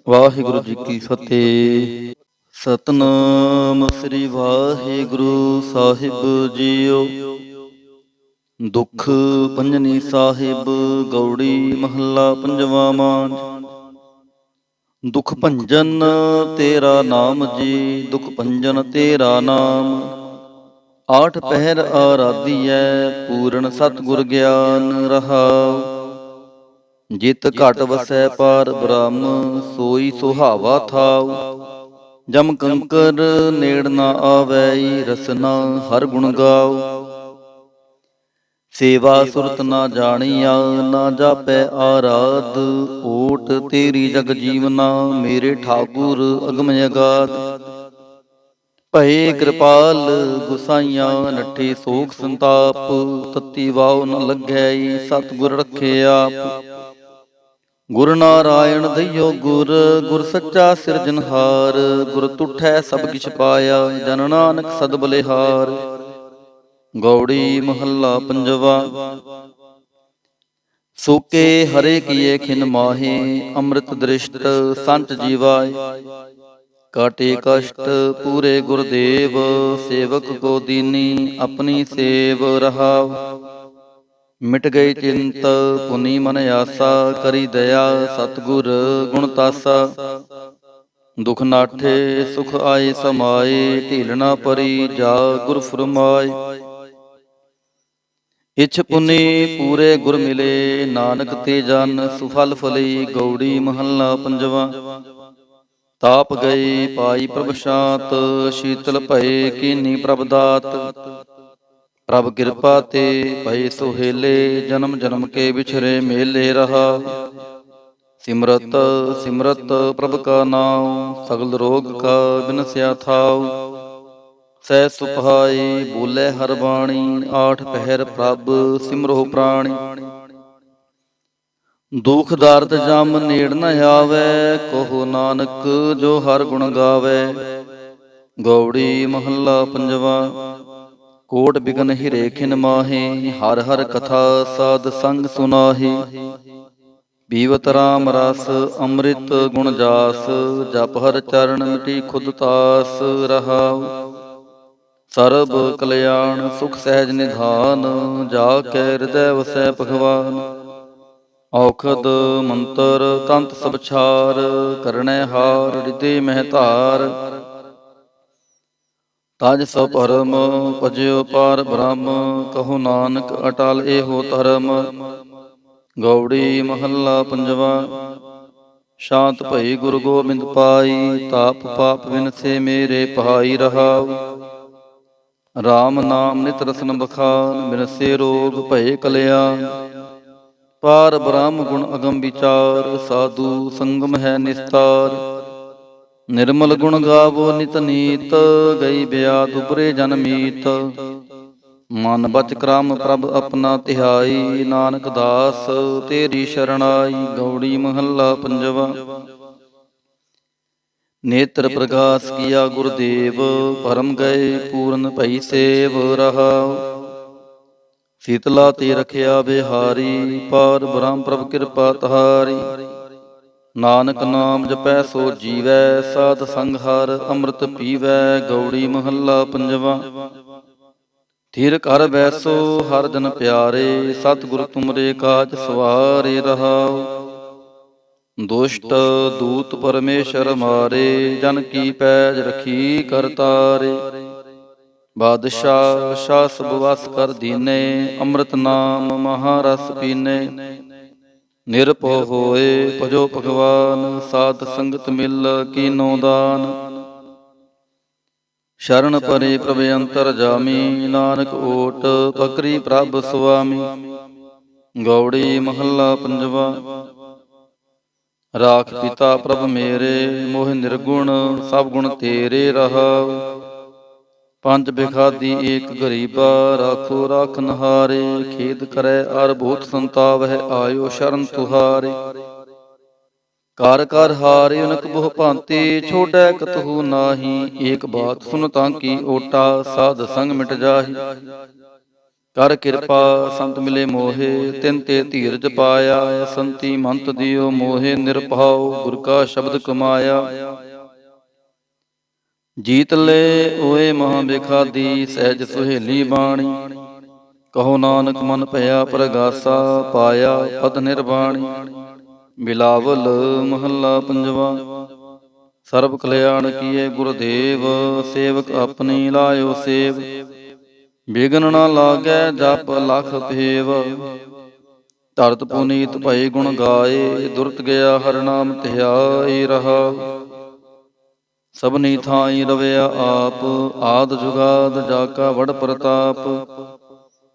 ਵਾਹਿਗੁਰੂ ਜੀ ਕੀ ਫਤਿਹ। ਸਤਿਨਾਮ ਸ੍ਰੀ ਵਾਹਿਗੁਰੂ ਸਾਹਿਬ ਜੀਓ। ਦੁਖ ਪੰਜਨੀ ਸਾਹਿਬ ਗੌੜੀ ਮਹੱਲਾ ਪੰਜਵਾ ਮਾਨ। ਦੁਖ ਭੰਜਨ ਤੇਰਾ ਨਾਮ ਜੀ, ਦੁਖ ਭੰਜਨ ਤੇਰਾ ਨਾਮ। ਆਠ ਪਹਿਰ ਆਰਾਧੀਐ, ਪੂਰਨ ਸਤਿਗੁਰ ਗਿਆਨ ਰਹਾਉ। ਜਿਤ ਘਟ ਵਸੈ ਪਾਰ ਬ੍ਰਹਮ, ਸੋਈ ਸੁਹਾਵਾ ਥਾਉ। ਜਮ ਕੰਕਰ ਨੇੜ ਨਾ ਆਵੈ, ਰਸਨਾ ਹਰ ਗੁਣ ਗਾਉ। ਸੇਵਾ ਸੁਰਤ ਨਾ ਜਾਣੀਆ, ਨਾ ਜਾਪੈ ਆਰਾਧ। ਓਟ ਤੇਰੀ ਜਗ ਜੀਵਨਾ, ਮੇਰੇ ਠਾਕੁਰ ਅਗਮ ਅਗਾਧ। ਭਏ ਕਿਰਪਾਲ ਗੁਸਾਈਆਂ, ਨੱਠੇ ਸੋਖ ਸੰਤਾਪ। ਤਤੀ ਵਾਉ ਨ ਲੱਗੈ, ਸਤਿਗੁਰ ਰਖੇ ਆਪ। ਗੁਰ ਨਾਰਾਇਣ ਦਈਓ ਗੁਰ, ਗੁਰ ਸੱਚਾ ਸਿਰਜਨਹਾਰ। ਗੁਰ ਤੁਠੈ ਸਭ ਕਿਛ ਪਾਇਆ, ਜਨ ਨਾਨਕ ਸਦ ਬਲਿਹਾਰ। ਗੌੜੀ ਮਹੱਲਾ ਪੰਜਵਾ। ਸੋਕੇ ਹਰੇ ਕੀਏ ਖਿਨ ਮਾਹੇ, ਅੰਮ੍ਰਿਤ ਦ੍ਰਿਸ਼ਟ ਸੰਤ ਜੀਵਾਏ। ਕਾਟੇ ਕਸ਼ਟ ਪੂਰੇ ਗੁਰਦੇਵ, ਸੇਵਕ ਕੋ ਦੀਨੀ ਆਪਣੀ ਸੇਵ ਰਹਾਉ। ਮਿਟ ਗਈ ਚਿੰਤ ਪੁਨੀ ਮਨ ਆਸਾ, ਕਰੀ ਦਇਆ ਸਤਿਗੁਰ ਗੁਣ ਤਾਸਾ। ਦੁਖ ਨਾਠੇ ਸੁਖ ਆਏ ਸਮਾਏ, ਢੀਲ ਨਾ ਪਰੀ ਜਾ ਗੁਰ ਫੁਰਮਾਏ। ਇਛ ਪੁਨੀ ਪੂਰੇ ਗੁਰ ਮਿਲੇ, ਨਾਨਕ ਤੇ ਜਨ ਸੁਫਲ ਫਲੀ। ਗੌੜੀ ਮਹੱਲਾ ਪੰਜਵਾ। ਤਾਪ ਗਏ ਪਾਈ ਪ੍ਰਭ ਸ਼ਾਂਤ, ਸ਼ੀਤਲ ਭਏ ਕੀਨੀ ਪ੍ਰਭ ਦਾਤ। ਪ੍ਰਭ ਕਿਰਪਾ ਤੇ ਭਏ ਸੁਹੇਲੇ, ਜਨਮ ਜਨਮ ਕੇ ਵਿਛਰੇ ਮੇਲੇ ਰਹਾ। ਸਿਮਰਤ ਸਿਮਰਤ ਪ੍ਰਭ ਕਾ ਨਾਉ, ਸਗਲ ਰੋਗ ਕਾ ਬਿਨਸਿਆ ਥਾਉ। ਸਹਿ ਸੁਭਾਈ ਬੋਲੇ ਹਰ ਬਾਣੀ, ਆਠ ਪਹਿਰ ਪ੍ਰਭ ਸਿਮਰੋ ਪ੍ਰਾਣੀ। ਦੁਖ ਦਰਦ ਜਮ ਨੇੜ ਨ ਆਵੈ, ਕਹੋ ਨਾਨਕ ਜੋ ਹਰ ਗੁਣ ਗਾਵੈ। ਗੌੜੀ ਮਹੱਲਾ ਪੰਜਵਾ। ਕੋਟ ਬਿਗਨ ਹਿਰੇ ਖਿਨ ਮਾਹੇ, ਹਰ ਹਰ ਕਥਾ ਸਾਧ ਸੰਗ ਸੁਨਾਹੇ। ਪੀਵਤ ਰਾਮ ਰਸ ਅੰਮ੍ਰਿਤ ਗੁਣ ਜਾਸ, ਜਪ ਹਰ ਚਰਨ ਮਿਟੀ ਖੁਦ ਤਾਸ ਰਹਾਉ। ਸਰਬ ਕਲਿਆਣ ਸੁਖ ਸਹਿਜ ਨਿਧਾਨ, ਜਾ ਕੈ ਹਿਰਦੈ ਵਸੈ ਭਗਵਾਨ। ਔਖਦ ਮੰਤਰ ਤੰਤ ਸਭ ਛਾਰ, ਕਰਨੈ ਹਾਰ ਹਿਰਦੇ ਮਹਿ ਧਾਰ। ਤਜ ਸਭ ਭਰਮ ਭਜਿਓ ਪਾਰ ਬ੍ਰਹਮ, ਕਹੋ ਨਾਨਕ ਅਟਲ ਏਹੋ ਧਰਮ। ਗੌੜੀ ਮਹੱਲਾ ਪੰਜਵਾ। ਸ਼ਾਂਤ ਭਈ ਗੁਰੂ ਗੋਬਿੰਦ ਪਾਈ, ਤਾਪ ਪਾਪ ਵਿਨਸੇ ਮੇਰੇ ਭਾਈ ਰਹਾਉ। ਰਾਮ ਨਾਮ ਨਿਤ ਰਸਨ ਬਖਾਨ, ਬਿਨਸੇ ਰੋਗ ਭਏ ਕਲਿਆਣ। ਪਾਰ ਬ੍ਰਹਮ ਗੁਣ ਅਗਮ ਵਿਚਾਰ, ਸਾਧੂ ਸੰਗਮ ਹੈ ਨਿਸਤਾਰ। ਨਿਰਮਲ ਗੁਣ ਗਾਵੋ ਨਿਤ ਨੀਤ, ਗਈ ਬਿਆਦ ਉਪਰੇ ਜਨ ਮੀਤ। ਮਨ ਬਚ ਕ੍ਰਮ ਪ੍ਰਭ ਆਪਣਾ ਧਿਆਈ, ਨਾਨਕ ਦਾਸ ਤੇਰੀ ਸ਼ਰਣਾਈ। ਗੌੜੀ ਮਹੱਲਾ ਪੰਜਵਾ। ਨੇਤਰ ਪ੍ਰਗਾਸ ਕੀਆ ਗੁਰਦੇਵ, ਭਰਮ ਗਏ ਪੂਰਨ ਭਈ ਸੇਵ ਰਹਾਉ। ਸੀਤਲਾ ਤੇ ਰਖਿਆ ਬਿਹਾਰੀ, ਪਾਰ ਬ੍ਰਹਮ ਪ੍ਰਭ ਕਿਰਪਾ ਤਹਾਰੀ। ਨਾਨਕ ਨਾਮ ਜਪੈ ਸੋ ਜੀਵੈ, ਸਾਧ ਸੰਗ ਹਰ ਅੰਮ੍ਰਿਤ ਪੀਵੈ। ਗੌੜੀ ਮਹੱਲਾ ਪੰਜਵਾ। ਥਿਰ ਕਰ ਬੈਸੋ ਹਰ ਜਨ ਪਿਆਰੇ, ਸਤਿਗੁਰ ਤੁਮਰੇ ਕਾਜ ਸਵਾਰੇ ਰਹਾਉ। ਦੁਸ਼ਟ ਦੂਤ ਪਰਮੇਸ਼ਰ ਮਾਰੇ, ਜਨ ਕੀ ਪੈਜ ਰਖੀ ਕਰਤਾਰੇ। ਬਾਦਸ਼ਾਹ ਸ਼ਾਹ ਸਭ ਵਸ ਕਰ ਦੀਨੇ, ਅੰਮ੍ਰਿਤ ਨਾਮ ਮਹਾਰਸ ਪੀਨੇ। ਨਿਰਭਉ ਹੋਏ ਭਜੋ ਭਗਵਾਨ, ਸਾਧ ਸੰਗਤ ਮਿਲ ਕੀਨੋ ਦਾਨ। ਸ਼ਰਨ ਪਰੇ ਪ੍ਰਭ ਅੰਤਰ ਜਾਮੀ, ਨਾਨਕ ਓਟ ਪਕਰੀ ਪ੍ਰਭ ਸੁਆਮੀ। ਗੌੜੀ ਮਹੱਲਾ ਪੰਜਵਾ। ਰਾਖ ਪਿਤਾ ਪ੍ਰਭ ਮੇਰੇ, ਮੋਹਿ ਨਿਰਗੁਣ ਸਭ ਗੁਣ ਤੇਰੇ ਰਹਾਉ। ਪੰਜ ਬਿਖਾਦੀ ਏਕ ਗਰੀਬਾ, ਰਾਖੋ ਰਾਖਨ ਹਾਰੇ। ਖੇਦ ਕਰੈ ਅਰ ਬਹੁਤ ਸੰਤਾਵਹਿ, ਆਇਓ ਸ਼ਰਨ ਤੁਹਾਰੇ। ਕਰ ਕਰ ਹਾਰੇ ਅਨਕ ਬਹੁ ਭਾਂਤੀ, ਛੋੜੈ ਕਤਹੂ ਨਾਹੀ। ਏਕ ਬਾਤ ਸੁਨ ਤਾਂ ਕੀ ਓਟਾ, ਸਾਧ ਸੰਗ ਮਿਟ ਜਾਹੀ। ਕਰ ਕਿਰਪਾ ਸੰਤ ਮਿਲੇ ਮੋਹੇ, ਤਿਨ ਤੇ ਧੀਰਜ ਪਾਇਆ। ਸੰਤੀ ਮੰਤ ਦਿਓ ਮੋਹੇ, ਨਿਰਭਉ ਗੁਰ ਕਾ ਸ਼ਬਦ ਕਮਾਇਆ। ਜੀਤ ਲੈ ਓਏ ਮਹਾ ਬਿਖਾਦੀ, ਸਹਿਜ ਸੁਹੇਲੀ ਬਾਣੀ। ਕਹੋ ਨਾਨਕ ਮਨ ਭਇਆ ਪ੍ਰਗਾਸਾ, ਪਾਇਆ ਪਦ ਨਿਰਵਾਣੀ। ਬਿਲਾਵਲ ਮਹੱਲਾ ਪੰਜਵਾ। ਸਰਬ ਕਲਿਆਣ ਕੀਏ ਗੁਰਦੇਵ, ਸੇਵਕ ਆਪਣੀ ਲਾਇਓ ਸੇਵ। ਬਿਘਨ ਨਾ ਲਾਗੈ ਜਪ ਲਖ ਭੇਵ, ਧਰਤ ਪੁਨੀਤ ਭਏ ਗੁਣ ਗਾਏ। ਦੁਰਤ ਗਿਆ ਹਰਿ ਨਾਮ ਧਿਆਈ ਰਹਾਉ। ਸਭਨੀ ਥਾਈ ਰਵਿਆ ਆਪ, ਆਦ ਜੁਗਾਦ ਜਾ ਕਾ ਵਡ ਪ੍ਰਤਾਪ।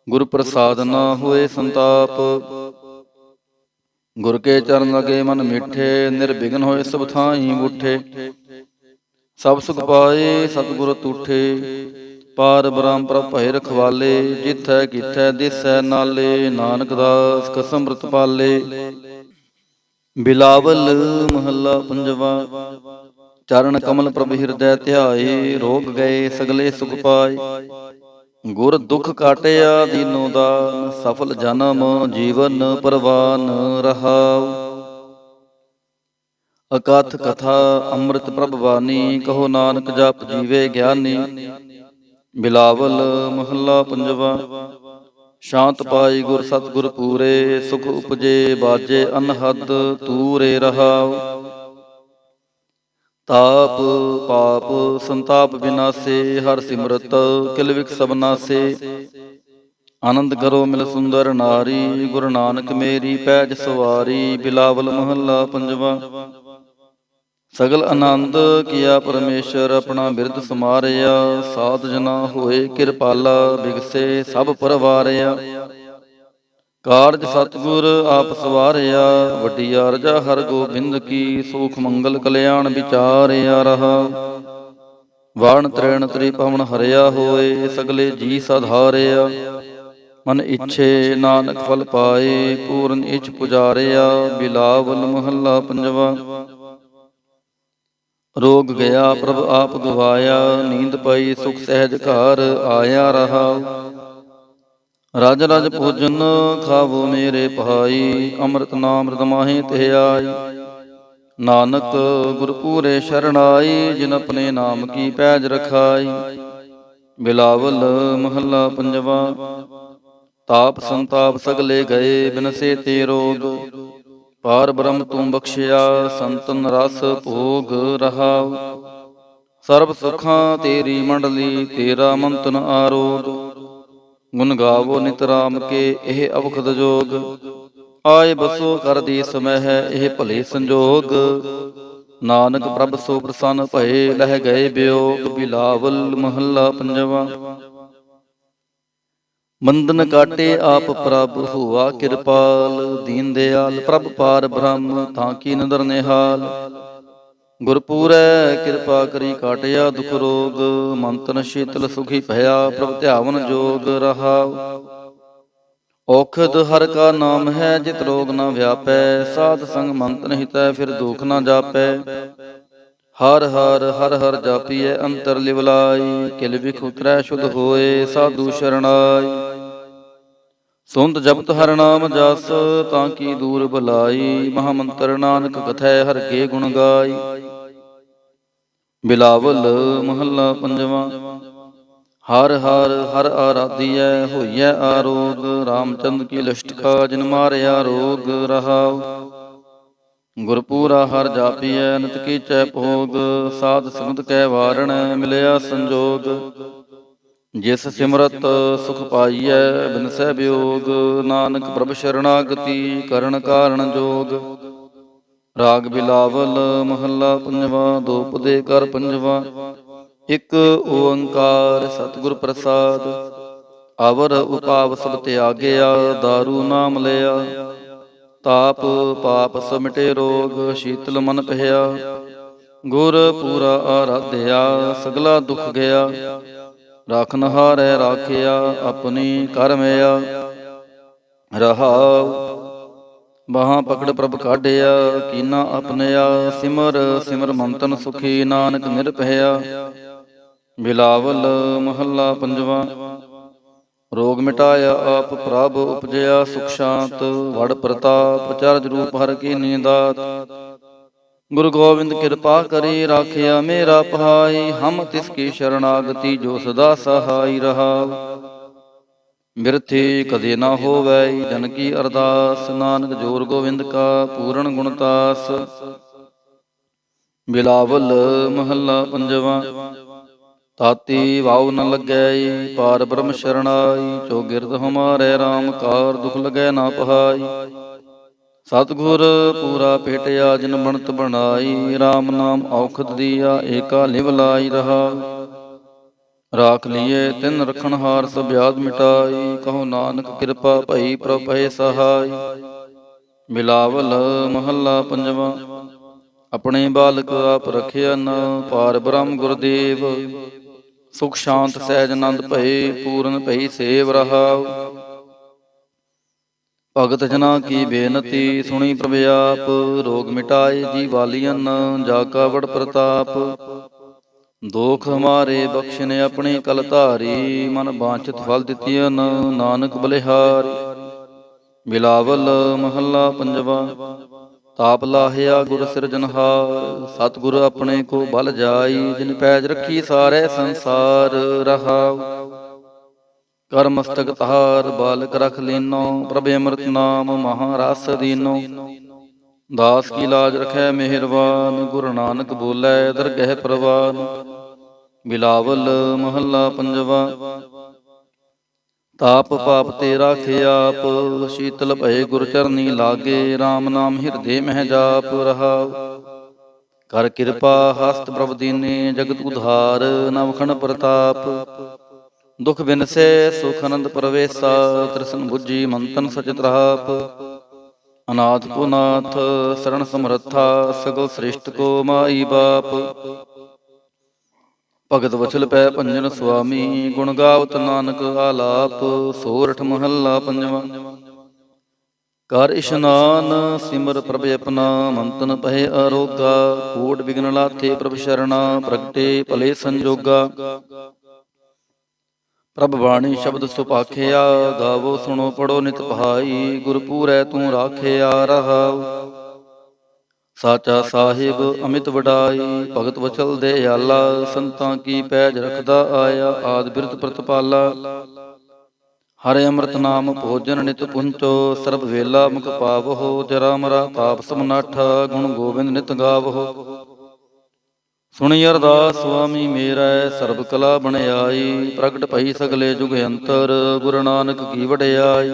ਗੁਰ ਪ੍ਰਸਾਦ ਨਾ ਹੋਏ ਸੰਤਾਪ, ਗੁਰ ਕੇ ਚਰਨ ਲਗੇ ਮਨ ਮਿੱਠੇ। ਨਿਰਬਿਘਨ ਹੋਏ ਸਭ ਥਾਈ ਬੁੱਠੇ, ਸਭ ਸੁਖ ਪਾਏ ਸਤਿਗੁਰ ਤੂਠੇ। ਪਾਰ ਬ੍ਰਹਮ ਪ੍ਰਭ ਭਏ ਰਖਵਾਲੇ, ਜਿਥੈ ਕਿਥੈ ਦਿਸੈ ਨਾਲੇ। ਨਾਨਕ ਦਾਸ ਕਸਮ ਅੰਮ੍ਰਿਤ ਪਾਲੇ। ਬਿਲਾਵਲ ਮਹੱਲਾ ਪੰਜਵਾ। ਚਰਨ ਕਮਲ ਪ੍ਰਭ ਹਿਰਦੈ ਧਿਆਏ, ਰੋਗ ਗਏ ਸਗਲੇ ਸੁਖ ਪਾਏ। ਗੁਰ ਦੁਖ ਕਾਟਿਆ ਦੀਨੋ ਦਾਨ, ਸਫਲ ਜਨਮ ਜੀਵਨ ਪਰਵਾਨ ਰਹਾਉ। ਅਕਥ ਕਥਾ ਅੰਮ੍ਰਿਤ ਪ੍ਰਭ ਬਾਣੀ, ਕਹੋ ਨਾਨਕ ਜਪ ਜੀਵੇ ਗਿਆਨੀ। ਬਿਲਾਵਲ ਮਹੱਲਾ ਪੰਜਵਾ। ਸ਼ਾਂਤ ਪਾਈ ਗੁਰ ਸਤਿਗੁਰ ਪੂਰੇ, ਸੁਖ ਉਪਜੇ ਬਾਜੇ ਅਨਹਦ ਤੂਰੇ ਰਹਾਉ। ਤਾਪ ਪਾਪ ਸੰਤਾਪ ਬਿਨਾਸੇ, ਹਰ ਸਿਮਰਤ ਕਿਲ ਵਿਖ ਸਭ ਨਾਸੇ। ਆਨੰਦ ਕਰੋ ਮਿਲ ਸੁੰਦਰ ਨਾਰੀ, ਗੁਰੂ ਨਾਨਕ ਮੇਰੀ ਪੈਜ ਸਵਾਰੀ। ਬਿਲਾਵਲ ਮਹੱਲਾ ਪੰਜਵਾ। ਸਗਲ ਆਨੰਦ ਕੀਆ ਪਰਮੇਸ਼ਰ, ਆਪਣਾ ਬਿਰਦ ਸਮਾਰਿਆ। ਸਾਧ ਜਨਾ ਹੋਏ ਕਿਰਪਾਲਾ, ਬਿਗਸੇ ਸਭ ਪਰਵਾਰਿਆ। ਕਾਰਜ ਸਤਿਗੁਰ ਆਪ ਸਵਾਰਿਆ, ਵੱਡੀ ਅਰਜਾ ਹਰਿ ਗੋਬਿੰਦ ਕੀ। ਸੂਖ ਮੰਗਲ ਕਲਿਆਣ ਵਿਚਾਰਿਆ ਰਹਾਉ। ਵਾਰਨ ਤ੍ਰੈਣ ਤ੍ਰਿਭਵਨ ਹਰਿਆ ਹੋਏ, ਸਗਲੇ ਜੀ ਸਾਧਾਰਿਆ। ਮਨ ਇੱਛੇ ਨਾਨਕ ਫਲ ਪਾਏ, ਪੂਰਨ ਇੱਛ ਪੁਜਾਰਿਆ। ਬਿਲਾਵਲ ਮਹੱਲਾ ਪੰਜਵਾ। ਰੋਗ ਗਿਆ ਪ੍ਰਭ ਆਪ ਗਵਾਇਆ, ਨੀਂਦ ਪਈ ਸੁਖ ਸਹਿਜ ਘਰ ਆਇਆ ਰਹਾ। ਰਜ ਰਜ ਭੋਜਨ ਖਾਵੋ ਮੇਰੇ ਭਾਈ, ਅੰਮ੍ਰਿਤ ਨਾਮ ਰਦਮਾਹੇ ਤੇ ਆਈ। ਨਾਨਕ ਗੁਰ ਪੂਰੇ ਸ਼ਰਣਾਈ, ਜਿਨ ਆਪਣੇ ਨਾਮ ਕੀ ਪੈਜ ਰਖਾਈ। ਬਿਲਾਵਲ ਮਹੱਲਾ ਪੰਜਵਾ। ਤਾਪ ਸੰਤਾਪ ਸਗਲੇ ਗਏ, ਬਿਨਸੇ ਤੇ ਰੋਗ। ਪਾਰ ਬ੍ਰਹਮ ਤੂੰ ਬਖਸ਼ਿਆ, ਸੰਤਨ ਰਸ ਭੋਗ ਰਹਾ। ਸਰਬ ਸੁਖਾਂ ਤੇਰੀ ਮੰਡਲੀ, ਤੇਰਾ ਮੰਤਨ ਆਰੋਗ। ਗੁਣ ਗਾਵੋ ਨਿਤ ਰਾਮ ਕੇ, ਇਹ ਅਵਖਦ ਜੋਗ। ਆਏ ਬਸੋ ਕਰ ਦੀ ਸਮਹਿ, ਇਹ ਭਲੇ ਸੰਜੋਗ। ਨਾਨਕ ਪ੍ਰਭ ਸੋ ਪ੍ਰਸੰਨ ਭਏ, ਲਹਿ ਗਏ ਬਿਯੋਗ। ਬਿਲਾਵਲ ਮਹੱਲਾ ਪੰਜਵਾ। ਬੰਧਨ ਕਾਟੇ ਆਪ ਪ੍ਰਭ, ਹੋਆ ਕਿਰਪਾਲ। ਦੀਨ ਦਿਆਲ ਪ੍ਰਭ ਪਾਰ ਬ੍ਰਹਮ, ਤਾਂ ਕੀ ਨਦਰ ਨਿਹਾਲ। ਗੁਰਪੂਰੈ ਕਿਰਪਾ ਕਰੀ ਕਾਟਿਆ ਦੁਖ ਰੋਗ। ਮੰਤਨ ਸ਼ੀਤਲ ਸੁਖੀ ਭਇਆ, ਪ੍ਰਭ ਧਿਆਵਨ ਜੋਗ ਰਹਾ। ਔਖਦ ਹਰ ਕਾ ਨਾਮ ਹੈ, ਜਿਤ ਰੋਗ ਨ ਵਿਆਪੈ। ਸਾਧ ਸੰਗ ਮੰਤਨ ਹਿਤੈ, ਫਿਰ ਦੁਖ ਨ ਜਾਪੈ। ਹਰ ਹਰ ਹਰ ਹਰ ਜਾਪੀਐ, ਅੰਤਰ ਲਿਵਲਾਈ। ਕਿਲ ਵਿਖ ਉਤਰੈ ਸ਼ੁਧ ਹੋਏ, ਸਾਧੂ ਸ਼ਰਣਾਈ। ਸੁੰਦ ਜਪਤ ਹਰ ਨਾਮ ਜਸ, ਤਾਂ ਕੀ ਦੂਰ ਬਲਾਈ। ਮਹਾ ਮੰਤਰ ਨਾਨਕ ਕਥੈ, ਹਰ ਕੇ ਗੁਣ ਗਾਈ। ਬਿਲਾਵਲ ਮਹੱਲਾ ਪੰਜਵਾ। ਹਰ ਹਰ ਹਰ ਆਰਾਧੀਐ, ਹੋਈਐ ਆਰੋਗ। ਰਾਮਚੰਦ ਕੀ ਲਿਸ਼ਟਕਾ, ਜਿਨ ਮਾਰਿਆ ਰੋਗ ਰਹਾਉ। ਗੁਰਪੂਰਾ ਹਰ ਜਾਪੀਐ, ਨਿਤ ਕੀਚੈ ਭੋਗ। ਸਾਧ ਸੰਗਤ ਕੈ ਵਾਰਣ, ਮਿਲਿਆ ਸੰਜੋਗ। ਜਿਸ ਸਿਮਰਤ ਸੁਖ ਪਾਈਐ, ਬਿਨਸੈ ਬਿਯੋਗ। ਨਾਨਕ ਪ੍ਰਭ ਸ਼ਰਣਾਗਤੀ, ਕਰਨ ਕਾਰਣ ਜੋਗ। ਰਾਗ ਬਿਲਾਵਲ ਮਹੱਲਾ ਪੰਜਵਾ। ਦੋ ਪਦੇ ਕਰ ਪੰਜਵਾ। ਇਕ ਓੰਕਾਰ ਸਤਿਗੁਰ ਪ੍ਰਸਾਦ। ਅਵਰ ਉਪਾਵ ਸਭ ਤਿਆਗਿਆ, ਦਾਰੂ ਨਾਮ ਲਿਆ। ਤਾਪ ਪਾਪ ਸਮਿਟੇ ਰੋਗ, ਸ਼ੀਤਲ ਮਨ ਭਇਆ। ਗੁਰ ਪੂਰਾ ਆਰਾਧਿਆ, ਸਗਲਾ ਦੁਖ ਗਿਆ। ਰਾਖਨਹਾਰੈ ਰਾਖਿਆ, ਆਪਣੀ ਕਰਮਿਆ। ਰਹਾਉ ਬਾਹਾਂ ਪਕੜ ਪ੍ਰਭ ਕਾਢਿਆ, ਕੀਨਾ ਆਪਣਿਆ। ਸਿਮਰ ਸਿਮਰ ਮੰਤਨ ਸੁਖੀ, ਨਾਨਕ ਨਿਰਭਇਆ। ਬਿਲਾਵਲ ਮਹੱਲਾ ਪੰਜਵਾ। ਰੋਗ ਮਿਟਾਇਆ ਆਪ ਪ੍ਰਭ, ਉਪਜਿਆ ਸੁਖ ਸ਼ਾਂਤ। ਵਡ ਪ੍ਰਤਾਪ ਚਰਜ ਰੂਪ ਹਰ ਕੀਨੀ ਦਾਤ। ਗੁਰੂ ਗੋਬਿੰਦ ਕਿਰਪਾ ਕਰੀ, ਰਾਖਿਆ ਮੇਰਾ ਭਾਈ। ਹਮ ਤਿਸ ਕੀ ਸ਼ਰਣਾਗਤੀ, ਜੋ ਸਦਾ ਸਹਾਈ ਰਹਾਉ। ਬਿਰਥੀ ਕਦੇ ਨਾ ਹੋਵੈ, ਜਨ ਕੀ ਅਰਦਾਸ। ਨਾਨਕ ਜੋਰ ਗੋਬਿੰਦ ਕਾ, ਪੂਰਨ ਗੁਣਤਾਸ। ਬਿਲਾਵਲ ਮਹੱਲਾ ਪੰਜਵਾ। ਤਾਤੀ ਵਾਉ ਨ ਲੱਗੈ, ਪਾਰ ਬ੍ਰਹਮ ਸ਼ਰਣਾਈ। ਚੌਗਿਰਦ ਹਮਾਰੇ ਰਾਮ ਕਾਰ, ਦੁਖ ਲਗੈ ਨਾ ਪਹਾਈ। ਸਤਿਗੁਰ ਪੂਰਾ ਭੇਟਿਆ, ਜਿਨ ਬਣਤ ਬਣਾਈ। ਰਾਮ ਨਾਮ ਔਖਦ ਦੀਆ, ਏਕਾ ਲਿਵ ਲਾਈ ਰਹਾ। ਰਾਖ ਲੀਏ ਤਿਨ ਰਖਣਹਾਰ, ਸਭ ਆਦ ਮਿਟਾਈ। ਕਹੋ ਨਾਨਕ ਕਿਰਪਾ ਭਈ, ਪ੍ਰਭ ਭਏ ਸਹਾਈ। ਬਿਲਾਵਲ ਮਹੱਲਾ ਪੰਜਵਾ। ਆਪਣੇ ਬਾਲਕ ਆਪ ਰਖਿਅਨ, ਪਾਰ ਬ੍ਰਹਮ ਗੁਰਦੇਵ। ਸੁਖ ਸ਼ਾਂਤ ਸਹਿਜ ਆਨੰਦ ਭਏ, ਪੂਰਨ ਭਈ ਸੇਵ ਰਹਾਉ। ਭਗਤ ਜਨਾ ਕੀ ਬੇਨਤੀ, ਸੁਣੀ ਪ੍ਰਭ ਆਪ। ਰੋਗ ਮਿਟਾਏ ਜੀ ਵਾਲੀਅਨ, ਜਾ ਕਾ ਵਡ ਪ੍ਰਤਾਪ। ਦੋਖ ਹਮਾਰੇ ਬਖਸ਼ਿਨ, ਆਪਣੀ ਕਲ ਧਾਰੀ। ਮਨ ਬਾਂਛਿਤ ਫਲ ਦਿੱਤੀਅਨ, ਨਾਨਕ ਬਲਿਹਾਰੀ। ਬਿਲਾਵਲ ਮਹੱਲਾ ਪੰਜਵਾ। ਤਾਪ ਲਾਹਿਆ ਗੁਰ ਸਿਰਜਨਹਾਰ, ਸਤਿਗੁਰ ਆਪਣੇ ਕੋ ਬਲ ਜਾਈ। ਜਿਨ ਪੈਜ ਰੱਖੀ ਸਾਰੇ ਸੰਸਾਰ ਰਹਾਉ। ਕਰ ਮਸਤਕ ਤਾਰ, ਬਾਲਕ ਰਖ ਲੀਨੋ। ਪ੍ਰਭ ਅੰਮ੍ਰਿਤ ਨਾਮ ਮਹਾ ਰਸ ਦੀਨੋ। ਦਾਸ ਕੀ ਲਾਜ ਰਖੈ ਮਿਹਰਬਾਨ, ਗੁਰੂ ਨਾਨਕ ਬੋਲੇ ਦਰਗਹਿ ਪ੍ਰਵਾਨ। ਬਿਲਾਵਲ ਮਹੱਲਾ ਪੰਜਵਾ। ਤਾਪ ਪਾਪ ਤੇ ਰਾਖੇ ਆਪ, ਸ਼ੀਤਲ ਭਏ ਗੁਰ ਚਰਨੀ ਲਾਗੇ। ਰਾਮ ਨਾਮ ਹਿਰਦੇ ਮਹਿ ਜਾਪ ਰਹਾਉ। ਕਰ ਕਿਰਪਾ ਹਸਤ ਪ੍ਰਭ ਦੀਨੇ, ਜਗਤ ਉਧਾਰ ਨਵਖਣ ਪ੍ਰਤਾਪ। ਦੁਖ ਬਿਨਸੇ ਸੁਖ ਆਨੰਦ ਪਰਵੇਸਾ, ਤ੍ਰਿਸ਼ਨ ਬੁੱਝੀ ਮੰਤਨ ਸਚ ਤ੍ਰਾਪ। ਅਨਾਥ ਕੋ ਨਾਥ ਸਰਣ ਸਮਰੱਥਾ, ਸਗਲ ਸ੍ਰਿਸ਼ਟ ਕੋ ਮਾਈ ਬਾਪ। ਭਗਤ ਵਚਲ ਪੈ ਭੰਜਨ ਸੁਆਮੀ, ਗੁਣ ਗਾਵਤ ਨਾਨਕ ਆਲਾਪ। ਸੋਰਠ ਮਹੱਲਾ ਪੰਜਵਾਂ। ਕਰ ਇਸ਼ਨਾਨ ਸਿਮਰ ਪ੍ਰਭ ਆਪਣਾ, ਮੰਤਨ ਪਹਿ ਅਰੋਗਾ। ਕੋਟ ਬਿਗਨ ਲਾਥੇ ਪ੍ਰਭ ਸ਼ਰਣਾ, ਪ੍ਰਗਟੇ ਭਲੇ ਸੰਜੋਗਾ। ਪ੍ਰਭ ਬਾਣੀ ਸ਼ਬਦ ਸੁਭਾਖਿਆ, ਗਾਵੋ ਸੁਣੋ ਪੜੋ ਨਿਤ ਭਾਈ। ਗੁਰਪੂਰੈ ਤੂੰ ਰਾਖਿਆ ਰਹਾਉ, ਸਾਚਾ ਸਾਹਿਬ ਅਮਿਤ ਵਡਾਈ। ਭਗਤ ਵਚਲ ਦਇਆਲਾ, ਸੰਤਾਂ ਕੀ ਪੈਜ ਰਖਦਾ ਆਇਆ। ਆਦਿ ਬਿਰਧ ਪ੍ਰਤਪਾਲਾ, ਹਰਿ ਅੰਮ੍ਰਿਤ ਨਾਮ ਭੋਜਨ ਨਿਤ ਪੁੰਚੋ। ਸਰਬ ਵੇਲਾ ਮੁਖ ਪਾਵਹੁ, ਜਰਾ ਮਰਾ ਤਾਪ ਸਮਨਾਠਾ। ਗੁਣ ਗੋਬਿੰਦ ਨਿਤ ਗਾਵਹੁ, ਸੁਣੀ ਅਰਦਾਸ ਸੁਆਮੀ ਮੇਰਾ। ਸਰਬ ਕਲਾ ਬਣਾਈ, ਪ੍ਰਗਟ ਭਈ ਸਗਲੇ ਜੁਗ ਅੰਤਰ। ਗੁਰੂ ਨਾਨਕ ਕੀ ਵਡਿਆਈ।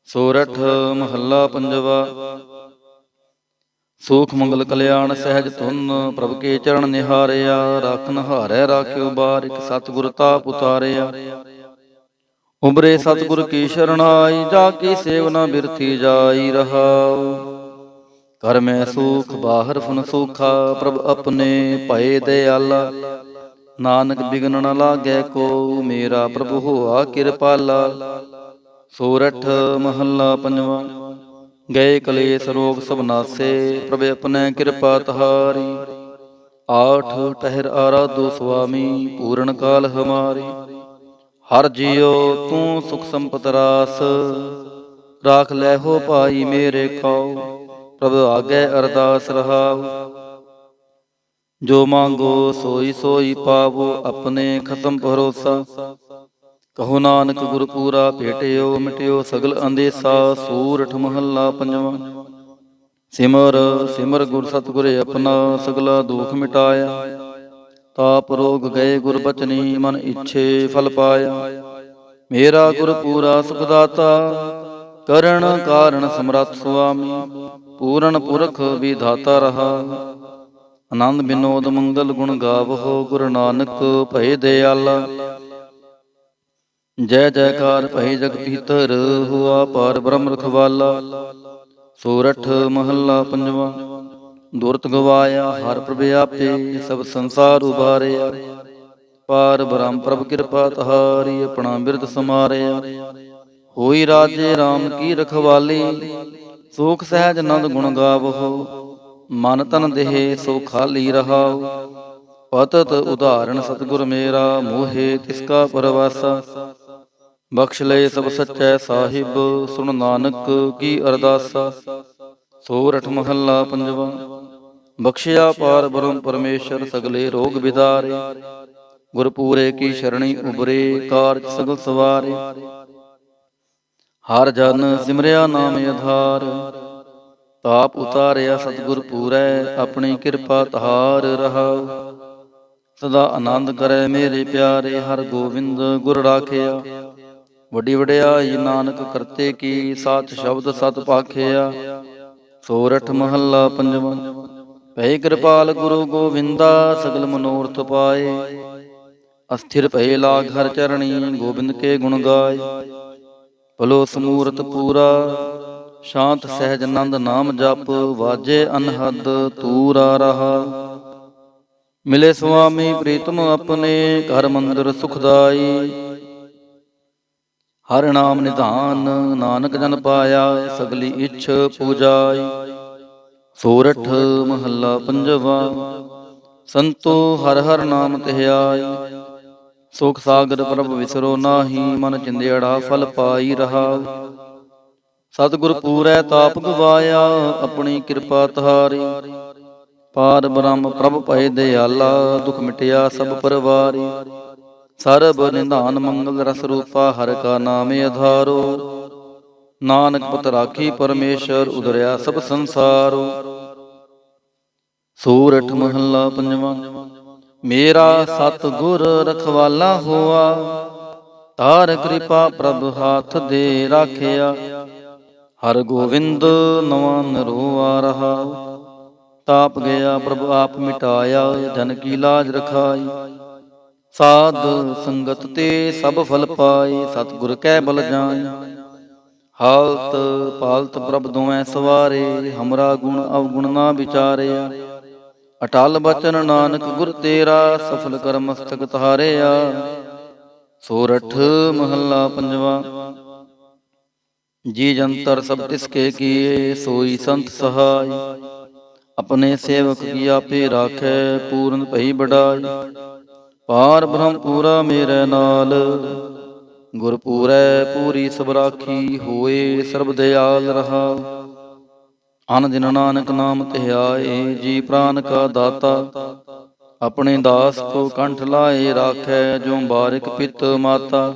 ਸੋਰਠ ਮਹੱਲਾ ਪੰਜਵਾ। ਸੂਖ ਮੰਗਲ ਕਲਿਆਣ ਸਹਿਜ ਧੁਨ, ਪ੍ਰਭ ਕੇ ਚਰਨ ਨਿਹਾਰਿਆ। ਰਾਖਨ ਹਾਰੈ ਰਾਖਿਓ ਬਾਰਿਕ, ਸਤਿਗੁਰ ਤਾਪ ਉਤਾਰਿਆ। ਉਬਰੇ ਸਤਿਗੁਰ ਕੀ ਸ਼ਰਣਾਈ, ਜਾ ਕੀ ਸੇਵਨਾ ਬਿਰਥੀ ਜਾਈ ਰਹਾਉ। ਘਰ ਮੈਂ ਸੂਖ ਬਾਹਰ ਫੁਨ ਸੂਖਾ, ਪ੍ਰਭ ਆਪਣੇ ਭਏ ਦਇਆਲਾ। ਨਾਨਕ ਬਿਗਨ ਨ ਲਾਗੈ ਕੋ, ਮੇਰਾ ਪ੍ਰਭੁ ਹੋਆ ਕਿਰਪਾਲਾ। ਸੋਰਠ ਮਹੱਲਾ ਪੰਜਵਾਂ। ਗਏ ਕਲੇਸ਼ ਰੋਗ ਸਭ ਨਾਸੇ, ਪ੍ਰਭ ਆਪਣੇ ਕਿਰਪਾ ਤਹਾਰੀ। ਆਠ ਪਹਿਰ ਆਰਾਧੋ ਸੁਆਮੀ, ਪੂਰਨ ਕਾਲ ਹਮਾਰੀ। ਹਰ ਜੀਓ ਤੂੰ ਸੁਖ ਸੰਪਤ ਰਾਸ, ਰਾਖ ਲੈ ਹੋ ਭਾਈ ਮੇਰੇ ਕਉ। ਪ੍ਰਭ ਆਗੇ ਅਰਦਾਸ ਰਹਾਉ, ਜੋ ਮੰਗੋ ਸੋਈ ਸੋਈ ਪਾਵੋ। ਆਪਣੇ ਖਸਮ ਭਰੋਸਾ, ਕਹੋ ਨਾਨਕ ਗੁਰ ਪੂਰਾ ਭੇਟਿਓ। ਮਿਟਿਓ ਸਗਲ ਅੰਦੇਸਾ। ਸੂਰਠ ਮਹੱਲਾ ਪੰਜਵਾਂ। ਸਿਮਰ ਸਿਮਰ ਗੁਰ ਸਤਿਗੁਰ ਆਪਣਾ, ਸਗਲਾ ਦੁਖ ਮਿਟਾਇਆ। ਤਾਪ ਰੋਗ ਗਏ ਗੁਰ ਬਚਨੀ, ਮਨ ਇੱਛੇ ਫਲ ਪਾਇਆ। ਮੇਰਾ ਗੁਰ ਪੂਰਾ ਸੁਖ ਦਾਤਾ, ਕਰਨ ਕਾਰਨ ਸਮਰੱਥ ਸੁਆਮੀ। ਪੂਰਨ ਪੁਰਖ ਵਿਧਾਤਾ ਰਹਾ, ਆਨੰਦ ਬਿਨੋਦ ਮੰਗਲ ਗੁਣ ਗਾਵਹੁ। ਗੁਰੂ ਨਾਨਕ ਭਏ ਦਇਆਲਾ, ਜੈ ਜੈਕਾਰ ਭਈ ਜਗ ਪੀਤਰ। ਹੁਆ ਪਾਰ ਬ੍ਰਹਮ ਰਖਵਾਲਾ। ਸੋਰਠ ਮਹੱਲਾ ਪੰਜਵਾਂ। ਦੁਰਤ ਗਵਾਇਆ ਹਰ ਪ੍ਰਭ ਆਪੇ, ਸਭ ਸੰਸਾਰ ਉਬਾਰਿਆ। ਪਾਰ ਬ੍ਰਹਮ ਪ੍ਰਭ ਕਿਰਪਾ ਤਹਾਰੀ, ਆਪਣਾ ਬਿਰਦ ਸਮਾਰਿਆ। ਹੋਈ ਰਾਜੇ ਰਾਮ ਕੀ ਰਖਵਾਲੀ, ਸੂਖ ਸਹਿਜ ਨੰਦ ਗੁਣ ਗਾਵਹੁ। ਮਨ ਤਨ ਦੇਹ ਸੋ ਖਾਲੀ ਰਹਾਉ, ਪਤਤ ਉਦਾਹਰਣ ਸਤਿਗੁਰ ਮੇਰਾ। ਮੋਹੇ ਤਿਸ ਕਾ ਪਰਵਾਸਾ, ਬਖਸ਼ ਲਏ ਸਭ ਸੱਚੈ ਸਾਹਿਬ। ਸੁਣ ਨਾਨਕ ਕੀ ਅਰਦਾਸਾ। ਸੋਰਠ ਮਹੱਲਾ ਪੰਜਵਾਂ। ਬਖਸ਼ਿਆ ਪਾਰ ਬ੍ਰਹਮ ਪਰਮੇਸ਼ਰ, ਸਗਲੇ ਰੋਗ ਬਿਦਾਰੇ। ਗੁਰਪੂਰੇ ਕੀ ਸ਼ਰਣੀ ਉਬਰੇ, ਕਾਰਜ ਸਗਲ ਸਵਾਰੇ। ਹਰ ਜਨ ਸਿਮਰਿਆ ਨਾਮ ਆਧਾਰ, ਤਾਪ ਉਤਾਰਿਆ ਸਤਿਗੁਰ ਪੂਰੈ। ਆਪਣੀ ਕਿਰਪਾ ਤਹਾਰ ਰਹਾਉ, ਸਦਾ ਆਨੰਦ ਕਰੈ ਮੇਰੇ ਪਿਆਰੇ। ਹਰ ਗੋਬਿੰਦ ਗੁਰ ਰਾਖਿਆ, ਵੱਡੀ ਵਡਿਆਈ ਨਾਨਕ ਕਰਤੇ ਕੀ। ਸਾਚ ਸ਼ਬਦ ਸਤ ਭਾਖਿਆ। ਸੋਰਠ ਮਹੱਲਾ ਪੰਜਵਾਂ। ਭਏ ਕਿਰਪਾਲ ਗੁਰੂ ਗੋਬਿੰਦਾ, ਸਗਲ ਮਨੋਰਥ ਪਾਏ। ਅਸਥਿਰ ਭਏ ਲਾਗ ਹਰ ਚਰਣੀ, ਗੋਬਿੰਦ ਕੇ ਗੁਣ ਗਾਏ। ਭਲੋ ਸਮੂਰਤ ਪੂਰਾ, ਸ਼ਾਂਤ ਸਹਿਜ ਨੰਦ ਨਾਮ ਜਪ। ਵਾਜੇ ਅਨਹਦ ਤੂਰਾ ਰਹਾ, ਮਿਲੇ ਸੁਆਮੀ ਪ੍ਰੀਤਮ ਆਪਣੇ। ਘਰ ਮੰਦਰ ਸੁਖਦਾਈ, ਹਰਿ ਨਾਮ ਨਿਧਾਨ। ਨਾਨਕ ਜਨ ਪਾਇਆ, ਸਗਲੀ ਇੱਛ ਪੂਜਾਈ। ਸੋਰਠ ਮਹੱਲਾ ਪੰਜਵਾਂ। ਸੰਤੋ ਹਰਿ ਹਰਿ ਨਾਮ ਧਿਆਈ, ਸੁਖ ਸਾਗਰ ਪ੍ਰਭ ਵਿਸਰੋ ਨਾਹੀ। ਮਨ ਚਿੰਦਿਆੜਾ ਫਲ ਪਾਈ ਰਹਾਉ, ਸਤਿਗੁਰ ਪੂਰੈ ਤਾਪ ਗਵਾਇਆ। ਆਪਣੀ ਕਿਰਪਾ ਤਹਾਰੀ, ਪਾਰ ਬ੍ਰਹਮ ਪ੍ਰਭ ਭਏ ਦਇਆਲਾ। ਦੁਖ ਮਿਟਿਆ ਸਭ ਪਰਵਾਰੀ, ਸਰਬ ਨਿਧਾਨ ਮੰਗਲ ਰਸ ਰੂਪਾ। ਹਰਿ ਕਾ ਨਾਮ ਆਧਾਰੋ, ਨਾਨਕ ਪਤ ਰਾਖੀ ਪਰਮੇਸ਼ਰ। ਉਧਰਿਆ ਸਭ ਸੰਸਾਰੋ। ਸੋਰਠ ਮਹੱਲਾ ਪੰਜਵਾਂ। ਮੇਰਾ ਸਤਿਗੁਰ ਰਖਵਾਲਾ ਹੋਆ, ਤਾਰ ਕਿਰਪਾ ਪ੍ਰਭ ਹਾਥ ਦੇ ਰਾਖਿਆ। ਹਰਿ ਗੋਬਿੰਦ ਨਵਾਂ ਨਰੋਆ ਰਹਾਉ, ਤਾਪ ਗਿਆ ਪ੍ਰਭ ਆਪ ਮਿਟਾਇਆ। ਜਨ ਕੀ ਲਾਜ ਰਖਾਈ, ਸਾਧ ਸੰਗਤ ਤੇ ਸਭ ਫਲ ਪਾਏ। ਸਤਿਗੁਰ ਕੈ ਬਲ ਜਾਈ, ਹਾਲਤ ਪਾਲਤ ਪ੍ਰਭ ਦੋਵੇਂ ਸਵਾਰੇ। ਹਮਰਾ ਗੁਣ ਅਵਗੁਣ ਨਾ ਵਿਚਾਰਿਆ, ਅਟਲ ਬਚਨ ਨਾਨਕ ਗੁਰ ਤੇਰਾ, ਸਫਲ ਕਰ ਮਸਤਕ ਤਾਰਿਆ। ਸੋਰਠ ਮਹੱਲਾ ਪੰਜਵਾ। ਜੀ ਜੰਤਰ ਸਭ ਤਿਸਕੇ ਕੀਏ, ਸੋਈ ਸੰਤ ਸਹਾਈ। ਆਪਣੇ ਸੇਵਕ ਕੀ ਆਪੇ ਰਾਖੈ, ਪੂਰਨ ਭਈ ਬੜਾਈ। ਪਾਰ ਬ੍ਰਹਮ ਪੂਰਾ ਮੇਰੇ ਨਾਲ, ਗੁਰ ਪੂਰੈ ਪੂਰੀ ਸਭ ਰਾਖੀ। ਹੋਏ ਸਰਬ ਦਿਆਲ ਰਹਾਉ। ਅਨ ਦਿਨ ਨਾਨਕ ਨਾਮ ਧਿਆਏ, ਜੀ ਪ੍ਰਾਨ ਕਾ ਦਾਤਾ। ਆਪਣੇ ਦਾਸ ਕੋ ਕੰਠ ਲਾਏ, ਰਾਖੈ ਜੋ ਬਾਰਿਕ ਪਿਤ ਮਾਤਾ।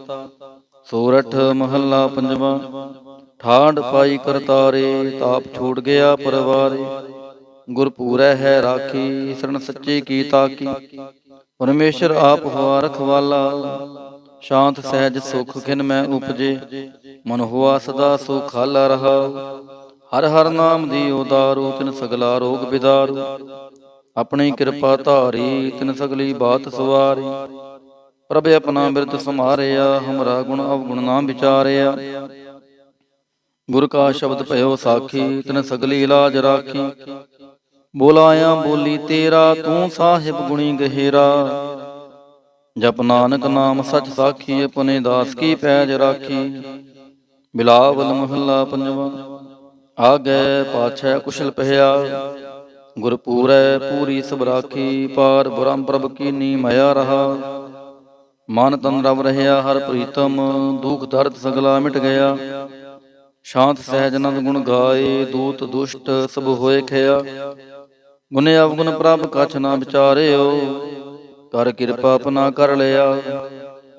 ਸੋਰਠ ਮਹੱਲਾ ਪੰਜਵਾ। ਠਾੜ ਪਾਈ ਕਰਤਾਰੇ, ਤਾਪ ਛੂਟ ਗਿਆ ਪਰਵਾਰੇ। ਗੁਰ ਪੂਰੈ ਹੈ ਰਾਖੀ, ਸਰਣ ਸੱਚੇ ਕੀ ਤਾਕੀ। ਪਰਮੇਸ਼ਰ ਆਪ ਹੋਆ ਰਖਵਾਲਾ, ਸ਼ਾਂਤ ਸਹਿਜ ਸੁਖ ਖਿਨ ਮੈਂ ਉਪਜੇ। ਮਨ ਹੋਆ ਸਦਾ ਸੁਖਾਲਾ ਰਹਾਉ। ਹਰ ਹਰ ਨਾਮ ਦੀ ਉਦਾਰੂ, ਤਿਨ ਸਗਲਾ ਰੋਗ ਬਿਦਾਰੂ। ਆਪਣੀ ਕਿਰਪਾ ਧਾਰੀ, ਤਿਨ ਸਗਲੀ ਬਾਤ ਸਵਾਰੀ। ਪ੍ਰਭ ਆਪਣਾ ਬਿਰਦ ਸਮਾਰਿਆ, ਹਮਰਾ ਗੁਣ ਅਵਗੁਣ ਨਾ ਵਿਚਾਰਿਆ। ਗੁਰ ਕਾ ਸ਼ਬਦ ਭਇਓ ਸਾਖੀ, ਤਿਨ ਸਗਲੀ ਇਲਾਜ ਰਾਖੀ। ਬੋਲਾਇਆ ਬੋਲੀ ਤੇਰਾ, ਤੂੰ ਸਾਹਿਬ ਗੁਣੀ ਗਹਿਰਾ। ਜਪ ਨਾਨਕ ਨਾਮ ਸਚ ਸਾਖੀ, ਆਪਣੇ ਦਾਸ ਕੀ ਪੈਜ ਰਾਖੀ। ਬਿਲਾਵਲ ਮਹੱਲਾ ਪੰਜਵਾ। ਆਗੈ ਪਾਛੈ ਕੁਸ਼ਲ ਪਹਿਆ, ਗੁਰ ਪੂਰੈ ਪੂਰੀ ਸਭ ਰਾਖੀ। ਪਾਰ ਬ੍ਰਹਮ ਪ੍ਰਭ ਕੀਨੀ ਮਾਇਆ ਰਹਾ, ਮਨ ਤਨ ਰਵ ਰਹਿਆ ਹਰ ਪ੍ਰੀਤਮ। ਦੁਖ ਦਰਦ ਸਗਲਾ ਮਿਟ ਗਿਆ, ਸ਼ਾਂਤ ਸਹਿਜ ਨੰਦ ਗੁਣ ਗਾਏ। ਦੂਤ ਦੁਸ਼ਟ ਸਭ ਹੋਏ ਖਿਆ, ਗੁਣ ਅਵਗੁਣ ਪ੍ਰਭ ਕਛ ਨਾ ਵਿਚਾਰਿਓ। ਕਰ ਕਿਰਪਾ ਆਪਣਾ ਕਰ ਲਿਆ,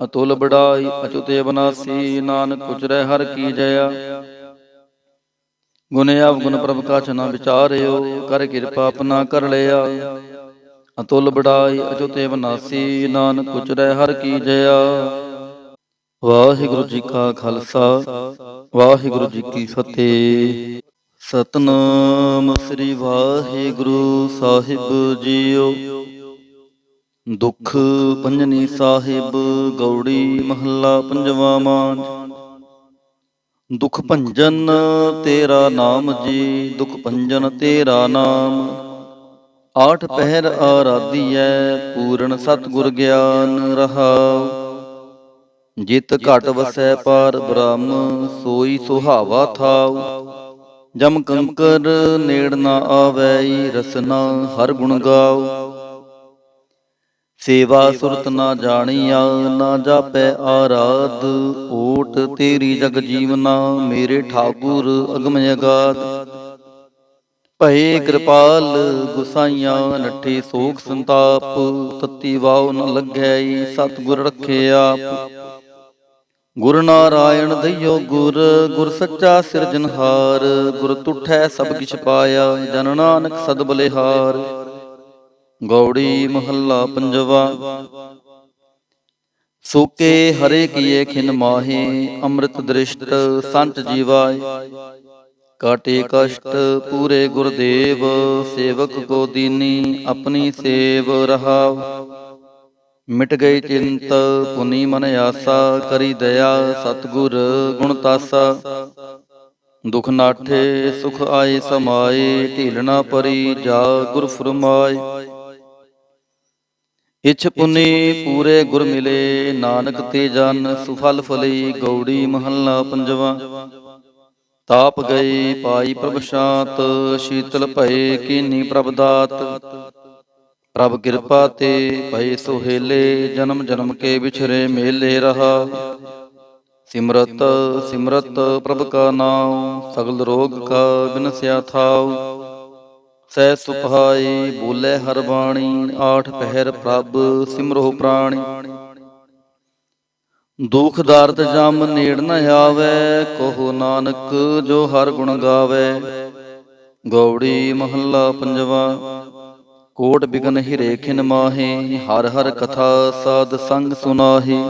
ਅਤੁਲ ਬੜਾਈ ਅਚੁਤ ਅਬਨਾਸੀ। ਨਾਨਕ ਉਚਰੈ ਹਰ ਕੀ ਜਇਆ, ਗੁਣ ਅਵਗੁਣ ਪ੍ਰਭ ਕਛ ਨਾ ਵਿਚਾਰਿਓ। ਕਰ ਕਿਰਪਾ ਆਪਣਾ ਕਰ ਲਿਆ, ਅਤੁਲ ਬੜਾਈ ਅਚੁਤ ਅਬਨਾਸੀ। ਨਾਨਕ ਉਚਰੈ ਹਰ ਕੀ ਜਇਆ। ਵਾਹਿਗੁਰੂ ਜੀ ਕਾ ਖਾਲਸਾ, ਵਾਹਿਗੁਰੂ ਜੀ ਕੀ ਫਤਿਹ। ਸਤਿਨਾਮ ਸ੍ਰੀ ਵਾਹਿਗੁਰੂ ਸਾਹਿਬ ਜੀਓ। ਦੁਖ ਭੰਜਨੀ ਸਾਹਿਬ, ਗੌੜੀ ਮਹੱਲਾ ਪੰਜਵਾ ਮਾਝ। ਦੁਖ ਭੰਜਨ ਤੇਰਾ ਨਾਮ ਜੀ, ਦੁਖ ਭੰਜਨ ਤੇਰਾ ਨਾਮ। ਆਠ ਪਹਿਰ ਆਰਾਧੀਐ, ਪੂਰਨ ਸਤਿਗੁਰ ਗਿਆਨ ਰਹਾਉ। ਜਿਤ ਘਟ ਵਸੈ ਪਾਰ ਬ੍ਰਹਮ, ਸੋਈ ਸੁਹਾਵਾ ਥਾਉ। ਜਮ ਕੰਕਰ ਨੇੜ ਨਾ ਆਵੈ, ਰਸਨਾ ਹਰ ਗੁਣ ਗਾਉ। ਸੇਵਾ ਸੁਰਤ ਨਾ ਜਾਣੀਆ, ਨਾ ਜਾਪੈ ਆਰਾਧ। ਓਟ ਤੇਰੀ ਜਗ ਜੀਵਨਾ, ਮੇਰੇ ਠਾਕੁਰ ਅਗਮ ਅਗਾਧ। ਭਏ ਕਿਰਪਾਲ ਗੁਸਾਈਆਂ, ਨੱਠੇ ਸੋਖ ਸੰਤਾਪ। ਤਤੀ ਵਾਉ ਨ ਲੱਗੈ, ਸਤਿਗੁਰ ਰੱਖੇ ਆਪ। ਗੁਰ ਨਾਰਾਇਣ ਦਈਓ ਗੁਰ, ਗੁਰ ਸੱਚਾ ਸਿਰਜਨਹਾਰ। ਗੁਰ ਤੁਠੈ ਸਭ ਕਿਛ ਪਾਇਆ, ਜਨ ਨਾਨਕ ਸਦ ਬਲਿਹਾਰ। ਗੌੜੀ ਮਹੱਲਾ ਪੰਜਵਾ। ਸੋਕੇ ਹਰੇ ਕੀਏ ਖਿਨ ਮਾਹੇ, ਅੰਮ੍ਰਿਤ ਦ੍ਰਿਸ਼ਟ ਸੰਚ ਜੀਵਾਏ। ਕਾਟੇ ਕਸ਼ਟ ਪੂਰੇ ਗੁਰਦੇਵ, ਸੇਵਕ ਕੋ ਦੀਨੀ ਆਪਣੀ ਸੇਵ ਰਹਾਉ। ਮਿਟ ਗਈ ਚਿੰਤ ਪੁਨੀ ਮਨ ਆਸਾ, ਕਰੀ ਦਇਆ ਸਤਿਗੁਰ ਗੁਣ ਤਾਸਾ। ਦੁਖ ਨਾਠੇ ਸੁਖ ਆਏ ਸਮਾਏ, ਢੀਲ ਨਾ ਪਰੀ ਜਾ ਗੁਰ ਫੁਰਮਾਏ। ਇਛ ਪੁਨੀ ਪੂਰੇ ਗੁਰ ਮਿਲੇ, ਨਾਨਕ ਤੇ ਜਨ ਸੁਫਲ ਫਲੀ। ਗੌੜੀ ਮਹੱਲਾ ਪੰਜਵਾ। ਤਾਪ ਗਏ ਪਾਈ ਪ੍ਰਭ ਸ਼ਾਂਤ, ਸ਼ੀਤਲ ਭਏ ਕੀਨੀ ਪ੍ਰਭ ਦਾਤ। ਪ੍ਰਭ ਕਿਰਪਾ ਤੇ ਭਏ ਸੁਹੇਲੇ, ਜਨਮ ਜਨਮ ਕੇ ਵਿਛਰੇ ਮੇਲੇ ਰਹਾ। ਸਿਮਰਤ ਸਿਮਰਤ ਪ੍ਰਭ ਕਾ ਨਾਉ, ਸਗਲ ਰੋਗ ਕਾ ਬਿਨਸਿਆ ਥਾਉ। ਸਹਿ ਸੁਭਾਈ ਬੋਲੇ ਹਰ ਬਾਣੀ, ਆਠ ਪਹਿਰ ਪ੍ਰਭ ਸਿਮਰੋ ਪ੍ਰਾਣੀ। ਦੁਖ ਦਰਦ ਜਮ ਨੇੜ ਨ ਆਵੈ, ਕਹੋ ਨਾਨਕ ਜੋ ਹਰ ਗੁਣ ਗਾਵੈ। ਗੌੜੀ ਮਹੱਲਾ ਪੰਜਵਾ। ਕੋਟ ਬਿਗਨ ਹਿਰੇ ਖਿਨ ਮਾਹੇ, ਹਰ ਹਰ ਕਥਾ ਸਾਧ ਸੰਗ ਸੁਨਾਹੀ।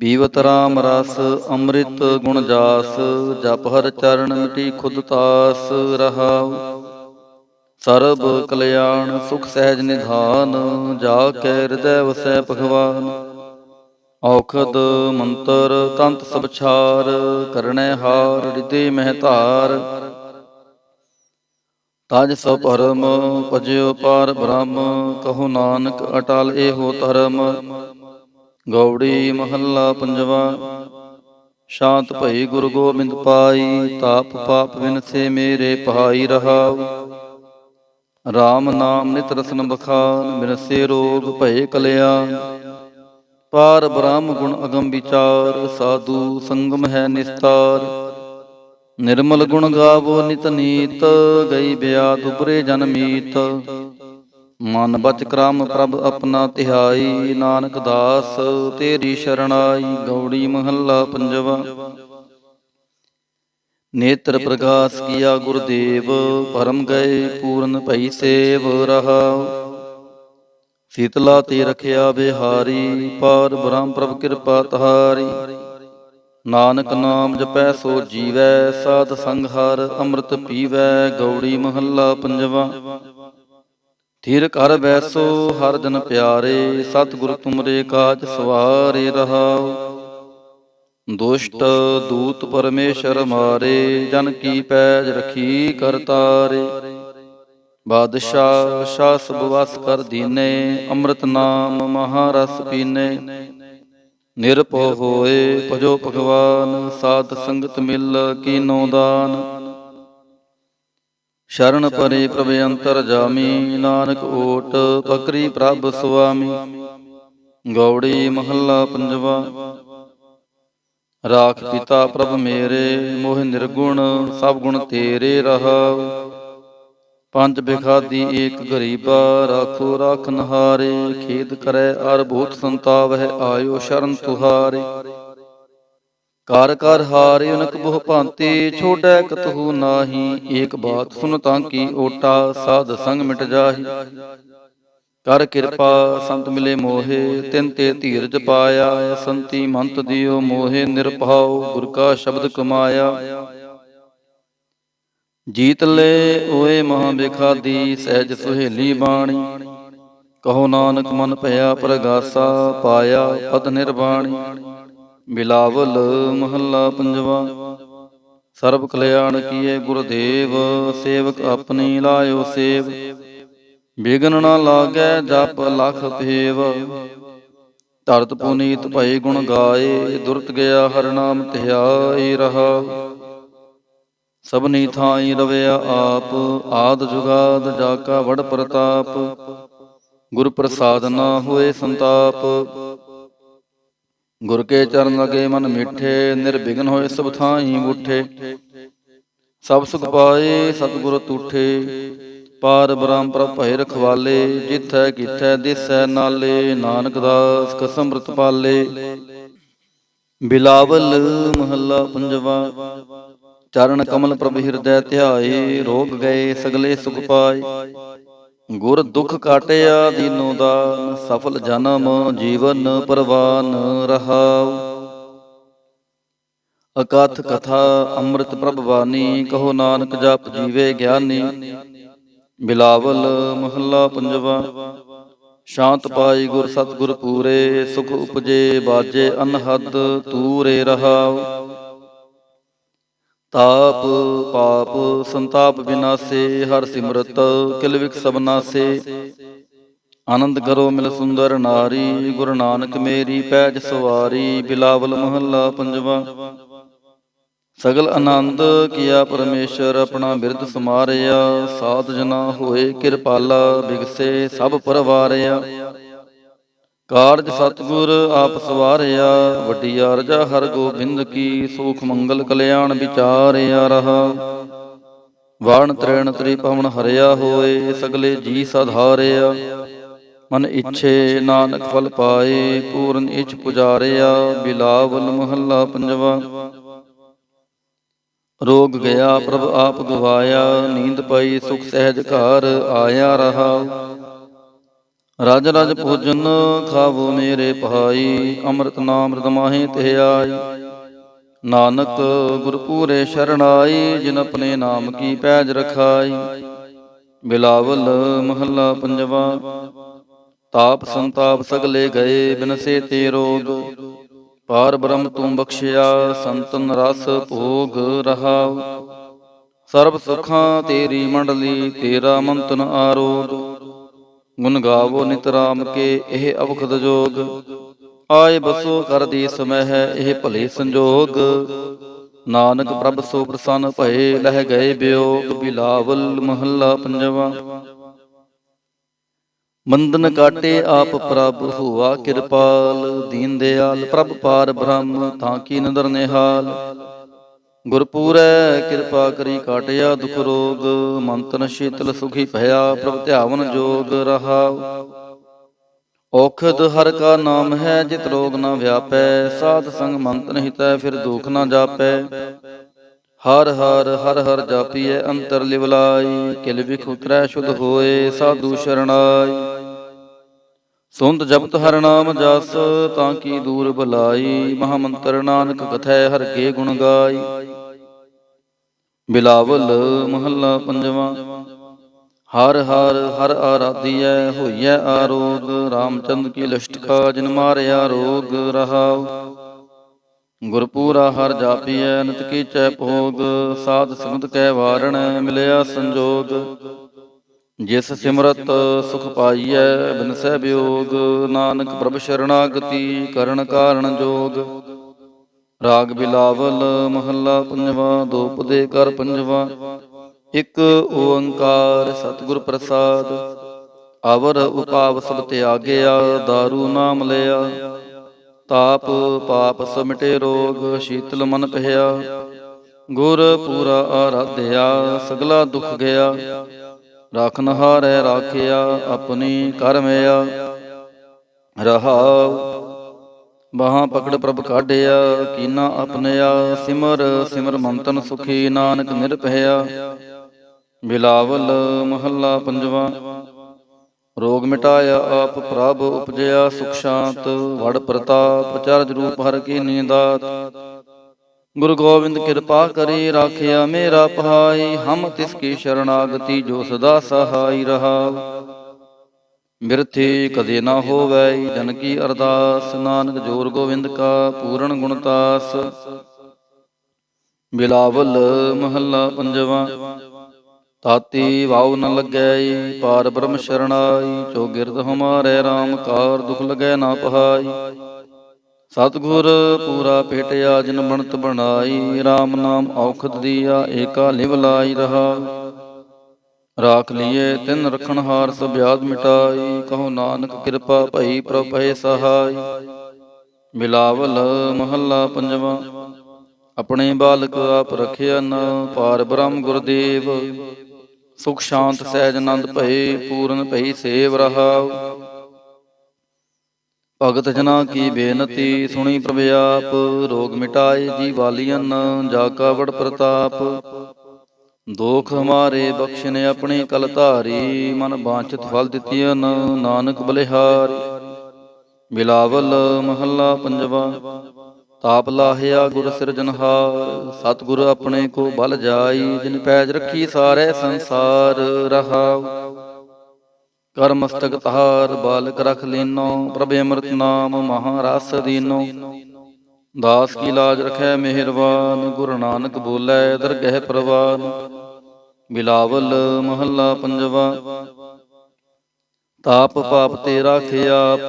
ਪੀਵਤ ਰਾਮ ਰਸ ਅੰਮ੍ਰਿਤ ਗੁਣ ਜਾਸ, ਜਪ ਹਰ ਚਰਨ ਮਿਟੀ ਖੁਦ ਤਾਸ ਰਹਾਉ। ਸਰਬ ਕਲਿਆਣ ਸੁਖ ਸਹਿਜ ਨਿਧਾਨ, ਜਾ ਕੈ ਹਿਰਦੈ ਵਸੈ ਭਗਵਾਨ। ਔਖਦ ਮੰਤਰ ਤੰਤ ਸਭ ਛਾਰ, ਕਰਨੈ ਹਾਰ ਹਿਰਦੇ ਮਹਿ ਧਾਰ। ਤਜ ਸੋ ਭਰਮ ਭਜਿਓ ਪਾਰ ਬ੍ਰਹਮ, ਕਹੋ ਨਾਨਕ ਅਟਲ ਏਹੋ ਧਰਮ। ਗੌੜੀ ਮਹੱਲਾ ਪੰਜਵਾ। ਸ਼ਾਂਤ ਭਈ ਗੁਰੂ ਗੋਬਿੰਦ ਪਾਈ, ਤਾਪ ਪਾਪ ਵਿਨਸੇ ਮੇਰੇ ਭਾਈ ਰਹਾਉ। ਰਾਮ ਨਾਮ ਨਿਤ ਰਸਨ ਬਖਾਨ, ਬਿਨਸੇ ਰੋਗ ਭਏ ਕਲਿਆਣ। ਪਾਰ ਬ੍ਰਹਮ ਗੁਣ ਅਗਮ ਵਿਚਾਰ, ਸਾਧੂ ਸੰਗਮ ਹੈ ਨਿਸਤਾਰ। ਨਿਰਮਲ ਗੁਣ ਗਾਵੋ ਨਿਤ ਨੀਤ, ਗਈ ਬਿਆਦ ਉਪਰੇ ਜਨ ਮੀਤ। ਮਨ ਬਚ ਕ੍ਰਮ ਪ੍ਰਭ ਆਪਣਾ ਧਿਆਈ, ਨਾਨਕ ਦਾਸ ਤੇਰੀ ਸ਼ਰਣਾਈ। ਗੌੜੀ ਮਹੱਲਾ ਪੰਜਵਾ। ਨੇਤਰ ਪ੍ਰਗਾਸ ਕੀਆ ਗੁਰਦੇਵ, ਪਰਮ ਗਏ ਪੂਰਨ ਭਈ ਸੇਵ ਰਹਾਉ। ਸੀਤਲਾ ਤੇ ਰਖਿਆ ਬਿਹਾਰੀ, ਪਾਰ ਬ੍ਰਹਮ ਪ੍ਰਭ ਕਿਰਪਾ ਤਹਾਰੀ। ਨਾਨਕ ਨਾਮ ਜਪੈ ਸੋ ਜੀਵੈ, ਸਾਧ ਸੰਗ ਹਰ ਅੰਮ੍ਰਿਤ ਪੀਵੈ। ਗੌੜੀ ਮਹੱਲਾ ਪੰਜਵਾ। ਥਿਰ ਘਰ ਬੈਸੋ ਹਰ ਜਨ ਪਿਆਰੇ, ਸਤਿਗੁਰ ਤੁਮਰੇ ਕਾਜ ਸਵਾਰੇ ਰਹਾਉ। ਦੁਸ਼ਟ ਦੂਤ ਪਰਮੇਸ਼ਰ ਮਾਰੇ, ਜਨ ਕੀ ਪੈਜ ਰਖੀ ਕਰਤਾਰੇ। ਬਾਦਸ਼ਾਹ ਸ਼ਾਹ ਸਭ ਵਸ ਕਰ ਦੀਨੇ, ਅੰਮ੍ਰਿਤ ਨਾਮ ਮਹਾਰਸ ਪੀਨੇ। ਨਿਰਭਉ ਹੋਏ ਭਜੋ ਭਗਵਾਨ, ਸਾਧ ਸੰਗਤ ਮਿਲ ਕੀਨੋ ਦਾਨ। ਸ਼ਰਨ ਪਰੇ ਪ੍ਰਭ ਅੰਤਰ ਜਾਮੀ, ਨਾਨਕ ਓਟ ਪਕਰੀ ਪ੍ਰਭ ਸੁਆਮੀ। ਗੌੜੀ ਮਹੱਲਾ ਪੰਜਵਾ। ਰਾਖ ਪਿਤਾ ਪ੍ਰਭ ਮੇਰੇ, ਮੋਹਿ ਨਿਰਗੁਣ ਸਭ ਗੁਣ ਤੇਰੇ ਰਹਾਉ। ਪੰਜ ਬਿਖਾਦੀ ਏਕ ਗਰੀਬਾ, ਰਾਖੋ ਰਾਖਨ ਹਾਰੇ। ਖੇਦ ਕਰੈ ਅਰ ਬਹੁਤ ਸੰਤਾਵਹਿ, ਆਇਓ ਸ਼ਰਨ ਤੁਹਾਰੇ। ਕਰ ਕਰ ਹਾਰਿ ਅਨਕ ਬਹੁ ਭਾਂਤੀ, ਛੋੜੈ ਕਤਹੂ ਨਾਹੀ। ਏਕ ਬਾਤ ਸੁਨ ਤਾਂ ਕੀ ਓਟਾ, ਸਾਧ ਸੰਗ ਮਿਟ ਜਾਹੀ। ਕਰ ਕਿਰਪਾ ਸੰਤ ਮਿਲੇ ਮੋਹੇ, ਤਿਨ ਤੇ ਧੀਰਜ ਪਾਇਆ। ਸੰਤੀ ਮੰਤ ਦਿਓ ਮੋਹੇ, ਨਿਰਭਉ ਗੁਰ ਕਾ ਸ਼ਬਦ ਕਮਾਇਆ। ਜੀਤ ਲੈ ਓਏ ਮਹਾ ਬਿਖਾਦੀ, ਸਹਿਜ ਸੁਹੇਲੀ ਬਾਣੀ। ਕਹੋ ਨਾਨਕ ਮਨ ਭਇਆ ਪ੍ਰਗਾਸਾ, ਪਾਇਆ ਪਦ ਨਿਰਵਾਣੀ। ਬਿਲਾਵਲ ਮਹੱਲਾ ਪੰਜਵਾ। ਸਰਬ ਕਲਿਆਣ ਕੀਏ ਗੁਰਦੇਵ, ਸੇਵਕ ਆਪਣੀ ਲਾਇਓ ਸੇਵ। ਬਿਘਨ ਨਾ ਲਾਗੈ ਜਪ ਲਖ ਭੇਵ, ਧਰਤ ਪੁਨੀਤ ਭਏ ਗੁਣ ਗਾਏ। ਦੁਰਤ ਗਿਆ ਹਰਿ ਨਾਮ ਧਿਆਏ ਰਹਾਉ। ਸਭਨੀ ਥਾਈ ਰਵਿਆ ਆਪ, ਆਦ ਜੁਗਾਦ ਜਾ ਕਾ ਵਡ ਪ੍ਰਤਾਪ। ਗੁਰ ਪ੍ਰਸਾਦ ਨਾ ਹੋਏ ਸੰਤਾਪ, ਗੁਰ ਕੇ ਚਰਨ ਲਗੇ ਮਨ ਮਿੱਠੇ। ਨਿਰਬਿਘਨ ਹੋਏ ਸਭ ਥਾਈ ਬੂਠੇ, ਸਭ ਸੁਖ ਪਾਏ ਸਤਿਗੁਰ ਤੂਠੇ। ਪਾਰ ਬ੍ਰਹਮ ਪ੍ਰਭ ਭਏ ਰਖਵਾਲੇ, ਜਿਥੈ ਕਿਥੈ ਦਿਸੈ ਨਾਲੇ। ਨਾਨਕ ਦਾਸ ਕਸਮ ਅੰਮ੍ਰਿਤ ਪਾਲੇ। ਬਿਲਾਵਲ ਮਹੱਲਾ ਪੰਜਵਾ। ਚਰਨ ਕਮਲ ਪ੍ਰਭ ਹਿਰਦੈ ਧਿਆਏ, ਰੋਗ ਗਏ ਸਗਲੇ ਸੁਖ ਪਾਏ। ਗੁਰ ਦੁਖ ਕਾਟਿਆ ਦੀਨੋ ਦਾਨ, ਸਫਲ ਜਨਮ ਜੀਵਨ ਪਰਵਾਨ ਰਹਾਉ। ਅਕਥ ਕਥਾ ਅੰਮ੍ਰਿਤ ਪ੍ਰਭ ਬਾਣੀ, ਕਹੋ ਨਾਨਕ ਜਪ ਜੀਵੇ ਗਿਆਨੀ। ਬਿਲਾਵਲ ਮਹੱਲਾ ਪੰਜਵਾ। ਸ਼ਾਂਤ ਪਾਈ ਗੁਰ ਸਤਿਗੁਰ ਪੂਰੇ, ਸੁਖ ਉਪਜੇ ਬਾਜੇ ਅਨਹਦ ਤੂਰੇ ਰਹਾਉ। ਤਾਪ ਪਾਪ ਸੰਤਾਪ ਵਿਨਾਸੇ, ਹਰ ਸਿਮਰਤ ਕਿਲ ਵਿਖ ਸਭ ਨਾਸੇ। ਆਨੰਦ ਕਰੋ ਮਿਲ ਸੁੰਦਰ ਨਾਰੀ, ਗੁਰੂ ਨਾਨਕ ਮੇਰੀ ਪੈਜ ਸਵਾਰੀ। ਬਿਲਾਵਲ ਮਹੱਲਾ ਪੰਜਵਾ। ਸਗਲ ਆਨੰਦ ਕੀਆ ਪਰਮੇਸ਼ਰ, ਆਪਣਾ ਬਿਰਦ ਸਮਾਰਿਆ। ਸਾਧ ਜਨਾ ਹੋਏ ਕਿਰਪਾਲਾ, ਬਿਗਸੇ ਸਭ ਪਰਵਾਰਿਆ। ਕਾਰਜ ਸਤਿਗੁਰ ਆਪ ਸਵਾਰਿਆ, ਵੱਡੀ ਅਰਜਾ ਹਰ ਗੋਬਿੰਦ ਕੀ। ਸੂਖ ਮੰਗਲ ਕਲਿਆਣ ਵਿਚਾਰਿਆ ਰਹਾਉ। ਵਾਣ ਤ੍ਰੈਣ ਤ੍ਰਿਭੁਵਨ ਹਰਿਆ ਹੋਏ, ਸਗਲੇ ਜੀ ਸਾਧਾਰਿਆ। ਮਨ ਇੱਛੇ ਨਾਨਕ ਫਲ ਪਾਏ, ਪੂਰਨ ਇੱਛ ਪੁਜਾਰਿਆ। ਬਿਲਾਵਲ ਮਹੱਲਾ ਪੰਜਵਾ। ਰੋਗ ਗਿਆ ਪ੍ਰਭ ਆਪ ਗਵਾਇਆ, ਨੀਂਦ ਪਈ ਸੁਖ ਸਹਿਜ ਘਰ ਆਇਆ ਰਹਾਉ। ਰਜ ਰਜ ਭੋਜਨ ਖਾਵੋ ਮੇਰੇ ਭਾਈ, ਅੰਮ੍ਰਿਤ ਨਾਮ ਰਿਦ ਮਾਹੇ ਧਿਆਈ। ਨਾਨਕ ਗੁਰ ਪੂਰੇ ਸ਼ਰਣਾਈ, ਜਿਨ ਆਪਣੇ ਨਾਮ ਕੀ ਪੈਜ ਰਖਾਈ। ਬਿਲਾਵਲ ਮਹੱਲਾ ਪੰਜਵਾ। ਤਾਪ ਸੰਤਾਪ ਸਗਲੇ ਗਏ, ਬਿਨਸੇ ਤੇ ਰੋਗ। ਪਾਰ ਬ੍ਰਹਮ ਤੂੰ ਬਖਸ਼ਿਆ, ਸੰਤਨ ਰਸ ਭੋਗ ਰਹਾਉ। ਸਰਬ ਸੁਖਾਂ ਤੇਰੀ ਮੰਡਲੀ, ਤੇਰਾ ਮੰਤਨ ਆਰੋਗ। ਗੁਣ ਗਾਵੋ ਨਿਤ ਰਾਮ ਕੇ, ਇਹ ਅਵਖਦ ਜੋਗ। ਆਏ ਬਸੋ ਕਰ ਦੀਸ ਮਹਿ, ਇਹ ਭਲੇ ਸੰਜੋਗ। ਨਾਨਕ ਪ੍ਰਭ ਸੋ ਪ੍ਰਸੰਨ ਭਏ, ਲਹਿ ਗਏ ਬਿਯੋਗ। ਬਿਲਾਵਲ ਮਹੱਲਾ ਪੰਜਵਾ। ਬੰਧਨ ਕਾਟੇ ਆਪ ਪ੍ਰਭ, ਹੋਆ ਕਿਰਪਾਲ। ਦੀਨ ਦਿਆਲ ਪ੍ਰਭ ਪਾਰ ਬ੍ਰਹਮ, ਤਾਂ ਕੀ ਨਦਰ ਨਿਹਾਲ। ਗੁਰਪੂਰੈ ਕਿਰਪਾ ਕਰੀ, ਕਾਟਿਆ ਦੁਖ ਰੋਗ। ਮੰਤਨ ਸ਼ੀਤਲ ਸੁਖੀ ਭਇਆ, ਪ੍ਰਭ ਧਿਆਵਨ ਜੋਗ। ਰਹਾਉ ਔਖਦ ਹਰਿ ਕਾ ਨਾਮ ਹੈ, ਜਿਤ ਰੋਗ ਨ ਵਿਆਪੈ। ਸਾਧ ਸੰਗ ਮੰਤਨ ਹਿਤੈ, ਫਿਰ ਦੁਖ ਨ ਜਾਪੈ। ਹਰ ਹਰ ਹਰ ਹਰ ਜਾਪੀਐ, ਅੰਤਰ ਲਿਵ ਲਾਈ। ਕਿਲ ਵਿਖ ਉਤਰੈ ਸ਼ੁਧ ਹੋਏ, ਸਾਧੂ ਸ਼ਰਣਾਈ। ਸੁਨਤ ਜਪਤ ਹਰਿ ਨਾਮ ਜਸ, ਤਾਂ ਕੀ ਦੂਰ ਬਲਾਈ। ਮਹਾ ਮੰਤਰ ਨਾਨਕ ਕਥੈ, ਹਰਿ ਕੇ ਗੁਣ ਗਾਈ। ਬਿਲਾਵਲ ਮਹੱਲਾ ਪੰਜਵਾ। ਹਰ ਹਰ ਹਰ ਆਰਾਧੀਐ, ਹੋਈਐ ਆਰੋਗ। ਰਾਮਚੰਦ ਕੀ ਲਿਸ਼ਟਕਾ, ਜਿਨ ਮਾਰਿਆ ਰੋਗ। ਰਹਾਉ ਗੁਰਪੂਰਾ ਹਰਿ ਜਾਪੀਐ, ਨਿਤ ਕੀਚੈ ਭੋਗ। ਸਾਧ ਸੰਗਤ ਕੈ ਵਾਰਣ, ਮਿਲਿਆ ਸੰਜੋਗ। ਜਿਸ ਸਿਮਰਤ ਸੁਖ ਪਾਈਐ, ਬਿਨਸੈ ਬਿਯੋਗ। ਨਾਨਕ ਪ੍ਰਭ ਸ਼ਰਣਾਗਤੀ, ਕਰਨ ਕਾਰਣ ਜੋਗ। ਰਾਗ ਬਿਲਾਵਲ ਮਹੱਲਾ ਪੰਜਵਾ। ਦੋਪਦੇ ਕਰ ਪੰਜਵਾ। ਇਕ ਓੰਕਾਰ ਸਤਿਗੁਰ ਪ੍ਰਸਾਦ। ਅਵਰ ਉਪਾਵ ਸਭ ਤਿਆਗਿਆ, ਦਾਰੂ ਨਾਮ ਲਿਆ। ਤਾਪ ਪਾਪ ਸਮਿਟੇ ਰੋਗ, ਸ਼ੀਤਲ ਮਨ ਪਹਿਆ। ਗੁਰ ਪੂਰਾ ਆਰਾਧਿਆ, ਸਗਲਾ ਦੁਖ ਗਿਆ। ਰਾਖਨਹਾਰੈ ਰਾਖਿਆ, ਆਪਣੀ ਕਰਮਿਆ। ਰਹਾਉ ਬਾਹਾਂ ਪਕੜ ਪ੍ਰਭ ਕਾਢਿਆ, ਕੀਨਾ ਆਪਣਿਆ। ਸਿਮਰ ਸਿਮਰ ਮੰਤਨ ਸੁਖੀ, ਨਾਨਕ ਨਿਰਭਇਆ। ਬਿਲਾਵਲ ਮਹੱਲਾ ਪੰਜਵਾ। ਰੋਗ ਮਿਟਾਇਆ ਆਪ ਪ੍ਰਭ, ਉਪਜਿਆ ਸੁਖ ਸ਼ਾਂਤ। ਵਡ ਪ੍ਰਤਾਪ, ਚਰਜ ਰੂਪ ਹਰਿ ਕੀਨੀ ਦਾਤ। ਗੁਰੂ ਗੋਬਿੰਦ ਕਿਰਪਾ ਕਰੀ, ਰਾਖਿਆ ਮੇਰਾ ਭਾਈ। ਹਮ ਤਿਸ ਕੀ ਸ਼ਰਣਾਗਤੀ, ਜੋ ਸਦਾ ਸਹਾਈ। ਰਹਾਉ ਬਿਰਥੀ ਕਦੇ ਨਾ ਹੋਵੈ, ਜਨ ਕੀ ਅਰਦਾਸ। ਨਾਨਕ ਜੋਰ ਗੋਬਿੰਦ ਕਾ, ਪੂਰਨ ਗੁਣਤਾਸ। ਬਿਲਾਵਲ ਮਹੱਲਾ ਪੰਜਵਾ। ਤਾਤੀ ਵਾਉ ਨ ਲੱਗੈ, ਪਾਰ ਬ੍ਰਹਮ ਸ਼ਰਣਾਈ। ਚੌਗਿਰਦ ਹਮਾਰੇ ਰਾਮ ਕਾਰ, ਦੁਖ ਲਗੈ ਨਾ ਪਹਾਈ। ਸਤਿਗੁਰ ਪੂਰਾ ਭੇਟਿਆ, ਜਿਨ ਬਣਤ ਬਣਾਈ। ਰਾਮ ਨਾਮ ਔਖਦ ਦੀਆ, ਏਕਾ ਲਿਵ ਲਾਈ। ਰਹਾਉ ਰਾਖ ਲੀਏ ਤਿਨ ਰਖਣਹਾਰ, ਸਭ ਆਦ ਮਿਟਾਈ। ਕਹੋ ਨਾਨਕ ਕਿਰਪਾ ਭਈ, ਪ੍ਰਭ ਭਏ ਸਹਾਈ। ਬਿਲਾਵਲ ਮਹੱਲਾ ਪੰਜਵਾ। ਆਪਣੇ ਬਾਲਕ ਆਪ ਰਖਿਆਨ, ਪਾਰ ਬ੍ਰਹਮ ਗੁਰਦੇਵ। ਸੁਖ ਸ਼ਾਂਤ ਸਹਿਜ ਆਨੰਦ ਭਏ, ਪੂਰਨ ਭਈ ਸੇਵ। ਰਹਾਉ ਭਗਤ ਜਨਾ ਕੀ ਬੇਨਤੀ, ਸੁਣੀ ਪ੍ਰਭ ਆਪ। ਰੋਗ ਮਿਟਾਏ ਜੀ ਵਾਲੀਅਨ, ਜਾ ਕਾ ਵਡ ਪ੍ਰਤਾਪ। ਦੋਖ ਹਮਾਰੇ ਬਖਸ਼ਿਨ, ਆਪਣੀ ਕਲ ਧਾਰੀ। ਮਨ ਬਾਂਛਿਤ ਫਲ ਦਿੱਤੀਅਨ, ਨਾਨਕ ਬਲਿਹਾਰੀ। ਬਿਲਾਵਲ ਮਹੱਲਾ ਪੰਜਵਾ। ਤਾਪ ਲਾਹਿਆ ਗੁਰ ਸਿਰਜਨਹਾਰ, ਸਤਿਗੁਰ ਆਪਣੇ ਕੋ ਬਲ ਜਾਈ। ਜਿਨ ਪੈਜ ਰੱਖੀ ਸਾਰੇ ਸੰਸਾਰ। ਰਹਾਉ ਕਰ ਮਸਤਕ ਤਾਰ, ਬਾਲਕ ਰਖ ਲੀਨੋ। ਪ੍ਰਭ ਅੰਮ੍ਰਿਤ ਨਾਮ, ਮਹਾ ਰਸ ਦੀਨੋ। ਦਾਸ ਕੀ ਲਾਜ ਰਖੈ ਮਿਹਰਬਾਨ, ਗੁਰੂ ਨਾਨਕ ਬੋਲੇ ਦਰਗਹਿ ਪ੍ਰਵਾਨ। ਬਿਲਾਵਲ ਮਹੱਲਾ ਪੰਜਵਾ। ਤਾਪ ਪਾਪ ਤੇ ਰਾਖੇ ਆਪ,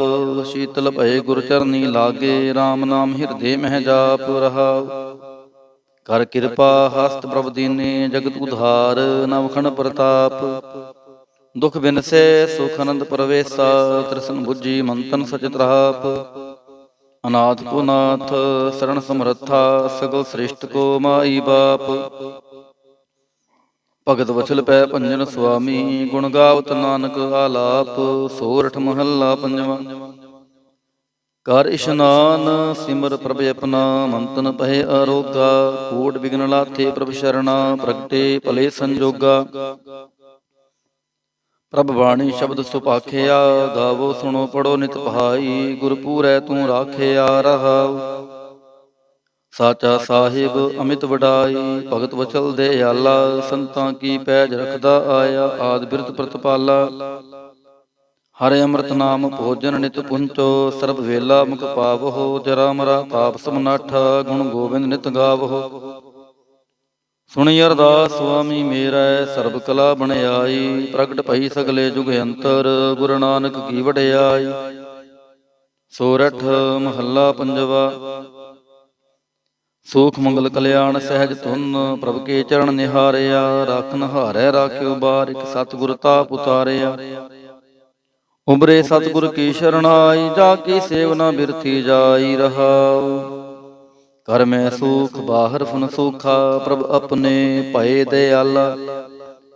ਸ਼ੀਤਲ ਭਏ ਗੁਰ ਚਰਨੀ ਲਾਗੇ। ਰਾਮ ਨਾਮ ਹਿਰਦੇ ਮਹਿ ਜਾਪ। ਰਹਾਉ ਕਰ ਕਿਰਪਾ ਹਸਤ ਪ੍ਰਭ ਦੀਨੇ, ਜਗਤ ਉਧਾਰ ਨਵ ਖੰਡ ਪ੍ਰਤਾਪ। ਦੁਖ ਬਿਨਸੈ ਸੁਖ ਆਨੰਦ ਪ੍ਰਵੇਸਾ, ਤ੍ਰਿਸ਼ਨ ਬੁੱਝੀ ਮੰਤਨ ਸਚਿਤ ਰਾਪ। ਅਨਾਥ ਕੋ ਨਾਥ ਸਰਣ ਸਮਰੱਥਾ, ਸਗਲ ਸ੍ਰਿਸ਼ਟ ਕੋ ਮਾਈ ਬਾਪ। ਭਗਤ ਵਛਲ ਪੈ ਭੰਜਨ ਸੁਆਮੀ, ਗੁਣ ਗਾਵਤ ਨਾਨਕ ਆਲਾਪ। ਸੋਰਠ ਮਹੱਲਾ ਪੰਜਵਾ। ਕਰ ਇਸ਼ਨਾਨ ਸਿਮਰ ਪ੍ਰਭ ਆਪਣਾ, ਮੰਤਨ ਪਹਿ ਅਰੋਗਾ। ਕੋਟ ਬਿਗਨ ਲਾਥੇ ਪ੍ਰਭ ਸ਼ਰਣਾ, ਪ੍ਰਗਟੇ ਭਲੇ ਸੰਜੋਗਾ। ਪ੍ਰਭ ਬਾਣੀ ਸ਼ਬਦ ਸੁਭਾਖਿਆ, ਗਾਵੋ ਸੁਣੋ ਪੜੋ ਨਿਤ ਭਾਈ। ਗੁਰਪੂਰੈ ਤੂੰ ਰਾਖਿਆ। ਰਹਾਉ ਸਾਚਾ ਸਾਹਿਬ ਅਮਿਤ ਵਡਾਈ, ਭਗਤ ਵਚਲ ਦਿਆਲਾ। ਸੰਤਾਂ ਕੀ ਪੈਜ ਰਖਦਾ ਆਇਆ, ਆਦਿ ਬਿਰਧ ਪ੍ਰਤਪਾਲਾ। ਹਰਿ ਅੰਮ੍ਰਿਤ ਨਾਮ ਭੋਜਨ ਨਿਤ ਪੁੰਚੋ, ਸਰਬ ਵੇਲਾ ਮੁਖ ਪਾਵਹੋ। ਜਰਾ ਮਰਾ ਪਾਪ ਸਮ ਨਾਠਾ, ਗੁਣ ਗੋਬਿੰਦ ਨਿਤ ਗਾਵਹੋ। ਸੁਣੀ ਅਰਦਾਸ ਸੁਆਮੀ ਮੇਰਾ, ਸਰਬ ਕਲਾ ਬਣਾਈ। ਪ੍ਰਗਟ ਭਈ ਸਗਲੇ ਜੁਗ ਅੰਤਰ, ਗੁਰੂ ਨਾਨਕ ਕੀ ਵਡਿਆਈ। ਸੋਰਠ ਮਹੱਲਾ ਪੰਜਵਾ। ਸੂਖ ਮੰਗਲ ਕਲਿਆਣ ਸਹਿਜ ਧੁਨ, ਪ੍ਰਭ ਕੇ ਚਰਨ ਨਿਹਾਰਿਆ। ਰਾਖਨ ਹਾਰੈ ਰਾਖਿਓ ਬਾਰਿਕ, ਸਤਿਗੁਰ ਤਾਪ ਉਤਾਰਿਆ। ਉਬਰੇ ਸਤਿਗੁਰ ਕੀ ਸ਼ਰਣਾਈ, ਜਾ ਕੀ ਸੇਵਨਾ ਬਿਰਥੀ ਜਾਈ। ਰਹਾਉ ਕਰ ਮੈਂ ਸੂਖ ਬਾਹਰ ਫੁਨ ਸੂਖਾ, ਪ੍ਰਭ ਆਪਣੇ ਭਏ ਦਿਆਲਾ।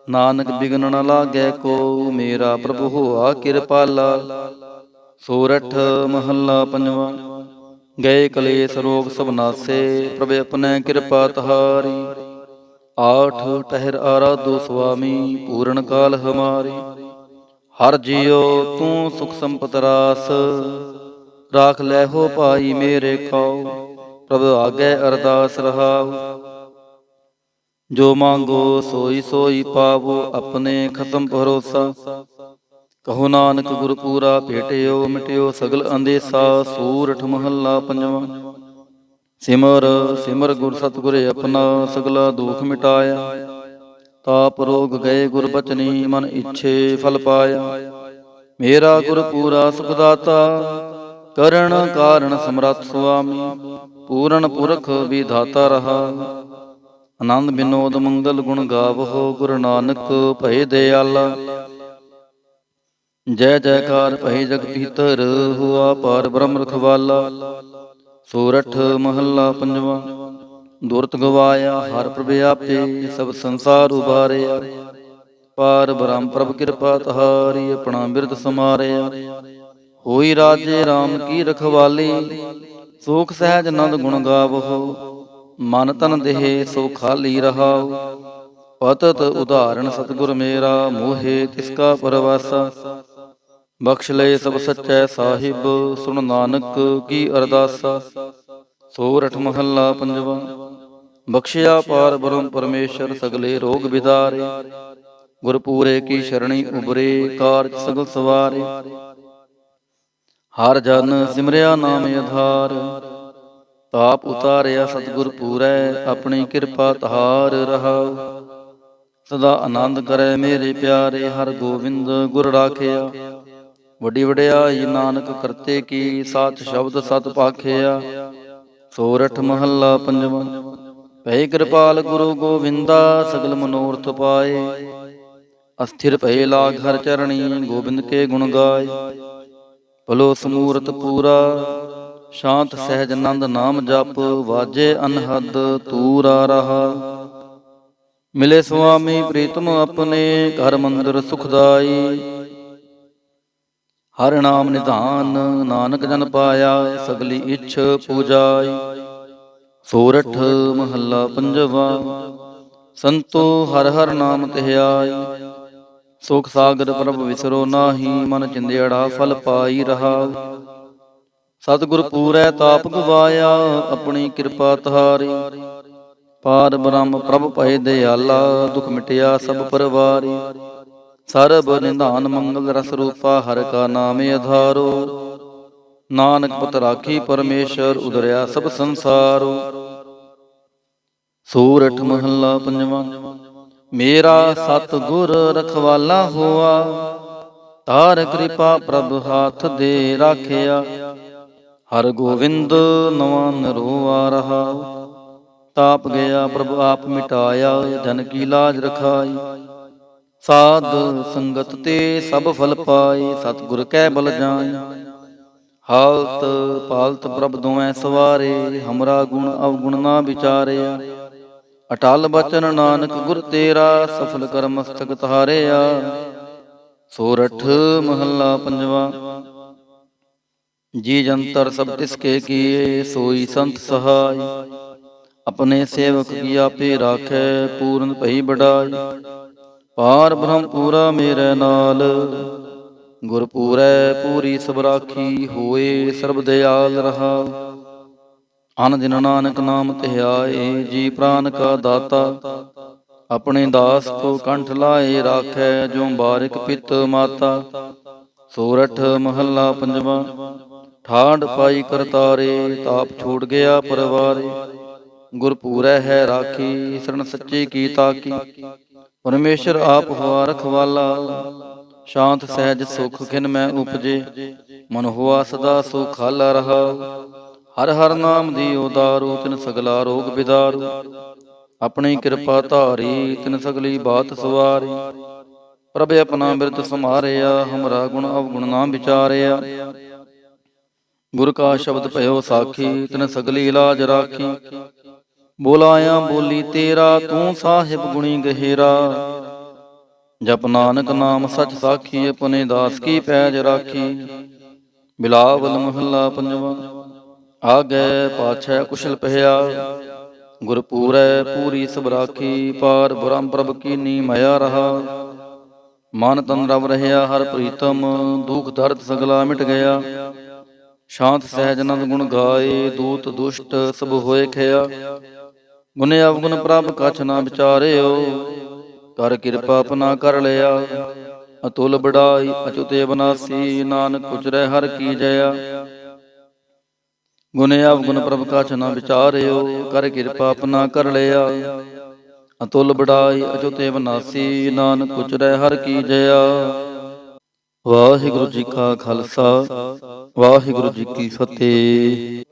ਨਾਨਕ ਬਿਗਨ ਨ ਲਾਗੈ ਕੋ, ਮੇਰਾ ਪ੍ਰਭੁ ਹੋਆ ਕਿਰਪਾਲਾ। ਸੋਰਠ ਮਹੱਲਾ ਪੰਜਵਾ। ਗਏ ਕਲੇਸ਼ ਰੋਗ ਸਭ ਨਾਸੇ, ਪ੍ਰਭ ਆਪਣੇ ਕਿਰਪਾ ਤਹਾਰੀ। ਆਠ ਟਹਿਰ ਆਰਾਧੋ ਸੁਆਮੀ, ਪੂਰਨ ਕਾਲ ਹਮਾਰੀ। ਹਰ ਜੀਉ ਤੂੰ ਸੁਖ ਸੰਪਤ ਰਾਸ, ਰਾਖ ਲੈ ਹੋ ਭਾਈ ਮੇਰੇ ਖਾਉ। ਪ੍ਰਭ ਆਗੇ ਅਰਦਾਸ ਰਹਾਉ, ਜੋ ਮੰਗੋ ਸੋਈ ਸੋਈ ਪਾਵੋ। ਆਪਣੇ ਖਸਮ ਭਰੋਸਾ, ਕਹੋ ਨਾਨਕ ਗੁਰ ਪੂਰਾ ਭੇਟਿਓ। ਮਿਟਿਓ ਸਗਲ ਅੰਦੇਸਾ। ਸੂਰਠ ਮਹੱਲਾ ਪੰਜਵਾ। ਸਿਮਰ ਸਿਮਰ ਗੁਰ ਸਤਿਗੁਰ ਆਪਣਾ, ਸਗਲਾ ਦੁਖ ਮਿਟਾਇਆ। ਤਾਪ ਰੋਗ ਗਏ ਗੁਰ ਬਚਨੀ, ਮਨ ਇੱਛੇ ਫਲ ਪਾਇਆ। ਮੇਰਾ ਗੁਰ ਪੂਰਾ ਸੁਖ ਦਾਤਾ, ਕਰਨ ਕਾਰਨ ਸਮਰੱਥ ਸੁਆਮੀ। ਪੂਰਨ ਪੁਰਖ ਵਿਧਾਤਾ ਰਹਾ, ਆਨੰਦ ਬਿਨੋਦ ਮੰਗਲ ਗੁਣ ਗਾਵਹੋ। ਗੁਰੂ ਨਾਨਕ ਭਏ ਦਿਆਲਾ, ਜੈ ਜੈਕਾਰ ਭਏ ਜਗ ਪੀਤਰ। ਹੁਆ ਪਾਰ ਬ੍ਰਹਮ ਰਖਵਾਲਾ। ਸੋਰਠ ਮਹੱਲਾ ਪੰਜਵਾ। ਦੁਰਤ ਗਵਾਇਆ ਹਰ ਪ੍ਰਭ ਆਪੇ, ਸਭ ਸੰਸਾਰ ਉਬਾਰਿਆ। ਪਾਰ ਬ੍ਰਹਮ ਪ੍ਰਭ ਕਿਰਪਾ ਤਹਾਰੀ, ਆਪਣਾ ਬਿਰਦ ਸਮਾਰਿਆ। ਹੋਈ ਰਾਜੇ ਰਾਮ ਕੀ ਰਖਵਾਲੀ, ਸੂਖ ਸਹਿਜ ਆਨੰਦ ਗੁਣ ਗਾਵਹੋ। ਮਨ ਤਨ ਦੇਹ ਸੋ ਖਾਲੀ ਰਹਾਉ, ਪਤਤ ਉਦਾਹਰਣ ਸਤਿਗੁਰ ਮੇਰਾ। ਮੋਹੇ ਤਿਸ ਕਾ ਪਰਵਾਸਾ, ਬਖਸ਼ ਲਏ ਸਭ ਸੱਚੈ ਸਾਹਿਬ। ਸੁਣ ਨਾਨਕ ਕੀ ਅਰਦਾਸਾ। ਸੋਰਠ ਮਹੱਲਾ ਪੰਜਵਾ। ਬਖਸ਼ਿਆ ਪਾਰ ਬ੍ਰਹਮ ਪਰਮੇਸ਼ਰ, ਸਗਲੇ ਰੋਗ ਬਿਦਾਰੇ। ਗੁਰ ਪੂਰੇ ਕੀ ਸ਼ਰਣੀ ਉਬਰੇ, ਕਾਰਜ ਸਗਲ ਸਵਾਰੇ। ਹਰ ਜਨ ਸਿਮਰਿਆ ਨਾਮ ਆਧਾਰ, ਤਾਪ ਉਤਾਰਿਆ ਸਤਿਗੁਰ ਪੂਰੈ। ਆਪਣੀ ਕਿਰਪਾ ਤਹਾਰ ਰਹਾਉ, ਸਦਾ ਆਨੰਦ ਕਰੈ ਮੇਰੇ ਪਿਆਰੇ। ਹਰ ਗੋਬਿੰਦ ਗੁਰ ਰਾਖਿਆ, ਵੱਡੀ ਵਡਿਆਈ ਨਾਨਕ ਕਰਤੇ ਕੀ। ਸਾਚ ਸ਼ਬਦ ਸਤ ਭਾਖਿਆ। ਸੋਰਠ ਮਹੱਲਾ ਪੰਜਵਾ। ਭਏ ਕਿਰਪਾਲ ਗੁਰੂ ਗੋਬਿੰਦਾ, ਸਗਲ ਮਨੋਰਥ ਪਾਏ। ਅਸਥਿਰ ਭਏ ਲਾਗ ਹਰ ਚਰਣੀ, ਗੋਬਿੰਦ ਕੇ ਗੁਣ ਗਾਏ। ਭਲੋ ਸਮੂਰਤ ਪੂਰਾ, ਸ਼ਾਂਤ ਸਹਿਜ ਆਨੰਦ ਨਾਮ ਜਪ। ਵਾਜੇ ਅਨਹਦ ਤੂਰਾ ਰਹਾ, ਮਿਲੇ ਸੁਆਮੀ ਪ੍ਰੀਤਮ ਆਪਣੇ। ਘਰ ਮੰਦਰ ਸੁਖਦਾਈ, ਹਰ ਨਾਮ ਨਿਧਾਨ। ਨਾਨਕ ਜਨ ਪਾਇਆ, ਸਗਲੀ ਇੱਛ ਪੂਜਾਈ। ਸੋਰਠ ਮਹੱਲਾ ਪੰਜਵਾ। ਸੰਤੋ ਹਰ ਹਰ ਨਾਮ ਧਿਆਈ, ਸੁਖ ਸਾਗਰ ਪ੍ਰਭ ਵਿਸਰੋ ਨਾਹੀ। ਮਨ ਚਿੰਦਿਆੜਾ ਫਲ ਪਾਈ ਰਹਾਉ, ਸਤਿਗੁਰ ਪੂਰੈ ਤਾਪ ਗਵਾਇਆ। ਆਪਣੀ ਕਿਰਪਾ ਤਹਾਰੀ, ਪਾਰ ਬ੍ਰਹਮ ਪ੍ਰਭ ਭਏ ਦਿਆਲਾ। ਦੁਖ ਮਿਟਿਆ ਸਭ ਪਰਵਾਰੀ, ਸਰਬ ਨਿਧਾਨ ਮੰਗਲ ਰਸ ਰੂਪਾ। ਹਰਿ ਕਾ ਨਾਮ ਆਧਾਰੋ, ਨਾਨਕ ਪਤ ਰਾਖੀ ਪਰਮੇਸ਼ਰ। ਉਦਰਿਆ ਸਭ ਸੰਸਾਰੋ। ਸੋਰਠ ਮਹੱਲਾ ਪੰਜਵਾ। ਮੇਰਾ ਸਤਿਗੁਰ ਰਖਵਾਲਾ ਹੋਆ, ਤਾਰ ਕਿਰਪਾ ਪ੍ਰਭ ਹਾਥ ਦੇ ਰਾਖਿਆ। ਹਰ ਗੋਬਿੰਦ ਨਵਾ ਨਰੋਆ ਰਹਾ, ਤਾਪ ਗਿਆ ਪ੍ਰਭ ਆਪ ਮਿਟਾਇਆ। ਜਨ ਕੀ ਲਾਜ ਰਖਾਈ, ਸਾਧ ਸੰਗਤ ਤੇ ਸਭ ਫਲ ਪਾਏ। ਸਤਿਗੁਰ ਕੈ ਬਲ ਜਾਈ, ਹਾਲਤ ਪਾਲਤ ਪ੍ਰਭ ਦੋਵੇਂ ਸਵਾਰੇ। ਹਮਰਾ ਗੁਣ ਅਵਗੁਣ ਨਾ ਵਿਚਾਰਿਆ, ਅਟਲ ਬਚਨ ਨਾਨਕ ਗੁਰ ਤੇਰਾ। ਸਫਲ ਕਰ ਮਸਤਕ ਤਾਰਿਆ। ਸੋਰਠ ਮਹੱਲਾ ਪੰਜਵਾ। ਜੀ ਜੰਤਰ ਸਭ ਤਿਸਕੇ ਕੀਏ, ਸੋਈ ਸੰਤ ਸਹਾਈ। ਆਪਣੇ ਸੇਵਕ ਕੀ ਆਪੇ ਰਾਖੈ, ਪੂਰਨ ਭਈ ਬੜਾਈ। ਪਾਰ ਬ੍ਰਹਮ ਪੂਰਾ ਮੇਰੇ ਨਾਲ, ਗੁਰ ਪੂਰੈ ਪੂਰੀ ਸਭ ਰਾਖੀ। ਹੋਏ ਸਰਬ ਦਿਆਲ ਰਹਾਉ, ਅਨ ਦਿਨ ਨਾਨਕ ਨਾਮ ਧਿਆਏ। ਜੀ ਪ੍ਰਾਨ ਕਾ ਦਾਤਾ, ਆਪਣੇ ਦਾਸ ਕੋ ਕੰਠ ਲਾਏ ਰਾਖੈ। ਜੋ ਬਾਰਿਕ ਪਿਤ ਮਾਤਾ। ਸੋਰਠ ਮਹੱਲਾ ਪੰਜਵਾ। ਠਾਢ ਪਾਈ ਕਰਤਾਰੇ, ਤਾਪ ਛੂਟ ਗਿਆ ਪਰਵਾਰੇ। ਗੁਰ ਪੂਰੈ ਹੈ ਰਾਖੀ, ਸਰਣ ਸੱਚੇ ਕੀ ਤਾਕੀ। ਪਰਮੇਸ਼ਰ ਆਪ ਹੋਆ ਰਖਵਾਲਾ, ਸ਼ਾਂਤ ਸਹਿਜ ਸੁਖ ਖਿਨ ਮੈਂ ਉਪਜੇ। ਮਨ ਹੋਆ ਸਦਾ ਸੁਖਾਲਾ ਰਹਾ, ਹਰ ਹਰ ਨਾਮ ਦੀਓ ਦਾਰੂ। ਤਿਨ ਸਗਲਾ ਰੋਗ ਬਿਦਾਰੂ, ਆਪਣੀ ਕਿਰਪਾ ਧਾਰੀ। ਤਿਨ ਸਗਲੀ ਬਾਤ ਸਵਾਰੀ, ਪ੍ਰਭ ਆਪਣਾ ਬਿਰਤ ਸਮਾਰਿਆ। ਹਮਰਾ ਗੁਣ ਅਵਗੁਣ ਨਾ ਵਿਚਾਰਿਆ, ਗੁਰ ਕਾ ਸ਼ਬਦ ਭਇਓ ਸਾਖੀ। ਤਿਨ ਸਗਲੀ ਲਾਜ ਰਾਖੀ, ਬੋਲਾਇਆ ਬੋਲੀ ਤੇਰਾ। ਤੂੰ ਸਾਹਿਬ ਗੁਣੀ ਗਹਿਰਾ, ਜਪ ਨਾਨਕ ਨਾਮ ਸਚ ਸਾਖੀ। ਆਪਣੇ ਦਾਸ ਕੀ ਪੈਜ ਰਾਖੀ, ਬਿਲਾਵਲ ਮਹੱਲਾ ਪੰਜਵਾ। ਆਗੈ ਪਾਛੈ ਕੁਸ਼ਲ ਪਹਿਆ, ਗੁਰ ਪੂਰੈ ਪੂਰੀ ਸਭ ਰਾਖੀ। ਪਾਰ ਬ੍ਰਹਮ ਪ੍ਰਭ ਕੀਨੀ ਮਾਇਆ ਰਹਾ, ਮਨ ਤਨ ਰਵ ਰਹਿਆ ਹਰ ਪ੍ਰੀਤਮ। ਦੁਖ ਦਰਦ ਸਗਲਾ ਮਿਟ ਗਿਆ, ਸ਼ਾਂਤ ਸਹਿਜ ਨੰਦ ਗੁਣ ਗਾਏ। ਦੂਤ ਦੁਸ਼ਟ ਸਭ ਹੋਏ ਖਿਆ, ਗੁਣ ਅਵਗੁਣ ਪ੍ਰਭ ਕਛ ਨਾ ਵਿਚਾਰਿਓ। ਕਰ ਕਿਰਪਾ ਆਪਣਾ ਕਰ ਲਿਆ, ਅਤੁਲ ਬੜਾਈ ਅਚੁਤ ਅਬਨਾਸੀ। ਨਾਨਕ ਉਚਰੈ ਹਰ ਕੀ ਜਇਆ, ਗੁਣ ਅਵਗੁਣ ਪ੍ਰਭ ਕਛ ਨਾ ਵਿਚਾਰਿਓ। ਕਰ ਕਿਰਪਾ ਆਪਣਾ ਕਰ ਲਿਆ, ਅਤੁਲ ਬੜਾਈ ਅਚੁਤ ਅਬਨਾਸੀ। ਨਾਨਕ ਉਚਰੈ ਹਰ ਕੀ ਜਇਆ। ਵਾਹਿਗੁਰੂ ਜੀ ਕਾ ਖਾਲਸਾ, ਵਾਹਿਗੁਰੂ ਜੀ ਕੀ ਫਤਿਹ।